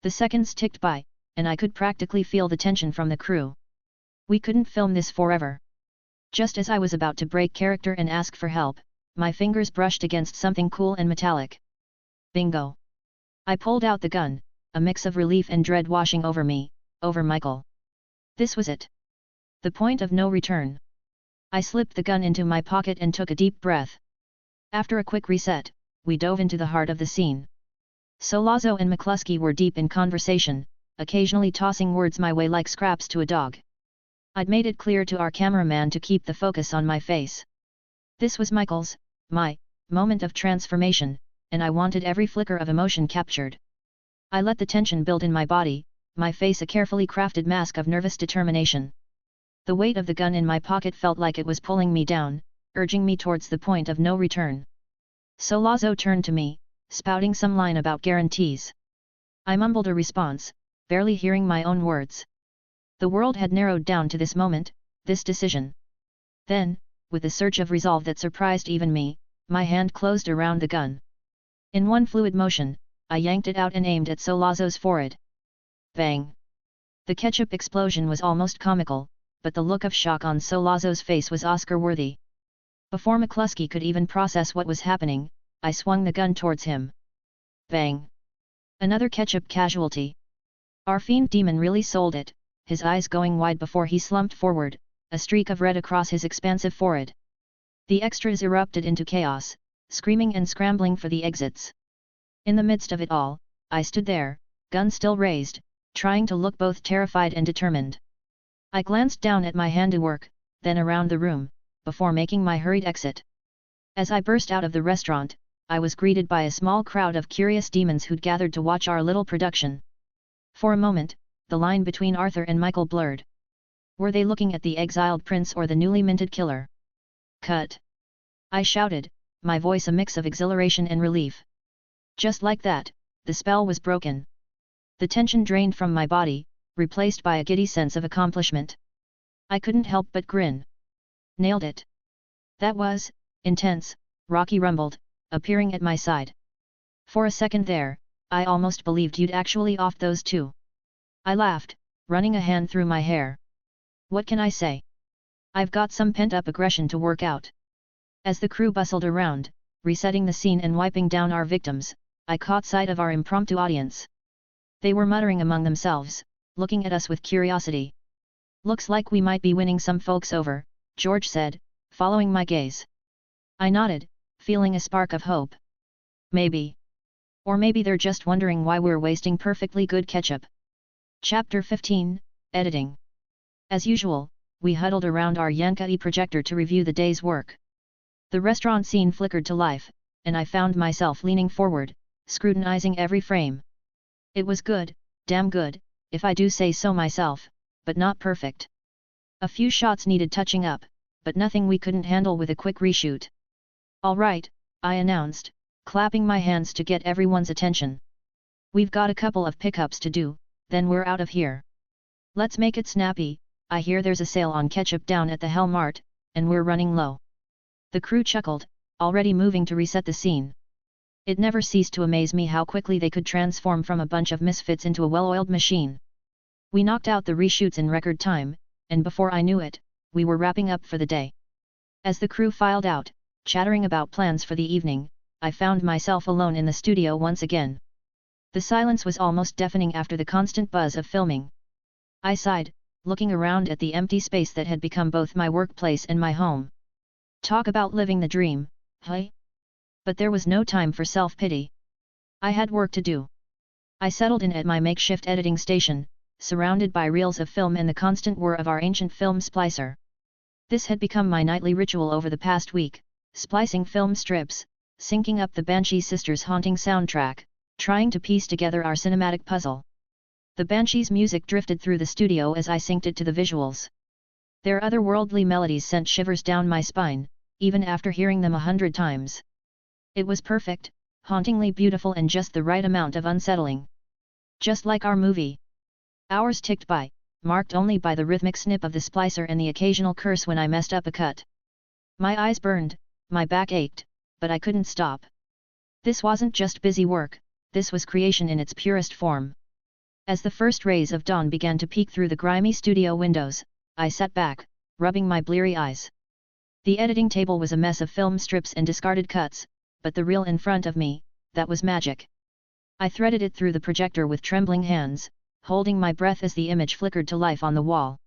The seconds ticked by, and I could practically feel the tension from the crew. We couldn't film this forever. Just as I was about to break character and ask for help, my fingers brushed against something cool and metallic. Bingo! I pulled out the gun, a mix of relief and dread washing over me, over Michael. This was it. The point of no return. I slipped the gun into my pocket and took a deep breath. After a quick reset, we dove into the heart of the scene. Solazzo and McCluskey were deep in conversation, occasionally tossing words my way like scraps to a dog. I'd made it clear to our cameraman to keep the focus on my face. This was Michael's, my, moment of transformation, and I wanted every flicker of emotion captured. I let the tension build in my body, my face a carefully crafted mask of nervous determination. The weight of the gun in my pocket felt like it was pulling me down, urging me towards the point of no return. Solazzo turned to me, spouting some line about guarantees. I mumbled a response, barely hearing my own words. The world had narrowed down to this moment, this decision. Then, with a surge of resolve that surprised even me, my hand closed around the gun. In one fluid motion, I yanked it out and aimed at Solazzo's forehead. Bang! The ketchup explosion was almost comical, but the look of shock on Solazzo's face was Oscar-worthy. Before McCluskey could even process what was happening, I swung the gun towards him. Bang! Another ketchup casualty. Our fiend demon really sold it, his eyes going wide before he slumped forward, a streak of red across his expansive forehead. The extras erupted into chaos, screaming and scrambling for the exits. In the midst of it all, I stood there, gun still raised, trying to look both terrified and determined. I glanced down at my handiwork, then around the room, before making my hurried exit. As I burst out of the restaurant, I was greeted by a small crowd of curious demons who'd gathered to watch our little production. For a moment, the line between Arthur and Michael blurred. Were they looking at the exiled prince or the newly minted killer? Cut! I shouted, my voice a mix of exhilaration and relief. Just like that, the spell was broken. The tension drained from my body, replaced by a giddy sense of accomplishment. I couldn't help but grin. Nailed it. That was intense, Rocky rumbled, appearing at my side. For a second there, I almost believed you'd actually off those two. I laughed, running a hand through my hair. What can I say? I've got some pent-up aggression to work out. As the crew bustled around, resetting the scene and wiping down our victims, I caught sight of our impromptu audience. They were muttering among themselves, looking at us with curiosity. Looks like we might be winning some folks over, George said, following my gaze. I nodded, feeling a spark of hope. Maybe. Or maybe they're just wondering why we're wasting perfectly good ketchup. Chapter 15, Editing. As usual, we huddled around our Yankee projector to review the day's work. The restaurant scene flickered to life, and I found myself leaning forward, scrutinizing every frame. It was good, damn good, if I do say so myself, but not perfect. A few shots needed touching up, but nothing we couldn't handle with a quick reshoot. All right, I announced, clapping my hands to get everyone's attention. We've got a couple of pickups to do, then we're out of here. Let's make it snappy. I hear there's a sale on ketchup down at the Hell Mart, and we're running low. The crew chuckled, already moving to reset the scene. It never ceased to amaze me how quickly they could transform from a bunch of misfits into a well-oiled machine. We knocked out the reshoots in record time, and before I knew it, we were wrapping up for the day. As the crew filed out, chattering about plans for the evening, I found myself alone in the studio once again. The silence was almost deafening after the constant buzz of filming. I sighed, looking around at the empty space that had become both my workplace and my home. Talk about living the dream, hey? But there was no time for self-pity. I had work to do. I settled in at my makeshift editing station, surrounded by reels of film and the constant whir of our ancient film splicer. This had become my nightly ritual over the past week, splicing film strips, syncing up the Banshee Sisters' haunting soundtrack, trying to piece together our cinematic puzzle. The Banshees' music drifted through the studio as I synced it to the visuals. Their otherworldly melodies sent shivers down my spine, even after hearing them 100 times. It was perfect, hauntingly beautiful and just the right amount of unsettling. Just like our movie. Hours ticked by, marked only by the rhythmic snip of the splicer and the occasional curse when I messed up a cut. My eyes burned, my back ached, but I couldn't stop. This wasn't just busy work, this was creation in its purest form. As the first rays of dawn began to peek through the grimy studio windows, I sat back, rubbing my bleary eyes. The editing table was a mess of film strips and discarded cuts, but the reel in front of me, that was magic. I threaded it through the projector with trembling hands, holding my breath as the image flickered to life on the wall.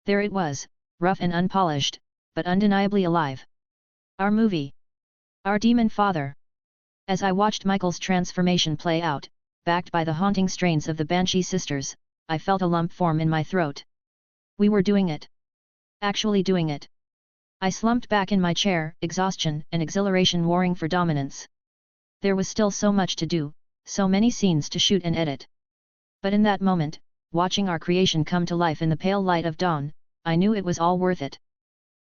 There it was, rough and unpolished, but undeniably alive. Our movie. Our Demonfather. As I watched Michael's transformation play out, backed by the haunting strains of the Banshee Sisters, I felt a lump form in my throat. We were doing it. Actually doing it. I slumped back in my chair, exhaustion and exhilaration warring for dominance. There was still so much to do, so many scenes to shoot and edit. But in that moment, watching our creation come to life in the pale light of dawn, I knew it was all worth it.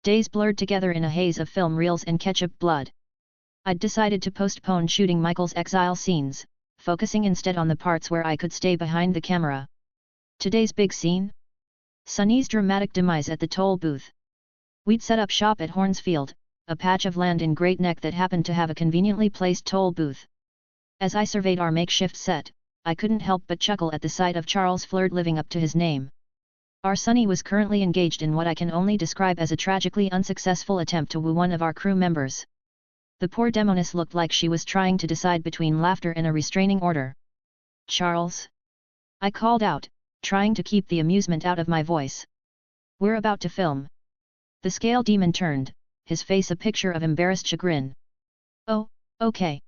Days blurred together in a haze of film reels and ketchup blood. I'd decided to postpone shooting Michael's exile scenes, focusing instead on the parts where I could stay behind the camera. Today's big scene? Sunny's dramatic demise at the toll booth. We'd set up shop at Hornsfield, a patch of land in Great Neck that happened to have a conveniently placed toll booth. As I surveyed our makeshift set, I couldn't help but chuckle at the sight of Charles Flirt living up to his name. Our Sunny was currently engaged in what I can only describe as a tragically unsuccessful attempt to woo one of our crew members. The poor demoness looked like she was trying to decide between laughter and a restraining order. Charles? I called out, trying to keep the amusement out of my voice. We're about to film. The scale demon turned, his face a picture of embarrassed chagrin. Oh, okay.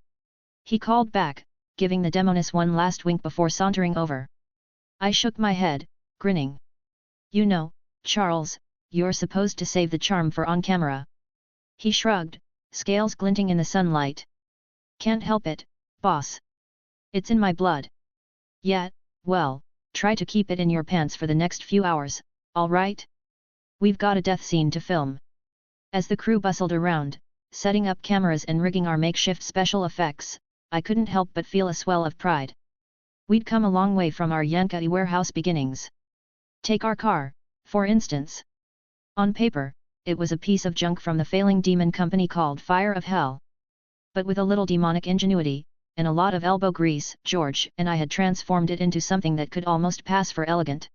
He called back, giving the demoness one last wink before sauntering over. I shook my head, grinning. You know, Charles, you're supposed to save the charm for on camera. He shrugged, scales glinting in the sunlight. Can't help it, boss. It's in my blood. Yeah, well, try to keep it in your pants for the next few hours, all right? We've got a death scene to film. As the crew bustled around, setting up cameras and rigging our makeshift special effects, I couldn't help but feel a swell of pride. We'd come a long way from our Yankai warehouse beginnings. Take our car, for instance. On paper, it was a piece of junk from the failing demon company called Fire of Hell. But with a little demonic ingenuity, and a lot of elbow grease, George and I had transformed it into something that could almost pass for elegant.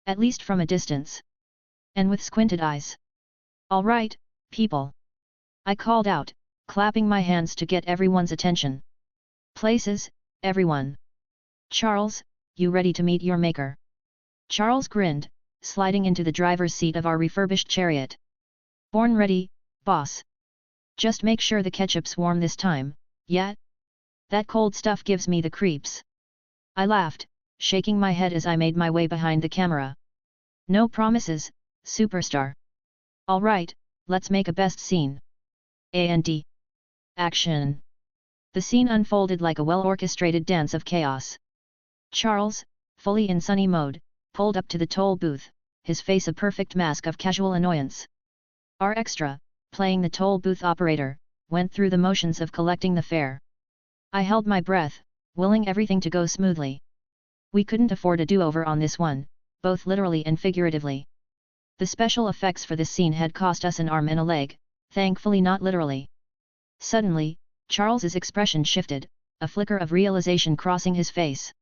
At least from a distance. And with squinted eyes. "All right, people!" I called out, clapping my hands to get everyone's attention. "Places, everyone! Charles, you ready to meet your maker?" Charles grinned, sliding into the driver's seat of our refurbished chariot. "Born ready, boss. Just make sure the ketchup's warm this time, yeah? That cold stuff gives me the creeps." I laughed, shaking my head as I made my way behind the camera. "No promises, superstar. All right, let's make a best scene. And action!" The scene unfolded like a well-orchestrated dance of chaos. Charles, fully in sunny mode, pulled up to the toll booth, his face a perfect mask of casual annoyance. Our extra, playing the toll booth operator, went through the motions of collecting the fare. I held my breath, willing everything to go smoothly. We couldn't afford a do-over on this one, both literally and figuratively. The special effects for this scene had cost us an arm and a leg, thankfully not literally. Suddenly, Charles's expression shifted, a flicker of realization crossing his face.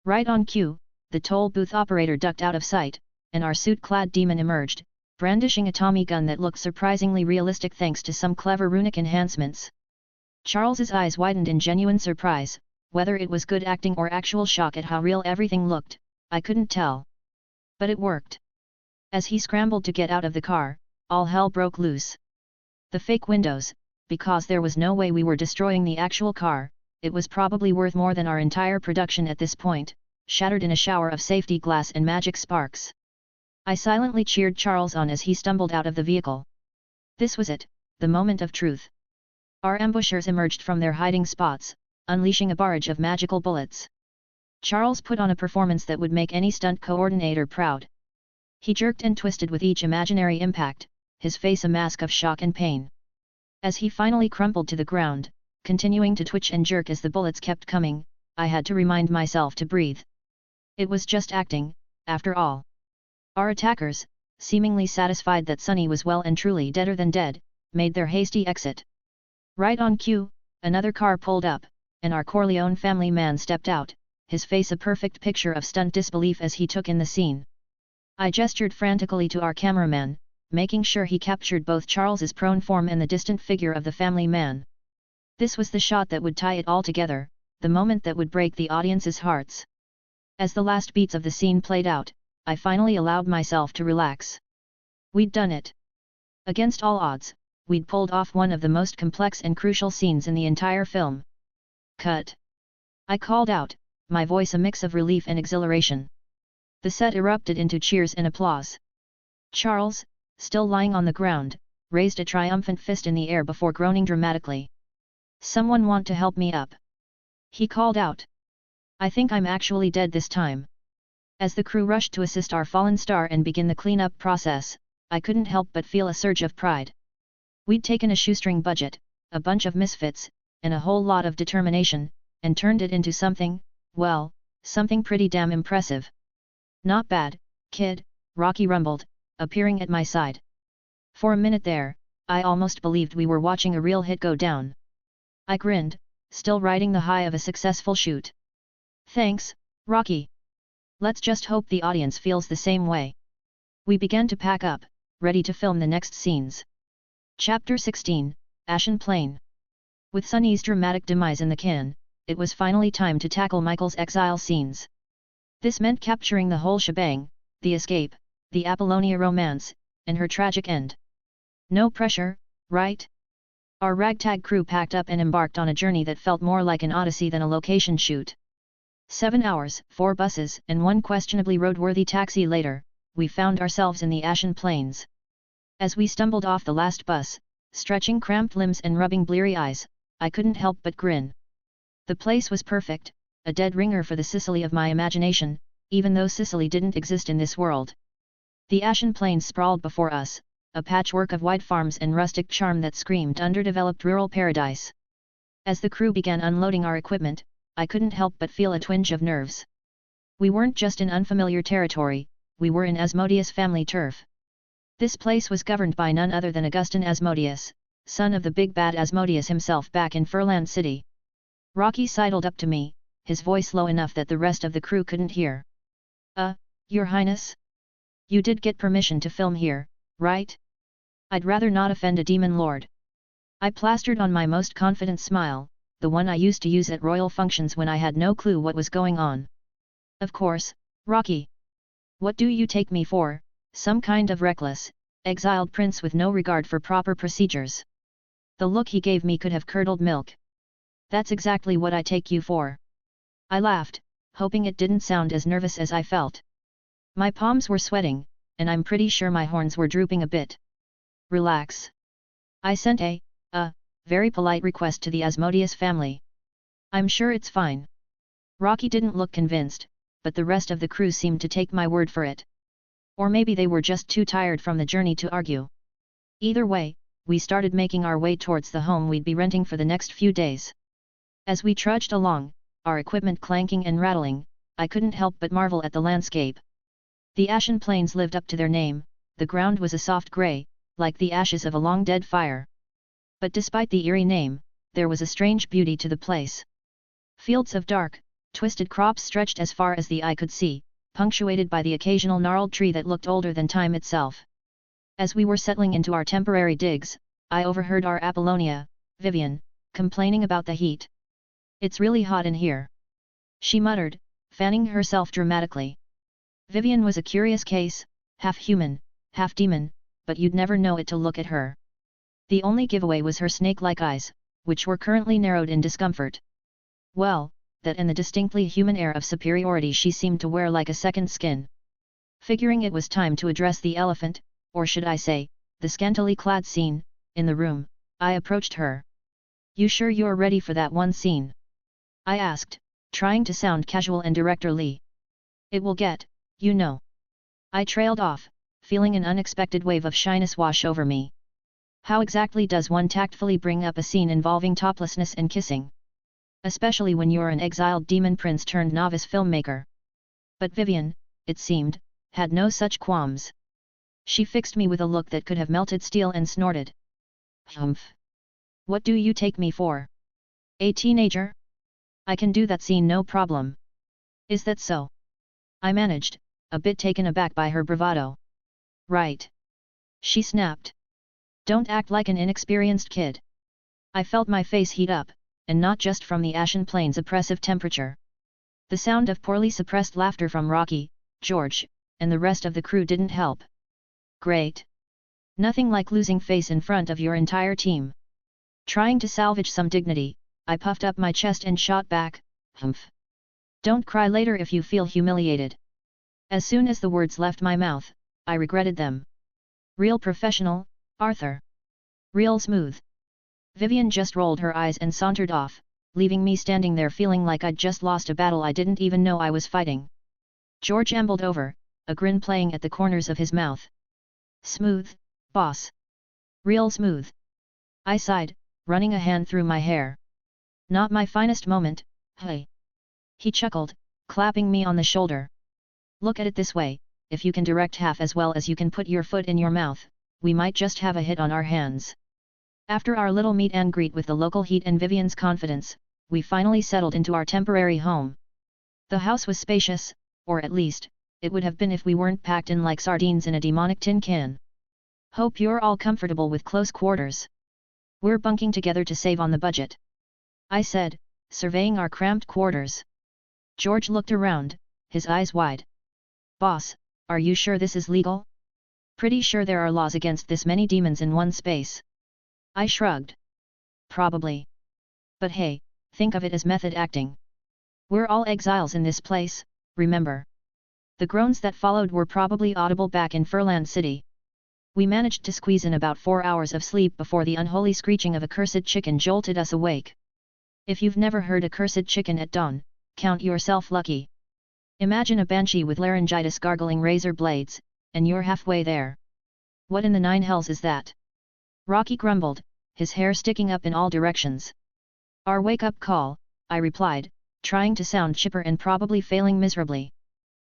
Right on cue, the toll booth operator ducked out of sight, and our suit-clad demon emerged, brandishing a Tommy gun that looked surprisingly realistic thanks to some clever runic enhancements. Charles's eyes widened in genuine surprise, whether it was good acting or actual shock at how real everything looked, I couldn't tell. But it worked. As he scrambled to get out of the car, all hell broke loose. The fake windows, because there was no way we were destroying the actual car, it was probably worth more than our entire production at this point, shattered in a shower of safety glass and magic sparks. I silently cheered Charles on as he stumbled out of the vehicle. This was it, the moment of truth. Our ambushers emerged from their hiding spots, unleashing a barrage of magical bullets. Charles put on a performance that would make any stunt coordinator proud. He jerked and twisted with each imaginary impact, his face a mask of shock and pain. As he finally crumpled to the ground, continuing to twitch and jerk as the bullets kept coming, I had to remind myself to breathe. It was just acting, after all. Our attackers, seemingly satisfied that Sonny was well and truly deader than dead, made their hasty exit. Right on cue, another car pulled up, and our Corleone family man stepped out, his face a perfect picture of stunned disbelief as he took in the scene. I gestured frantically to our cameraman, making sure he captured both Charles's prone form and the distant figure of the family man. This was the shot that would tie it all together, the moment that would break the audience's hearts. As the last beats of the scene played out, I finally allowed myself to relax. We'd done it. Against all odds, we'd pulled off one of the most complex and crucial scenes in the entire film. Cut! I called out, my voice a mix of relief and exhilaration. The set erupted into cheers and applause. Charles, still lying on the ground, raised a triumphant fist in the air before groaning dramatically. "Someone want to help me up?" he called out. "I think I'm actually dead this time." As the crew rushed to assist our fallen star and begin the cleanup process, I couldn't help but feel a surge of pride. We'd taken a shoestring budget, a bunch of misfits, and a whole lot of determination, and turned it into something, well, something pretty damn impressive. "Not bad, kid," Rocky rumbled, appearing at my side. For a minute there, I almost believed we were watching a real hit go down. I grinned, still riding the high of a successful shoot. "Thanks, Rocky. Let's just hope the audience feels the same way." We began to pack up, ready to film the next scenes. Chapter 16, Ashen Plain. With Sonny's dramatic demise in the can, it was finally time to tackle Michael's exile scenes. This meant capturing the whole shebang, the escape, the Apollonia romance, and her tragic end. No pressure, right? Our ragtag crew packed up and embarked on a journey that felt more like an odyssey than a location shoot. 7 hours, 4 buses, and one questionably roadworthy taxi later, we found ourselves in the Ashen Plains. As we stumbled off the last bus, stretching cramped limbs and rubbing bleary eyes, I couldn't help but grin. The place was perfect, a dead ringer for the Sicily of my imagination, even though Sicily didn't exist in this world. The Ashen Plains sprawled before us, a patchwork of white farms and rustic charm that screamed underdeveloped rural paradise. As the crew began unloading our equipment, I couldn't help but feel a twinge of nerves. We weren't just in unfamiliar territory, we were in Asmodeus family turf. This place was governed by none other than Augustin Asmodeus, son of the big bad Asmodeus himself back in Furland City. Rocky sidled up to me, his voice low enough that the rest of the crew couldn't hear. Your Highness? You did get permission to film here, right? I'd rather not offend a demon lord. I plastered on my most confident smile, the one I used to use at royal functions when I had no clue what was going on. Of course, Rocky. What do you take me for, some kind of reckless, exiled prince with no regard for proper procedures? The look he gave me could have curdled milk. That's exactly what I take you for. I laughed, hoping it didn't sound as nervous as I felt. My palms were sweating, and I'm pretty sure my horns were drooping a bit. Relax. I sent a very polite request to the Asmodeus family. I'm sure it's fine. Rocky didn't look convinced, but the rest of the crew seemed to take my word for it. Or maybe they were just too tired from the journey to argue. Either way, we started making our way towards the home we'd be renting for the next few days. As we trudged along, our equipment clanking and rattling, I couldn't help but marvel at the landscape. The Ashen Plains lived up to their name, the ground was a soft grey, like the ashes of a long-dead fire. But despite the eerie name, there was a strange beauty to the place. Fields of dark, twisted crops stretched as far as the eye could see, punctuated by the occasional gnarled tree that looked older than time itself. As we were settling into our temporary digs, I overheard our Apollonia, Vivian, complaining about the heat. "It's really hot in here," she muttered, fanning herself dramatically. Vivian was a curious case, half human, half demon, but you'd never know it to look at her. The only giveaway was her snake-like eyes, which were currently narrowed in discomfort. Well, that and the distinctly human air of superiority she seemed to wear like a second skin. Figuring it was time to address the elephant, or should I say, the scantily clad scene, in the room, I approached her. "You sure you're ready for that one scene?" I asked, trying to sound casual and directorly. "It will get, you know." I trailed off, feeling an unexpected wave of shyness wash over me. How exactly does one tactfully bring up a scene involving toplessness and kissing? Especially when you're an exiled demon prince turned novice filmmaker. But Vivian, it seemed, had no such qualms. She fixed me with a look that could have melted steel and snorted. "Humph! What do you take me for? A teenager? I can do that scene no problem." "Is that so?" I managed, a bit taken aback by her bravado. "Right," she snapped. "Don't act like an inexperienced kid." I felt my face heat up, and not just from the Ashen Plains' oppressive temperature. The sound of poorly suppressed laughter from Rocky, George, and the rest of the crew didn't help. Great. Nothing like losing face in front of your entire team. Trying to salvage some dignity, I puffed up my chest and shot back, "Humph. Don't cry later if you feel humiliated." As soon as the words left my mouth, I regretted them. Real professional, Arthur. Real smooth. Vivian just rolled her eyes and sauntered off, leaving me standing there feeling like I'd just lost a battle I didn't even know I was fighting. George ambled over, a grin playing at the corners of his mouth. "Smooth, boss. Real smooth." I sighed, running a hand through my hair. "Not my finest moment, hey." He chuckled, clapping me on the shoulder. "Look at it this way, if you can direct half as well as you can put your foot in your mouth, we might just have a hit on our hands." After our little meet and greet with the local heat and Vivian's confidence, we finally settled into our temporary home. The house was spacious, or at least, it would have been if we weren't packed in like sardines in a demonic tin can. "Hope you're all comfortable with close quarters. We're bunking together to save on the budget," I said, surveying our cramped quarters. George looked around, his eyes wide. "Boss, are you sure this is legal?" "Pretty sure there are laws against this many demons in one space." I shrugged. "Probably. But hey, think of it as method acting. We're all exiles in this place, remember?" The groans that followed were probably audible back in Furland City. We managed to squeeze in about 4 hours of sleep before the unholy screeching of a cursed chicken jolted us awake. If you've never heard a cursed chicken at dawn, count yourself lucky. Imagine a banshee with laryngitis gargling razor blades, and you're halfway there. What in the nine hells is that? Rocky grumbled, his hair sticking up in all directions. Our wake-up call, I replied, trying to sound chipper and probably failing miserably.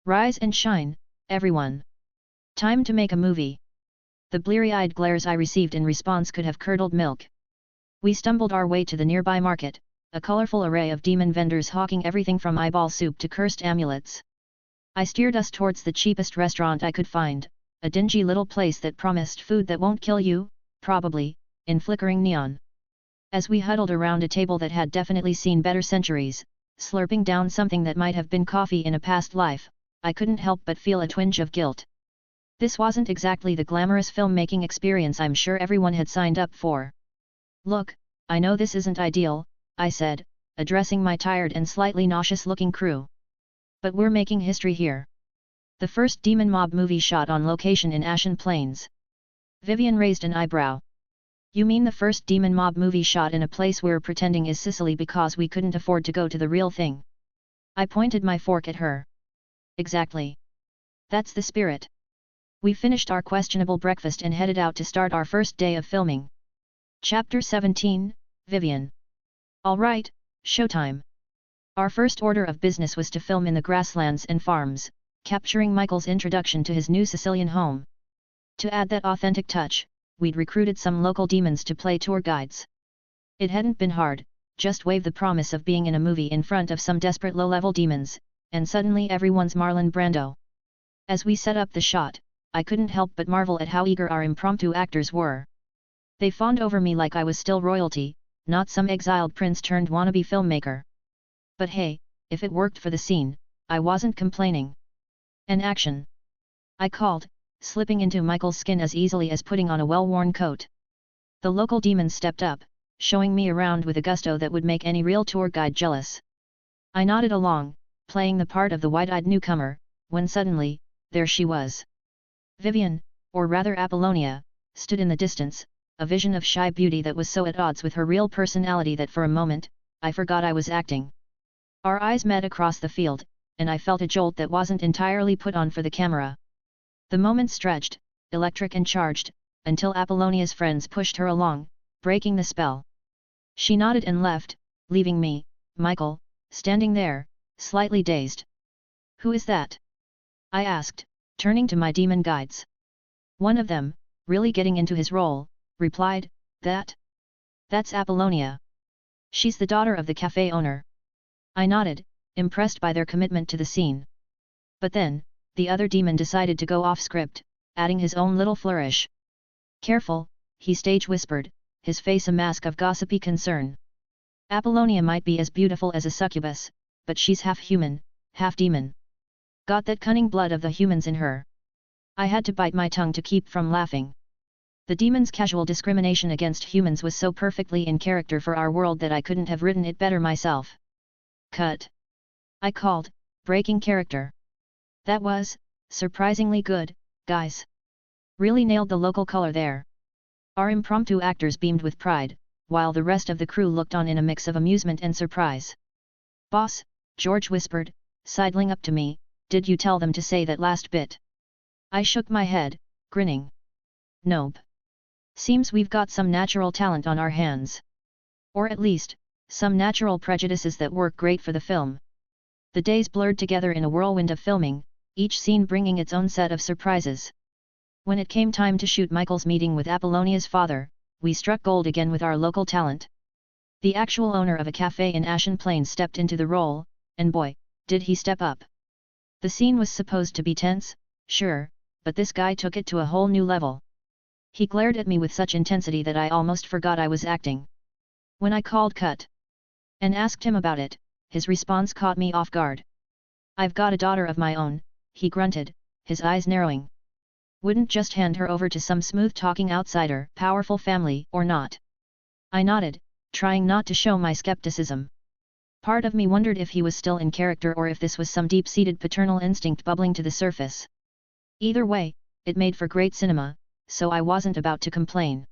Rise and shine, everyone. Time to make a movie. The bleary-eyed glares I received in response could have curdled milk. We stumbled our way to the nearby market, a colorful array of demon vendors hawking everything from eyeball soup to cursed amulets. I steered us towards the cheapest restaurant I could find, a dingy little place that promised food that won't kill you, probably, in flickering neon. As we huddled around a table that had definitely seen better centuries, slurping down something that might have been coffee in a past life, I couldn't help but feel a twinge of guilt. This wasn't exactly the glamorous filmmaking experience I'm sure everyone had signed up for. Look, I know this isn't ideal, I said, addressing my tired and slightly nauseous-looking crew. But we're making history here. The first demon mob movie shot on location in Ashen Plains. Vivian raised an eyebrow. You mean the first demon mob movie shot in a place we're pretending is Sicily because we couldn't afford to go to the real thing? I pointed my fork at her. Exactly. That's the spirit. We finished our questionable breakfast and headed out to start our first day of filming. Chapter 17, Vivian. Alright, showtime. Our first order of business was to film in the grasslands and farms, capturing Michael's introduction to his new Sicilian home. To add that authentic touch, we'd recruited some local demons to play tour guides. It hadn't been hard, just wave the promise of being in a movie in front of some desperate low-level demons, and suddenly everyone's Marlon Brando. As we set up the shot, I couldn't help but marvel at how eager our impromptu actors were. They fawned over me like I was still royalty, not some exiled prince turned wannabe filmmaker. But hey, if it worked for the scene, I wasn't complaining. An action! I called, slipping into Michael's skin as easily as putting on a well-worn coat. The local demons stepped up, showing me around with a gusto that would make any real tour guide jealous. I nodded along, playing the part of the wide-eyed newcomer, when suddenly, there she was. Vivian, or rather Apollonia, stood in the distance, a vision of shy beauty that was so at odds with her real personality that for a moment, I forgot I was acting. Our eyes met across the field, and I felt a jolt that wasn't entirely put on for the camera. The moment stretched, electric and charged, until Apollonia's friends pushed her along, breaking the spell. She nodded and left, leaving me, Michael, standing there, slightly dazed. Who is that? I asked, turning to my demon guides. One of them, really getting into his role, replied, That's Apollonia. She's the daughter of the cafe owner. I nodded, impressed by their commitment to the scene. But then, the other demon decided to go off script, adding his own little flourish. Careful, he stage whispered, his face a mask of gossipy concern. Apollonia might be as beautiful as a succubus, but she's half human, half demon. Got that cunning blood of the humans in her. I had to bite my tongue to keep from laughing. The demon's casual discrimination against humans was so perfectly in character for our world that I couldn't have written it better myself. Cut! I called, breaking character. That was, surprisingly good, guys. Really nailed the local color there. Our impromptu actors beamed with pride, while the rest of the crew looked on in a mix of amusement and surprise. Boss, George whispered, sidling up to me, did you tell them to say that last bit? I shook my head, grinning. Nope. Seems we've got some natural talent on our hands. Or at least, some natural prejudices that work great for the film. The days blurred together in a whirlwind of filming, each scene bringing its own set of surprises. When it came time to shoot Michael's meeting with Apollonia's father, we struck gold again with our local talent. The actual owner of a cafe in Ashen Plains stepped into the role, and boy, did he step up. The scene was supposed to be tense, sure, but this guy took it to a whole new level. He glared at me with such intensity that I almost forgot I was acting. When I called cut and asked him about it, his response caught me off guard. I've got a daughter of my own, he grunted, his eyes narrowing. Wouldn't just hand her over to some smooth-talking outsider, powerful family, or not? I nodded, trying not to show my skepticism. Part of me wondered if he was still in character or if this was some deep-seated paternal instinct bubbling to the surface. Either way, it made for great cinema, so I wasn't about to complain.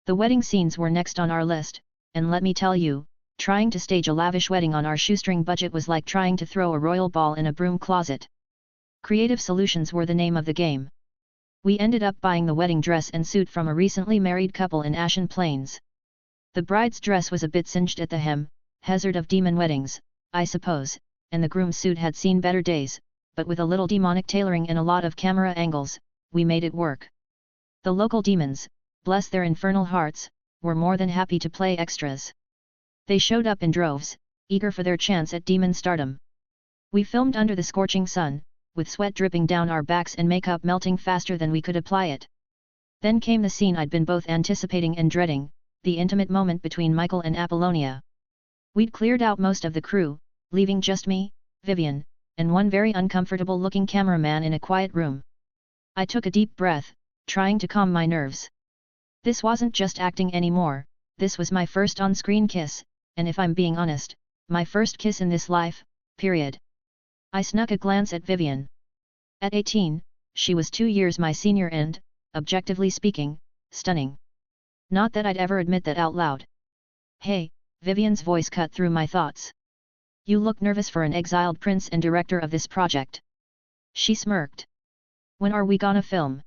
The wedding scenes were next on our list, and let me tell you, trying to stage a lavish wedding on our shoestring budget was like trying to throw a royal ball in a broom closet. Creative solutions were the name of the game. We ended up buying the wedding dress and suit from a recently married couple in Ashen Plains. The bride's dress was a bit singed at the hem, hazard of demon weddings, I suppose, and the groom's suit had seen better days, but with a little demonic tailoring and a lot of camera angles, we made it work. The local demons, bless their infernal hearts, were more than happy to play extras. They showed up in droves, eager for their chance at demon stardom. We filmed under the scorching sun, with sweat dripping down our backs and makeup melting faster than we could apply it. Then came the scene I'd been both anticipating and dreading, the intimate moment between Michael and Apollonia. We'd cleared out most of the crew, leaving just me, Vivian, and one very uncomfortable-looking cameraman in a quiet room. I took a deep breath, trying to calm my nerves. This wasn't just acting anymore, this was my first on-screen kiss, and if I'm being honest, my first kiss in this life, period. I snuck a glance at Vivian. At 18, she was 2 years my senior and, objectively speaking, stunning. Not that I'd ever admit that out loud. Hey, Vivian's voice cut through my thoughts. You look nervous for an exiled prince and director of this project. She smirked. When are we gonna film?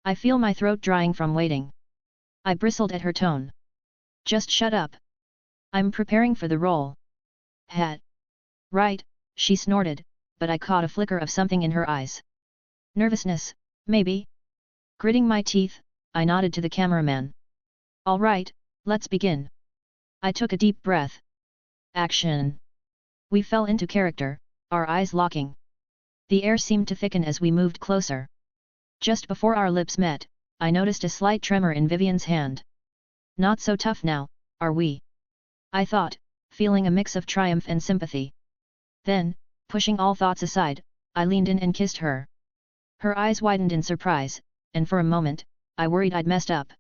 I feel my throat drying from waiting. I bristled at her tone. Just shut up. I'm preparing for the role. Right, she snorted, but I caught a flicker of something in her eyes. Nervousness, maybe? Gritting my teeth, I nodded to the cameraman. All right, let's begin. I took a deep breath. Action. We fell into character, our eyes locking. The air seemed to thicken as we moved closer. Just before our lips met, I noticed a slight tremor in Vivian's hand. Not so tough now, are we? I thought, feeling a mix of triumph and sympathy. Then, pushing all thoughts aside, I leaned in and kissed her. Her eyes widened in surprise, and for a moment, I worried I'd messed up.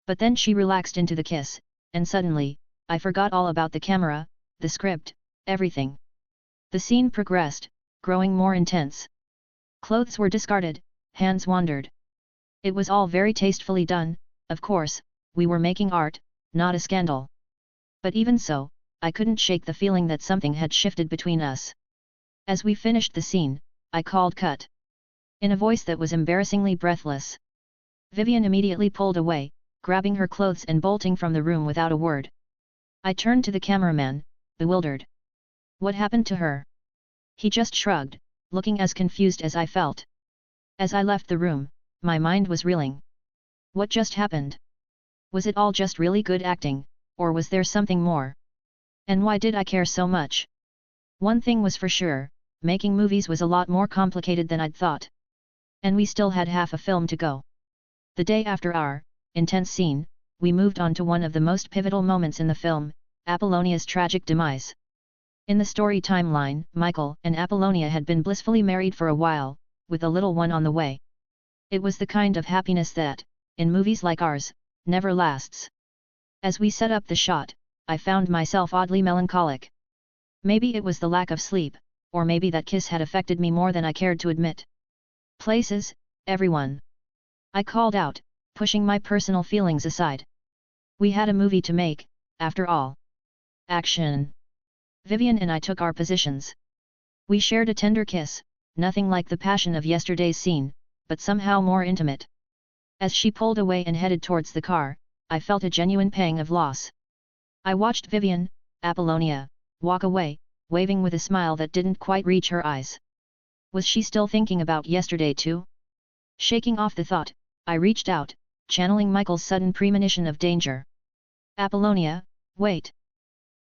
But then she relaxed into the kiss, and suddenly, I forgot all about the camera, the script, everything. The scene progressed, growing more intense. Clothes were discarded, hands wandered. It was all very tastefully done, of course, we were making art, not a scandal. But even so, I couldn't shake the feeling that something had shifted between us. As we finished the scene, I called cut. In a voice that was embarrassingly breathless. Vivian immediately pulled away, grabbing her clothes and bolting from the room without a word. I turned to the cameraman, bewildered. What happened to her? He just shrugged, looking as confused as I felt. As I left the room, my mind was reeling. What just happened? Was it all just really good acting, or was there something more? And why did I care so much? One thing was for sure, making movies was a lot more complicated than I'd thought. And we still had half a film to go. The day after our intense scene, we moved on to one of the most pivotal moments in the film, Apollonia's tragic demise. In the story timeline, Michael and Apollonia had been blissfully married for a while, with a little one on the way. It was the kind of happiness that, in movies like ours, never lasts. As we set up the shot, I found myself oddly melancholic. Maybe it was the lack of sleep, or maybe that kiss had affected me more than I cared to admit. Places, everyone. I called out, pushing my personal feelings aside. We had a movie to make, after all. Action. Vivian and I took our positions. We shared a tender kiss, nothing like the passion of yesterday's scene, but somehow more intimate. As she pulled away and headed towards the car, I felt a genuine pang of loss. I watched Vivian, Apollonia, walk away, waving with a smile that didn't quite reach her eyes. Was she still thinking about yesterday too? Shaking off the thought, I reached out, channeling Michael's sudden premonition of danger. Apollonia, wait!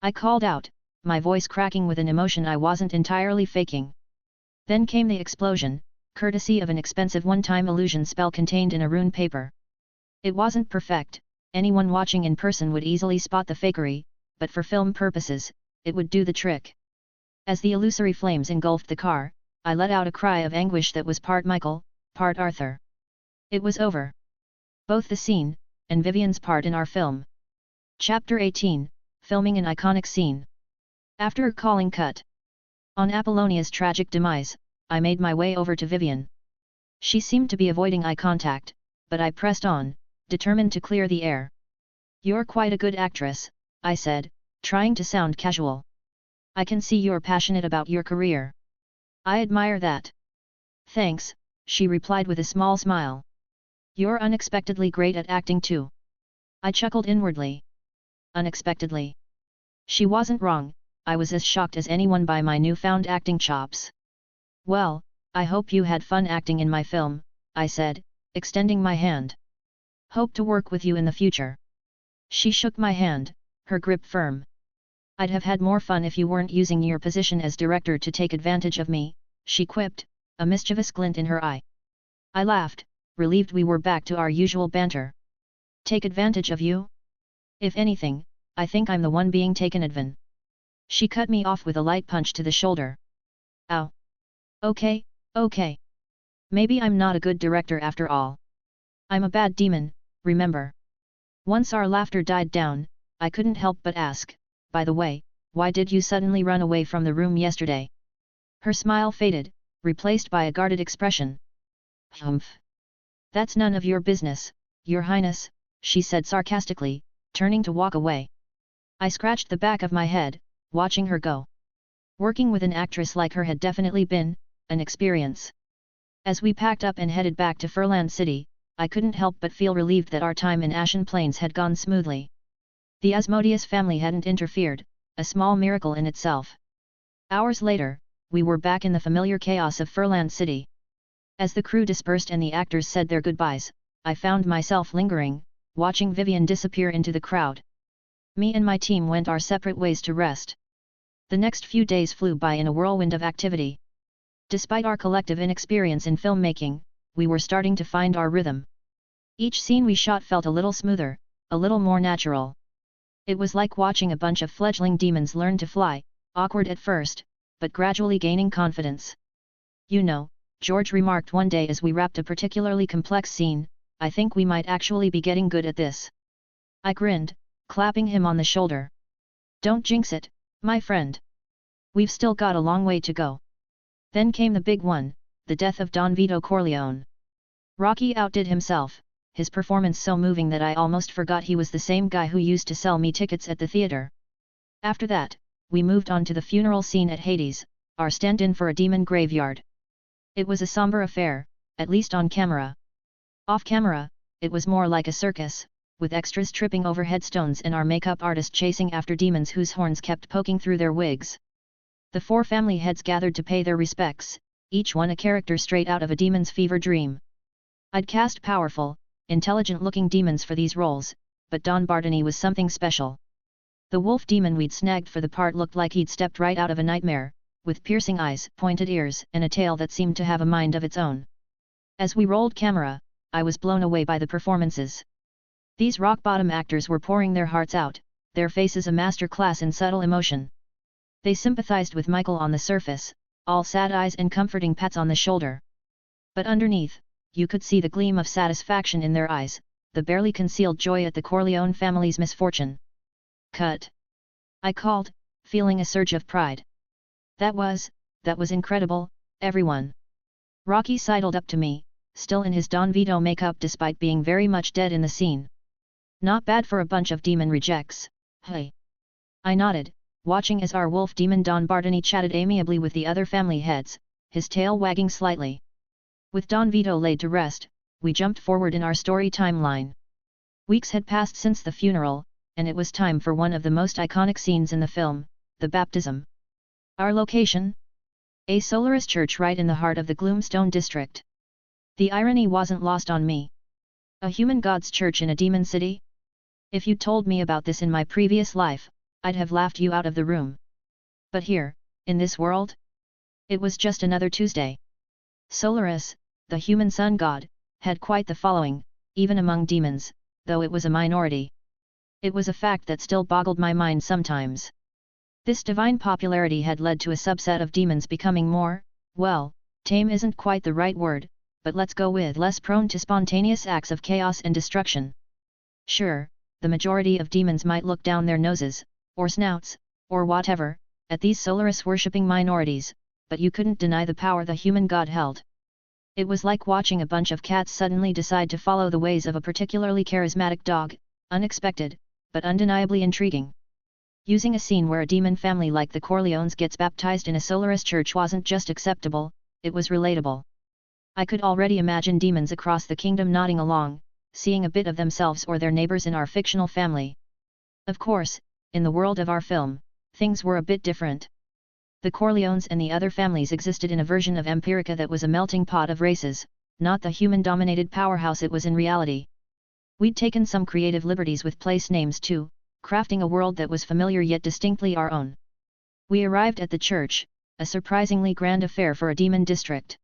I called out, my voice cracking with an emotion I wasn't entirely faking. Then came the explosion, courtesy of an expensive one-time illusion spell contained in a rune paper. It wasn't perfect, anyone watching in person would easily spot the fakery, but for film purposes, it would do the trick. As the illusory flames engulfed the car, I let out a cry of anguish that was part Michael, part Arthur. It was over. Both the scene, and Vivian's part in our film. Chapter 18, Filming an Iconic Scene. After calling cut on Apollonia's tragic demise, I made my way over to Vivian. She seemed to be avoiding eye contact, but I pressed on, determined to clear the air. You're quite a good actress, I said, trying to sound casual. I can see you're passionate about your career. I admire that. Thanks, she replied with a small smile. You're unexpectedly great at acting too. I chuckled inwardly. unexpectedly. She wasn't wrong, I was as shocked as anyone by my newfound acting chops. "Well, I hope you had fun acting in my film," I said, extending my hand. "Hope to work with you in the future." She shook my hand, her grip firm. "I'd have had more fun if you weren't using your position as director to take advantage of me," she quipped, a mischievous glint in her eye. I laughed, relieved we were back to our usual banter. "Take advantage of you? If anything, I think I'm the one being taken advan." She cut me off with a light punch to the shoulder. "Ow. Okay, okay. Maybe I'm not a good director after all. I'm a bad demon, remember?" Once our laughter died down, I couldn't help but ask, "By the way, why did you suddenly run away from the room yesterday?" Her smile faded, replaced by a guarded expression. "Humph. That's none of your business, Your Highness," she said sarcastically, turning to walk away. I scratched the back of my head, watching her go. Working with an actress like her had definitely been an experience. As we packed up and headed back to Furland City, I couldn't help but feel relieved that our time in Ashen Plains had gone smoothly. The Asmodeus family hadn't interfered, a small miracle in itself. Hours later, we were back in the familiar chaos of Furland City. As the crew dispersed and the actors said their goodbyes, I found myself lingering, watching Vivian disappear into the crowd. Me and my team went our separate ways to rest. The next few days flew by in a whirlwind of activity. Despite our collective inexperience in filmmaking, we were starting to find our rhythm. Each scene we shot felt a little smoother, a little more natural. It was like watching a bunch of fledgling demons learn to fly, awkward at first, but gradually gaining confidence. "You know," George remarked one day as we wrapped a particularly complex scene, "I think we might actually be getting good at this." I grinned, clapping him on the shoulder. "Don't jinx it, my friend. We've still got a long way to go." Then came the big one, the death of Don Vito Corleone. Rocky outdid himself, his performance so moving that I almost forgot he was the same guy who used to sell me tickets at the theater. After that, we moved on to the funeral scene at Hades, our stand-in for a demon graveyard. It was a somber affair, at least on camera. Off camera, it was more like a circus, with extras tripping over headstones and our makeup artist chasing after demons whose horns kept poking through their wigs. The four family heads gathered to pay their respects, each one a character straight out of a demon's fever dream. I'd cast powerful, intelligent-looking demons for these roles, but Don Bartani was something special. The wolf demon we'd snagged for the part looked like he'd stepped right out of a nightmare, with piercing eyes, pointed ears, and a tail that seemed to have a mind of its own. As we rolled camera, I was blown away by the performances. These rock-bottom actors were pouring their hearts out, their faces a master class in subtle emotion. They sympathized with Michael on the surface, all sad eyes and comforting pats on the shoulder. But underneath, you could see the gleam of satisfaction in their eyes, the barely concealed joy at the Corleone family's misfortune. "Cut!" I called, feeling a surge of pride. That was incredible, everyone." Rocky sidled up to me, still in his Don Vito makeup despite being very much dead in the scene. "Not bad for a bunch of demon rejects, hey?" I nodded, watching as our wolf demon Don Bartani chatted amiably with the other family heads, his tail wagging slightly. With Don Vito laid to rest, we jumped forward in our story timeline. Weeks had passed since the funeral, and it was time for one of the most iconic scenes in the film, the baptism. Our location? A Solaris church right in the heart of the Gloomstone district. The irony wasn't lost on me. A human god's church in a demon city? If you'd told me about this in my previous life, I'd have laughed you out of the room. But here, in this world? It was just another Tuesday. Solaris, the human sun god, had quite the following, even among demons, though it was a minority. It was a fact that still boggled my mind sometimes. This divine popularity had led to a subset of demons becoming more, well, tame isn't quite the right word, but let's go with less prone to spontaneous acts of chaos and destruction. Sure, the majority of demons might look down their noses, or snouts, or whatever, at these Solaris-worshipping minorities, but you couldn't deny the power the human god held. It was like watching a bunch of cats suddenly decide to follow the ways of a particularly charismatic dog, unexpected, but undeniably intriguing. Using a scene where a demon family like the Corleones gets baptized in a Solaris church wasn't just acceptable, it was relatable. I could already imagine demons across the kingdom nodding along, seeing a bit of themselves or their neighbors in our fictional family. Of course, in the world of our film, things were a bit different. The Corleones and the other families existed in a version of Empirica that was a melting pot of races, not the human-dominated powerhouse it was in reality. We'd taken some creative liberties with place names too, crafting a world that was familiar yet distinctly our own. We arrived at the church, a surprisingly grand affair for a demon district.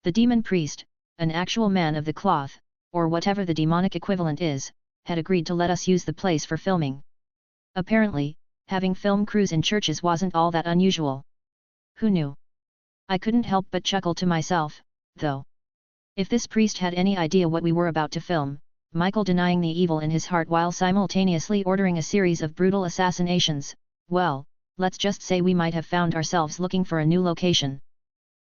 The demon priest, an actual man of the cloth, or whatever the demonic equivalent is, had agreed to let us use the place for filming. Apparently, having film crews in churches wasn't all that unusual. Who knew? I couldn't help but chuckle to myself, though. If this priest had any idea what we were about to film, Michael denying the evil in his heart while simultaneously ordering a series of brutal assassinations, well, let's just say we might have found ourselves looking for a new location.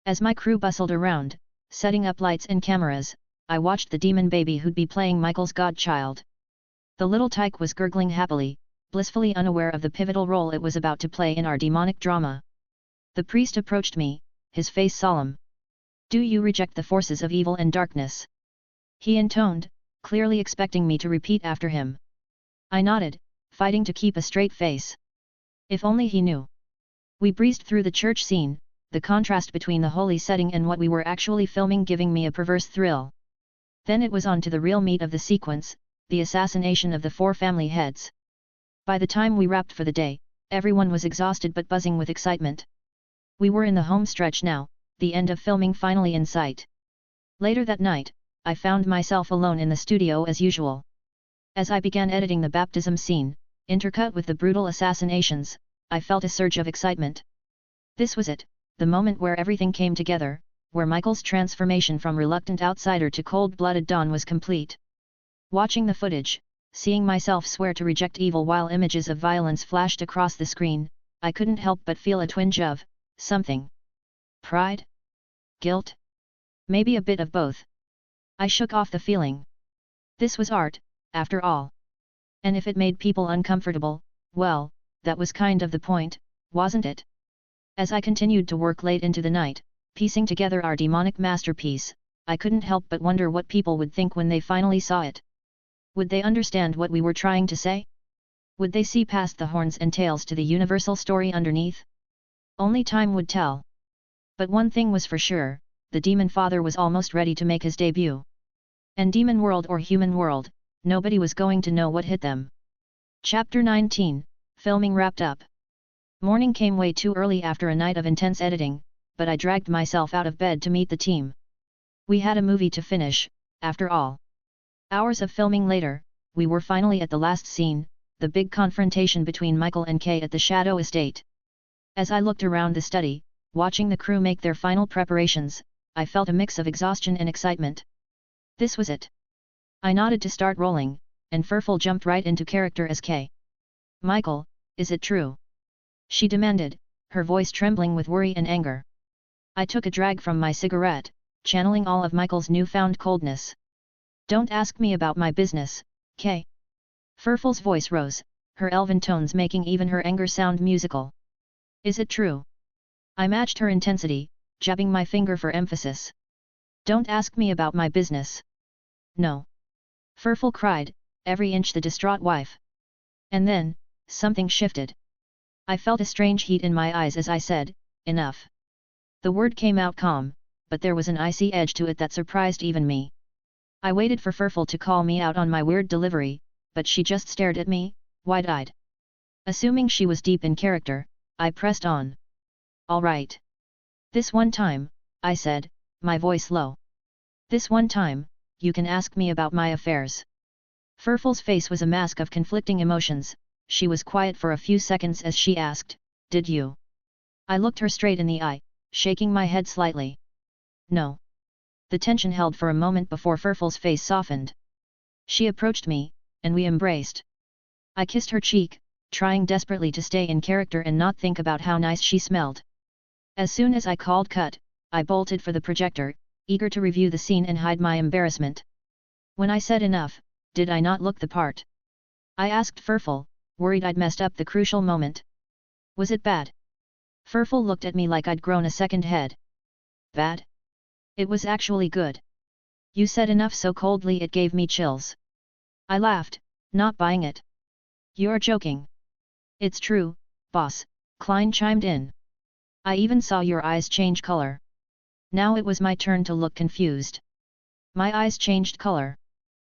As my crew bustled around, setting up lights and cameras, I watched the demon baby who'd be playing Michael's godchild. The little tyke was gurgling happily, blissfully unaware of the pivotal role it was about to play in our demonic drama. The priest approached me, his face solemn. "Do you reject the forces of evil and darkness?" he intoned, clearly expecting me to repeat after him. I nodded, fighting to keep a straight face. If only he knew. We breezed through the church scene, the contrast between the holy setting and what we were actually filming giving me a perverse thrill. Then it was on to the real meat of the sequence, the assassination of the 4 family heads. By the time we wrapped for the day, everyone was exhausted but buzzing with excitement. We were in the home stretch now, the end of filming finally in sight. Later that night, I found myself alone in the studio as usual. As I began editing the baptism scene, intercut with the brutal assassinations, I felt a surge of excitement. This was it, the moment where everything came together, where Michael's transformation from reluctant outsider to cold-blooded Don was complete. Watching the footage, seeing myself swear to reject evil while images of violence flashed across the screen, I couldn't help but feel a twinge of something. Pride? Guilt? Maybe a bit of both. I shook off the feeling. This was art, after all. And if it made people uncomfortable, well, that was kind of the point, wasn't it? As I continued to work late into the night, piecing together our demonic masterpiece, I couldn't help but wonder what people would think when they finally saw it. Would they understand what we were trying to say? Would they see past the horns and tails to the universal story underneath? Only time would tell. But one thing was for sure, the Demonfather was almost ready to make his debut. And demon world or human world, nobody was going to know what hit them. Chapter 19, Filming wrapped up. Morning came way too early after a night of intense editing, but I dragged myself out of bed to meet the team. We had a movie to finish, after all. Hours of filming later, we were finally at the last scene, the big confrontation between Michael and Kay at the Shadow Estate. As I looked around the study, watching the crew make their final preparations, I felt a mix of exhaustion and excitement. This was it. I nodded to start rolling, and Furful jumped right into character as Kay. "Michael, is it true?" she demanded, her voice trembling with worry and anger. I took a drag from my cigarette, channeling all of Michael's newfound coldness. "Don't ask me about my business, Kay." Furful's voice rose, her elven tones making even her anger sound musical. "Is it true?" I matched her intensity, jabbing my finger for emphasis. "Don't ask me about my business." "No!" Furful cried, every inch the distraught wife. And then, something shifted. I felt a strange heat in my eyes as I said, "Enough." The word came out calm, but there was an icy edge to it that surprised even me. I waited for Furful to call me out on my weird delivery, but she just stared at me, wide-eyed. Assuming she was deep in character, I pressed on. "All right. This one time," I said, my voice low. "This one time, you can ask me about my affairs." Furful's face was a mask of conflicting emotions. She was quiet for a few seconds as she asked, "Did you?" I looked her straight in the eye, shaking my head slightly. "No." The tension held for a moment before Furful's face softened. She approached me, and we embraced. I kissed her cheek, trying desperately to stay in character and not think about how nice she smelled. As soon as I called cut, I bolted for the projector, eager to review the scene and hide my embarrassment. When I said enough, did I not look the part? I asked Furful, worried I'd messed up the crucial moment. Was it bad? Furful looked at me like I'd grown a second head. Bad? It was actually good. You said enough so coldly it gave me chills. I laughed, not buying it. You're joking. It's true, boss, Klein chimed in. I even saw your eyes change color. Now it was my turn to look confused. My eyes changed color.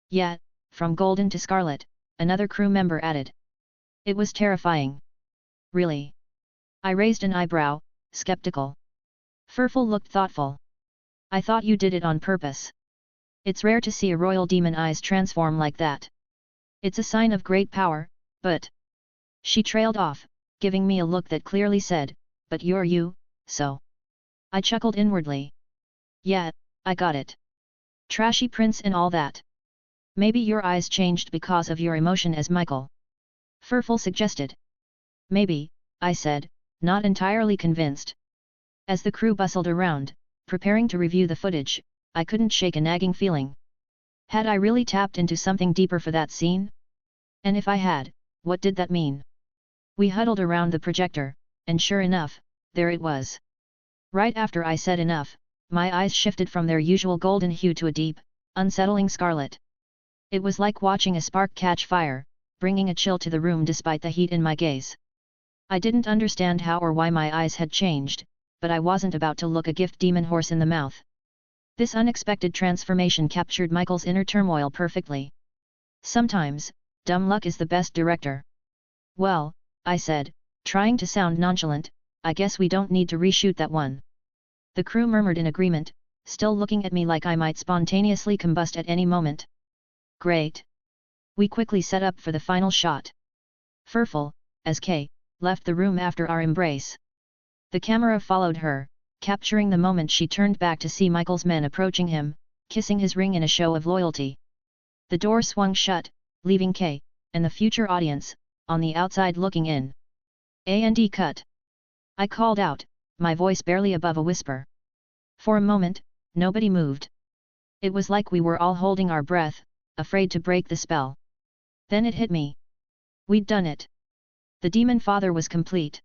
Yet, from golden to scarlet, another crew member added. It was terrifying. Really? I raised an eyebrow, skeptical. Furful looked thoughtful. I thought you did it on purpose. It's rare to see a royal demon eyes transform like that. It's a sign of great power, but... She trailed off, giving me a look that clearly said, but you're you, so... I chuckled inwardly. Yeah, I got it. Trashy prince and all that. Maybe your eyes changed because of your emotion as Michael. Furful suggested. Maybe, I said, not entirely convinced. As the crew bustled around, preparing to review the footage, I couldn't shake a nagging feeling. Had I really tapped into something deeper for that scene? And if I had, what did that mean? We huddled around the projector, and sure enough, there it was. Right after I said enough, my eyes shifted from their usual golden hue to a deep, unsettling scarlet. It was like watching a spark catch fire, bringing a chill to the room despite the heat in my gaze. I didn't understand how or why my eyes had changed, but I wasn't about to look a gift demon horse in the mouth. This unexpected transformation captured Michael's inner turmoil perfectly. Sometimes, dumb luck is the best director. Well, I said, trying to sound nonchalant, I guess we don't need to reshoot that one. The crew murmured in agreement, still looking at me like I might spontaneously combust at any moment. Great. We quickly set up for the final shot. Furful, as Kay, left the room after our embrace. The camera followed her, capturing the moment she turned back to see Michael's men approaching him, kissing his ring in a show of loyalty. The door swung shut, leaving Kay, and the future audience, on the outside looking in. And cut. I called out, my voice barely above a whisper. For a moment, nobody moved. It was like we were all holding our breath, afraid to break the spell. Then it hit me. We'd done it. The Demonfather was complete.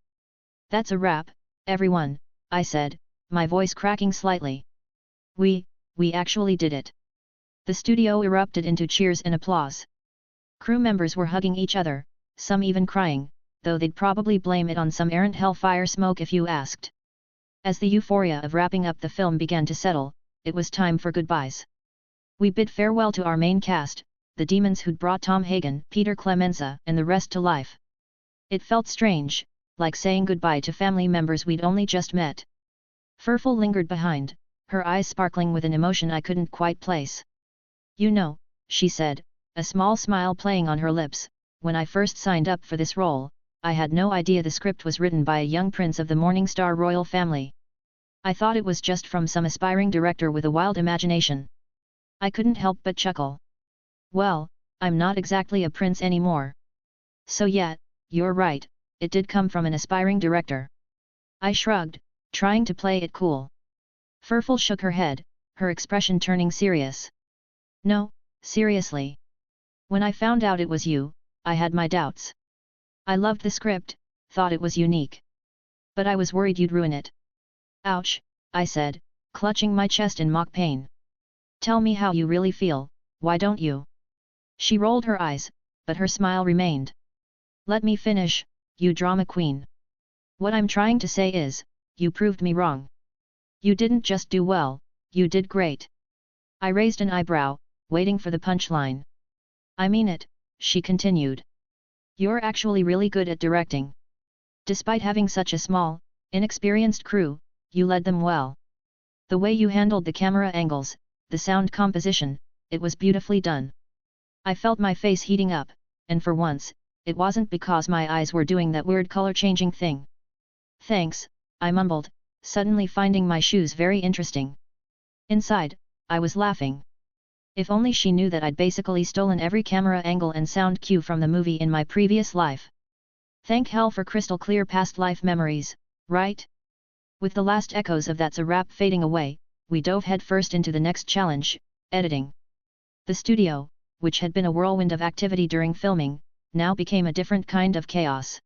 That's a wrap, everyone, I said, my voice cracking slightly. We actually did it. The studio erupted into cheers and applause. Crew members were hugging each other, some even crying, though they'd probably blame it on some errant hellfire smoke if you asked. As the euphoria of wrapping up the film began to settle, it was time for goodbyes. We bid farewell to our main cast, the demons who'd brought Tom Hagen, Peter Clemenza, and the rest to life. It felt strange, like saying goodbye to family members we'd only just met. Furful lingered behind, her eyes sparkling with an emotion I couldn't quite place. You know, she said, a small smile playing on her lips, when I first signed up for this role, I had no idea the script was written by a young prince of the Morningstar royal family. I thought it was just from some aspiring director with a wild imagination. I couldn't help but chuckle. Well, I'm not exactly a prince anymore. So yeah, you're right, it did come from an aspiring director. I shrugged, trying to play it cool. Furful shook her head, her expression turning serious. No, seriously. When I found out it was you, I had my doubts. I loved the script, thought it was unique. But I was worried you'd ruin it. Ouch, I said, clutching my chest in mock pain. Tell me how you really feel, why don't you? She rolled her eyes, but her smile remained. Let me finish, you drama queen. What I'm trying to say is, you proved me wrong. You didn't just do well, you did great. I raised an eyebrow, waiting for the punchline. I mean it, she continued. You're actually really good at directing. Despite having such a small, inexperienced crew, you led them well. The way you handled the camera angles, the sound composition, it was beautifully done. I felt my face heating up, and for once, it wasn't because my eyes were doing that weird color-changing thing. Thanks, I mumbled, suddenly finding my shoes very interesting. Inside, I was laughing. If only she knew that I'd basically stolen every camera angle and sound cue from the movie in my previous life. Thank hell for crystal clear past life memories, right? With the last echoes of That's a Wrap fading away, we dove headfirst into the next challenge, editing. The studio, which had been a whirlwind of activity during filming, now became a different kind of chaos.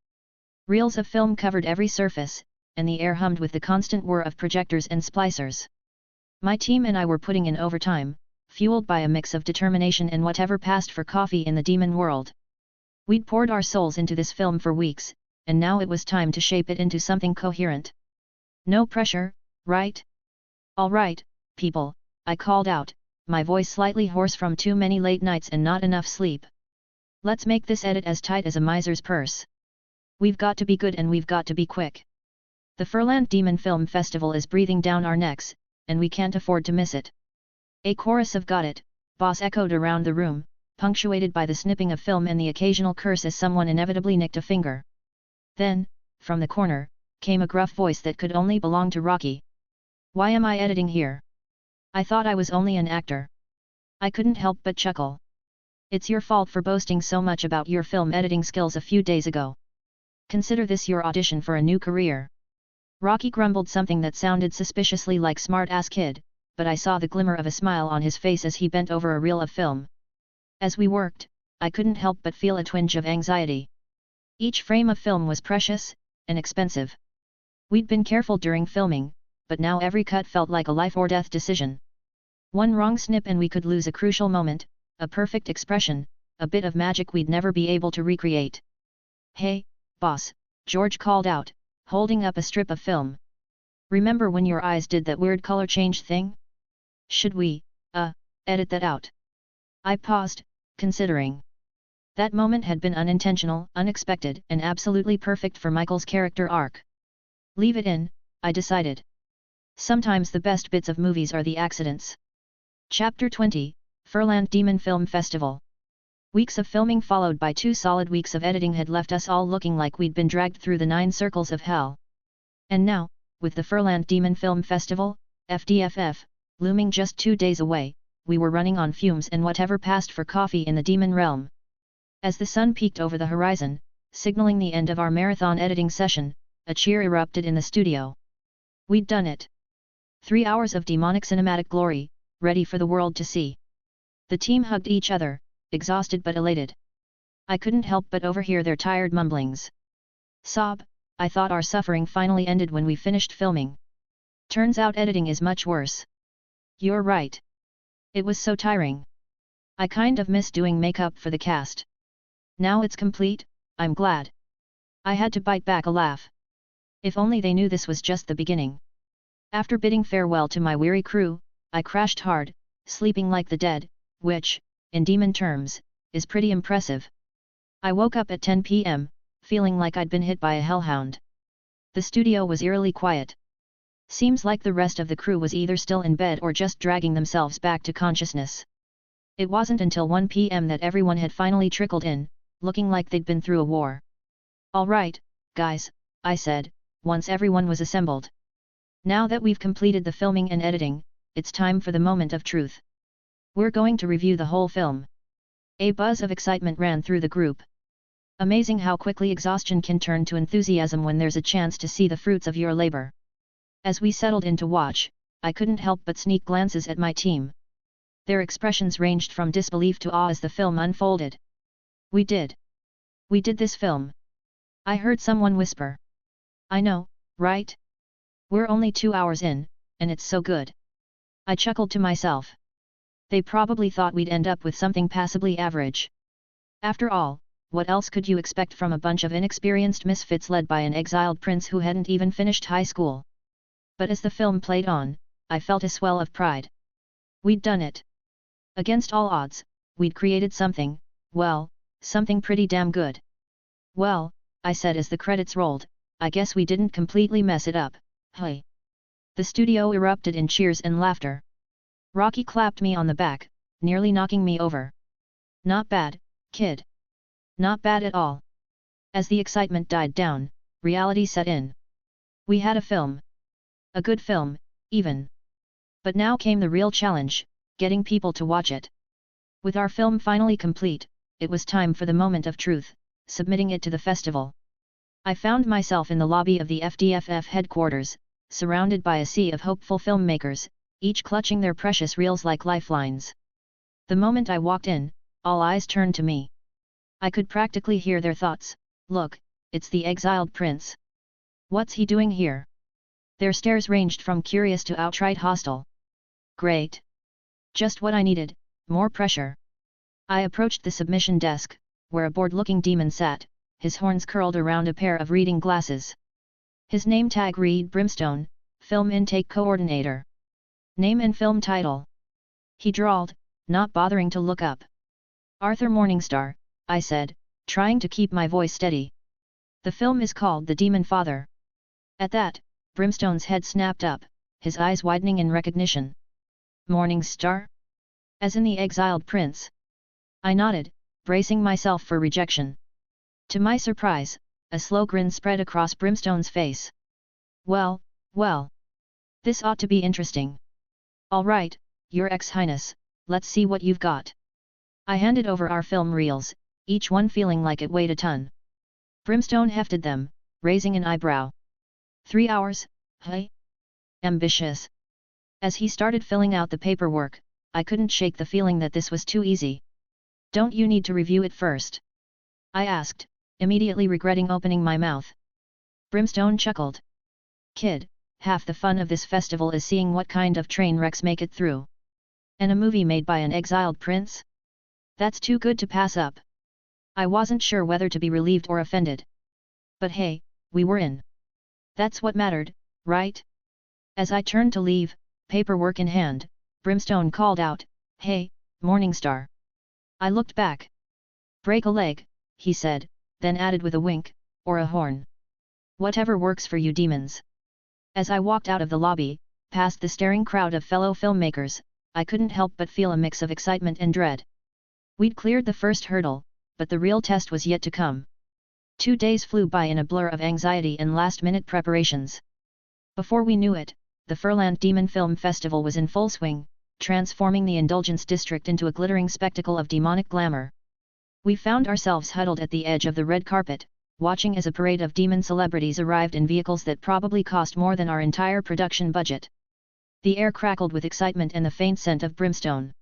Reels of film covered every surface, and the air hummed with the constant whir of projectors and splicers. My team and I were putting in overtime, fueled by a mix of determination and whatever passed for coffee in the demon world. We'd poured our souls into this film for weeks, and now it was time to shape it into something coherent. No pressure, right? All right, people, I called out, my voice slightly hoarse from too many late nights and not enough sleep. Let's make this edit as tight as a miser's purse. We've got to be good and we've got to be quick. The Furland Demon Film Festival is breathing down our necks, and we can't afford to miss it. A chorus of "Got it, boss" echoed around the room, punctuated by the snipping of film and the occasional curse as someone inevitably nicked a finger. Then, from the corner, came a gruff voice that could only belong to Rocky. "Why am I editing here? I thought I was only an actor." I couldn't help but chuckle. "It's your fault for boasting so much about your film editing skills a few days ago. Consider this your audition for a new career." Rocky grumbled something that sounded suspiciously like "smart-ass kid," but I saw the glimmer of a smile on his face as he bent over a reel of film. As we worked, I couldn't help but feel a twinge of anxiety. Each frame of film was precious, and expensive. We'd been careful during filming, but now every cut felt like a life-or-death decision. One wrong snip and we could lose a crucial moment, a perfect expression, a bit of magic we'd never be able to recreate. "Hey, boss," George called out, holding up a strip of film. "Remember when your eyes did that weird color change thing? Should we, edit that out?" I paused, considering. That moment had been unintentional, unexpected, and absolutely perfect for Michael's character arc. Leave it in, I decided. Sometimes the best bits of movies are the accidents. Chapter 20, Furland Demon Film Festival. Weeks of filming followed by 2 solid weeks of editing had left us all looking like we'd been dragged through the 9 circles of hell. And now, with the Furland Demon Film Festival, FDFF, looming just 2 days away, we were running on fumes and whatever passed for coffee in the demon realm. As the sun peeked over the horizon, signaling the end of our marathon editing session, a cheer erupted in the studio. We'd done it. 3 hours of demonic cinematic glory, ready for the world to see. The team hugged each other, exhausted but elated. I couldn't help but overhear their tired mumblings. "Sob, I thought our suffering finally ended when we finished filming. Turns out editing is much worse." "You're right. It was so tiring. I kind of miss doing makeup for the cast. Now it's complete, I'm glad." I had to bite back a laugh. If only they knew this was just the beginning. After bidding farewell to my weary crew, I crashed hard, sleeping like the dead, which, in demon terms, is pretty impressive. I woke up at 10 p.m., feeling like I'd been hit by a hellhound. The studio was eerily quiet. Seems like the rest of the crew was either still in bed or just dragging themselves back to consciousness. It wasn't until 1 p.m. that everyone had finally trickled in, looking like they'd been through a war. "All right, guys," I said, once everyone was assembled. "Now that we've completed the filming and editing, it's time for the moment of truth. We're going to review the whole film." A buzz of excitement ran through the group. Amazing how quickly exhaustion can turn to enthusiasm when there's a chance to see the fruits of your labor. As we settled in to watch, I couldn't help but sneak glances at my team. Their expressions ranged from disbelief to awe as the film unfolded. We did this film." I heard someone whisper. "I know, right? We're only 2 hours in, and it's so good." I chuckled to myself. They probably thought we'd end up with something passably average. After all, what else could you expect from a bunch of inexperienced misfits led by an exiled prince who hadn't even finished high school? But as the film played on, I felt a swell of pride. We'd done it. Against all odds, we'd created something, well, something pretty damn good. "Well," I said as the credits rolled, "I guess we didn't completely mess it up, hey?" The studio erupted in cheers and laughter. Rocky clapped me on the back, nearly knocking me over. "Not bad, kid. Not bad at all." As the excitement died down, reality set in. We had a film. A good film, even. But now came the real challenge, getting people to watch it. With our film finally complete, it was time for the moment of truth, submitting it to the festival. I found myself in the lobby of the FDFF headquarters, surrounded by a sea of hopeful filmmakers, each clutching their precious reels like lifelines. The moment I walked in, all eyes turned to me. I could practically hear their thoughts. "Look, it's the exiled prince. What's he doing here?" Their stares ranged from curious to outright hostile. Great! Just what I needed, more pressure. I approached the submission desk, where a bored-looking demon sat, his horns curled around a pair of reading glasses. His name tag read Brimstone, Film Intake Coordinator. Name and film title. He drawled, not bothering to look up. Arthur Morningstar, I said, trying to keep my voice steady. The film is called The Demonfather. At that, Brimstone's head snapped up, his eyes widening in recognition. Morningstar? As in the Exiled Prince. I nodded, bracing myself for rejection. To my surprise, a slow grin spread across Brimstone's face. Well, well. This ought to be interesting. All right, Your Ex-Highness, let's see what you've got. I handed over our film reels, each one feeling like it weighed a ton. Brimstone hefted them, raising an eyebrow. 3 hours, hey? Ambitious. As he started filling out the paperwork, I couldn't shake the feeling that this was too easy. Don't you need to review it first? I asked, immediately regretting opening my mouth. Brimstone chuckled. Kid, half the fun of this festival is seeing what kind of train wrecks make it through. And a movie made by an exiled prince? That's too good to pass up. I wasn't sure whether to be relieved or offended. But hey, we were in. That's what mattered, right? As I turned to leave, paperwork in hand, Brimstone called out, Hey, Morningstar. I looked back. Break a leg, he said, then added with a wink, or a horn. Whatever works for you demons. As I walked out of the lobby, past the staring crowd of fellow filmmakers, I couldn't help but feel a mix of excitement and dread. We'd cleared the first hurdle, but the real test was yet to come. 2 days flew by in a blur of anxiety and last-minute preparations. Before we knew it, the Furland Demon Film Festival was in full swing, transforming the Indulgence District into a glittering spectacle of demonic glamour. We found ourselves huddled at the edge of the red carpet, watching as a parade of demon celebrities arrived in vehicles that probably cost more than our entire production budget. The air crackled with excitement and the faint scent of brimstone.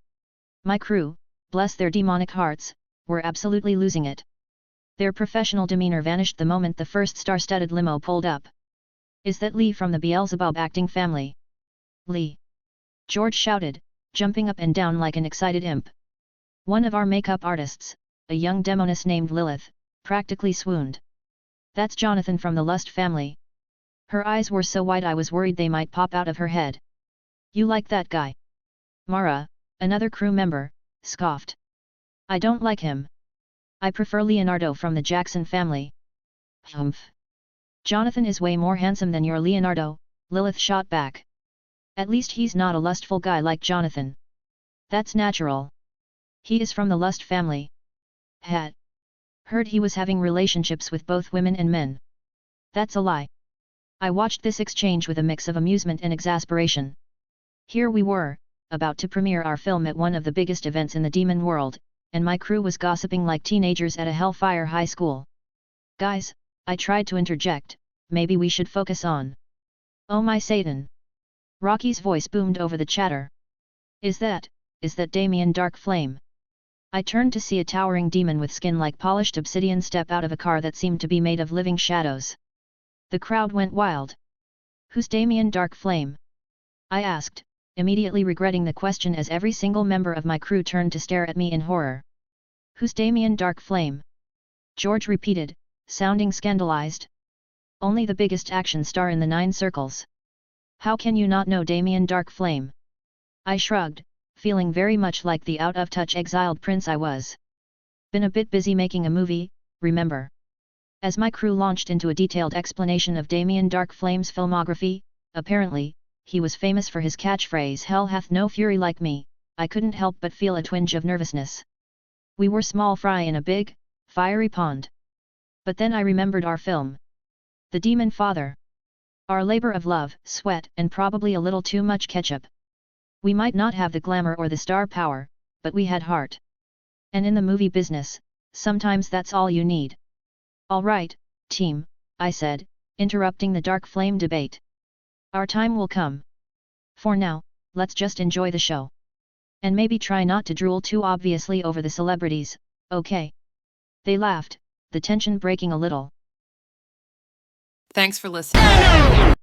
My crew, bless their demonic hearts, were absolutely losing it. Their professional demeanor vanished the moment the first star-studded limo pulled up. Is that Lee from the Beelzebub acting family? Lee! George shouted, jumping up and down like an excited imp. One of our makeup artists, a young demoness named Lilith, practically swooned. That's Jonathan from the Lust family. Her eyes were so wide I was worried they might pop out of her head. You like that guy? Mara, another crew member, scoffed. I don't like him. I prefer Leonardo from the Jackson family. Humph. Jonathan is way more handsome than your Leonardo, Lilith shot back. At least he's not a lustful guy like Jonathan. That's natural. He is from the Lust family. Had heard he was having relationships with both women and men. That's a lie. I watched this exchange with a mix of amusement and exasperation. Here we were, about to premiere our film at one of the biggest events in the demon world, and my crew was gossiping like teenagers at a Hellfire high school. Guys, I tried to interject, maybe we should focus on. Oh my Satan! Rocky's voice boomed over the chatter. Is that Damien Darkflame? I turned to see a towering demon with skin like polished obsidian step out of a car that seemed to be made of living shadows. The crowd went wild. Who's Damien Darkflame? I asked, immediately regretting the question as every single member of my crew turned to stare at me in horror. Who's Damien Darkflame? George repeated, sounding scandalized. Only the biggest action star in the 9 circles. How can you not know Damien Darkflame? I shrugged, feeling very much like the out-of-touch exiled prince I was. Been a bit busy making a movie, remember? As my crew launched into a detailed explanation of Damien Darkflame's filmography, apparently, he was famous for his catchphrase "Hell hath no fury like me," I couldn't help but feel a twinge of nervousness. We were small fry in a big, fiery pond. But then I remembered our film. The Demonfather. Our labor of love, sweat, and probably a little too much ketchup. We might not have the glamour or the star power, but we had heart. And in the movie business, sometimes that's all you need. All right, team, I said, interrupting the dark flame debate. Our time will come. For now, let's just enjoy the show. And maybe try not to drool too obviously over the celebrities, okay? They laughed, the tension breaking a little. Thanks for listening.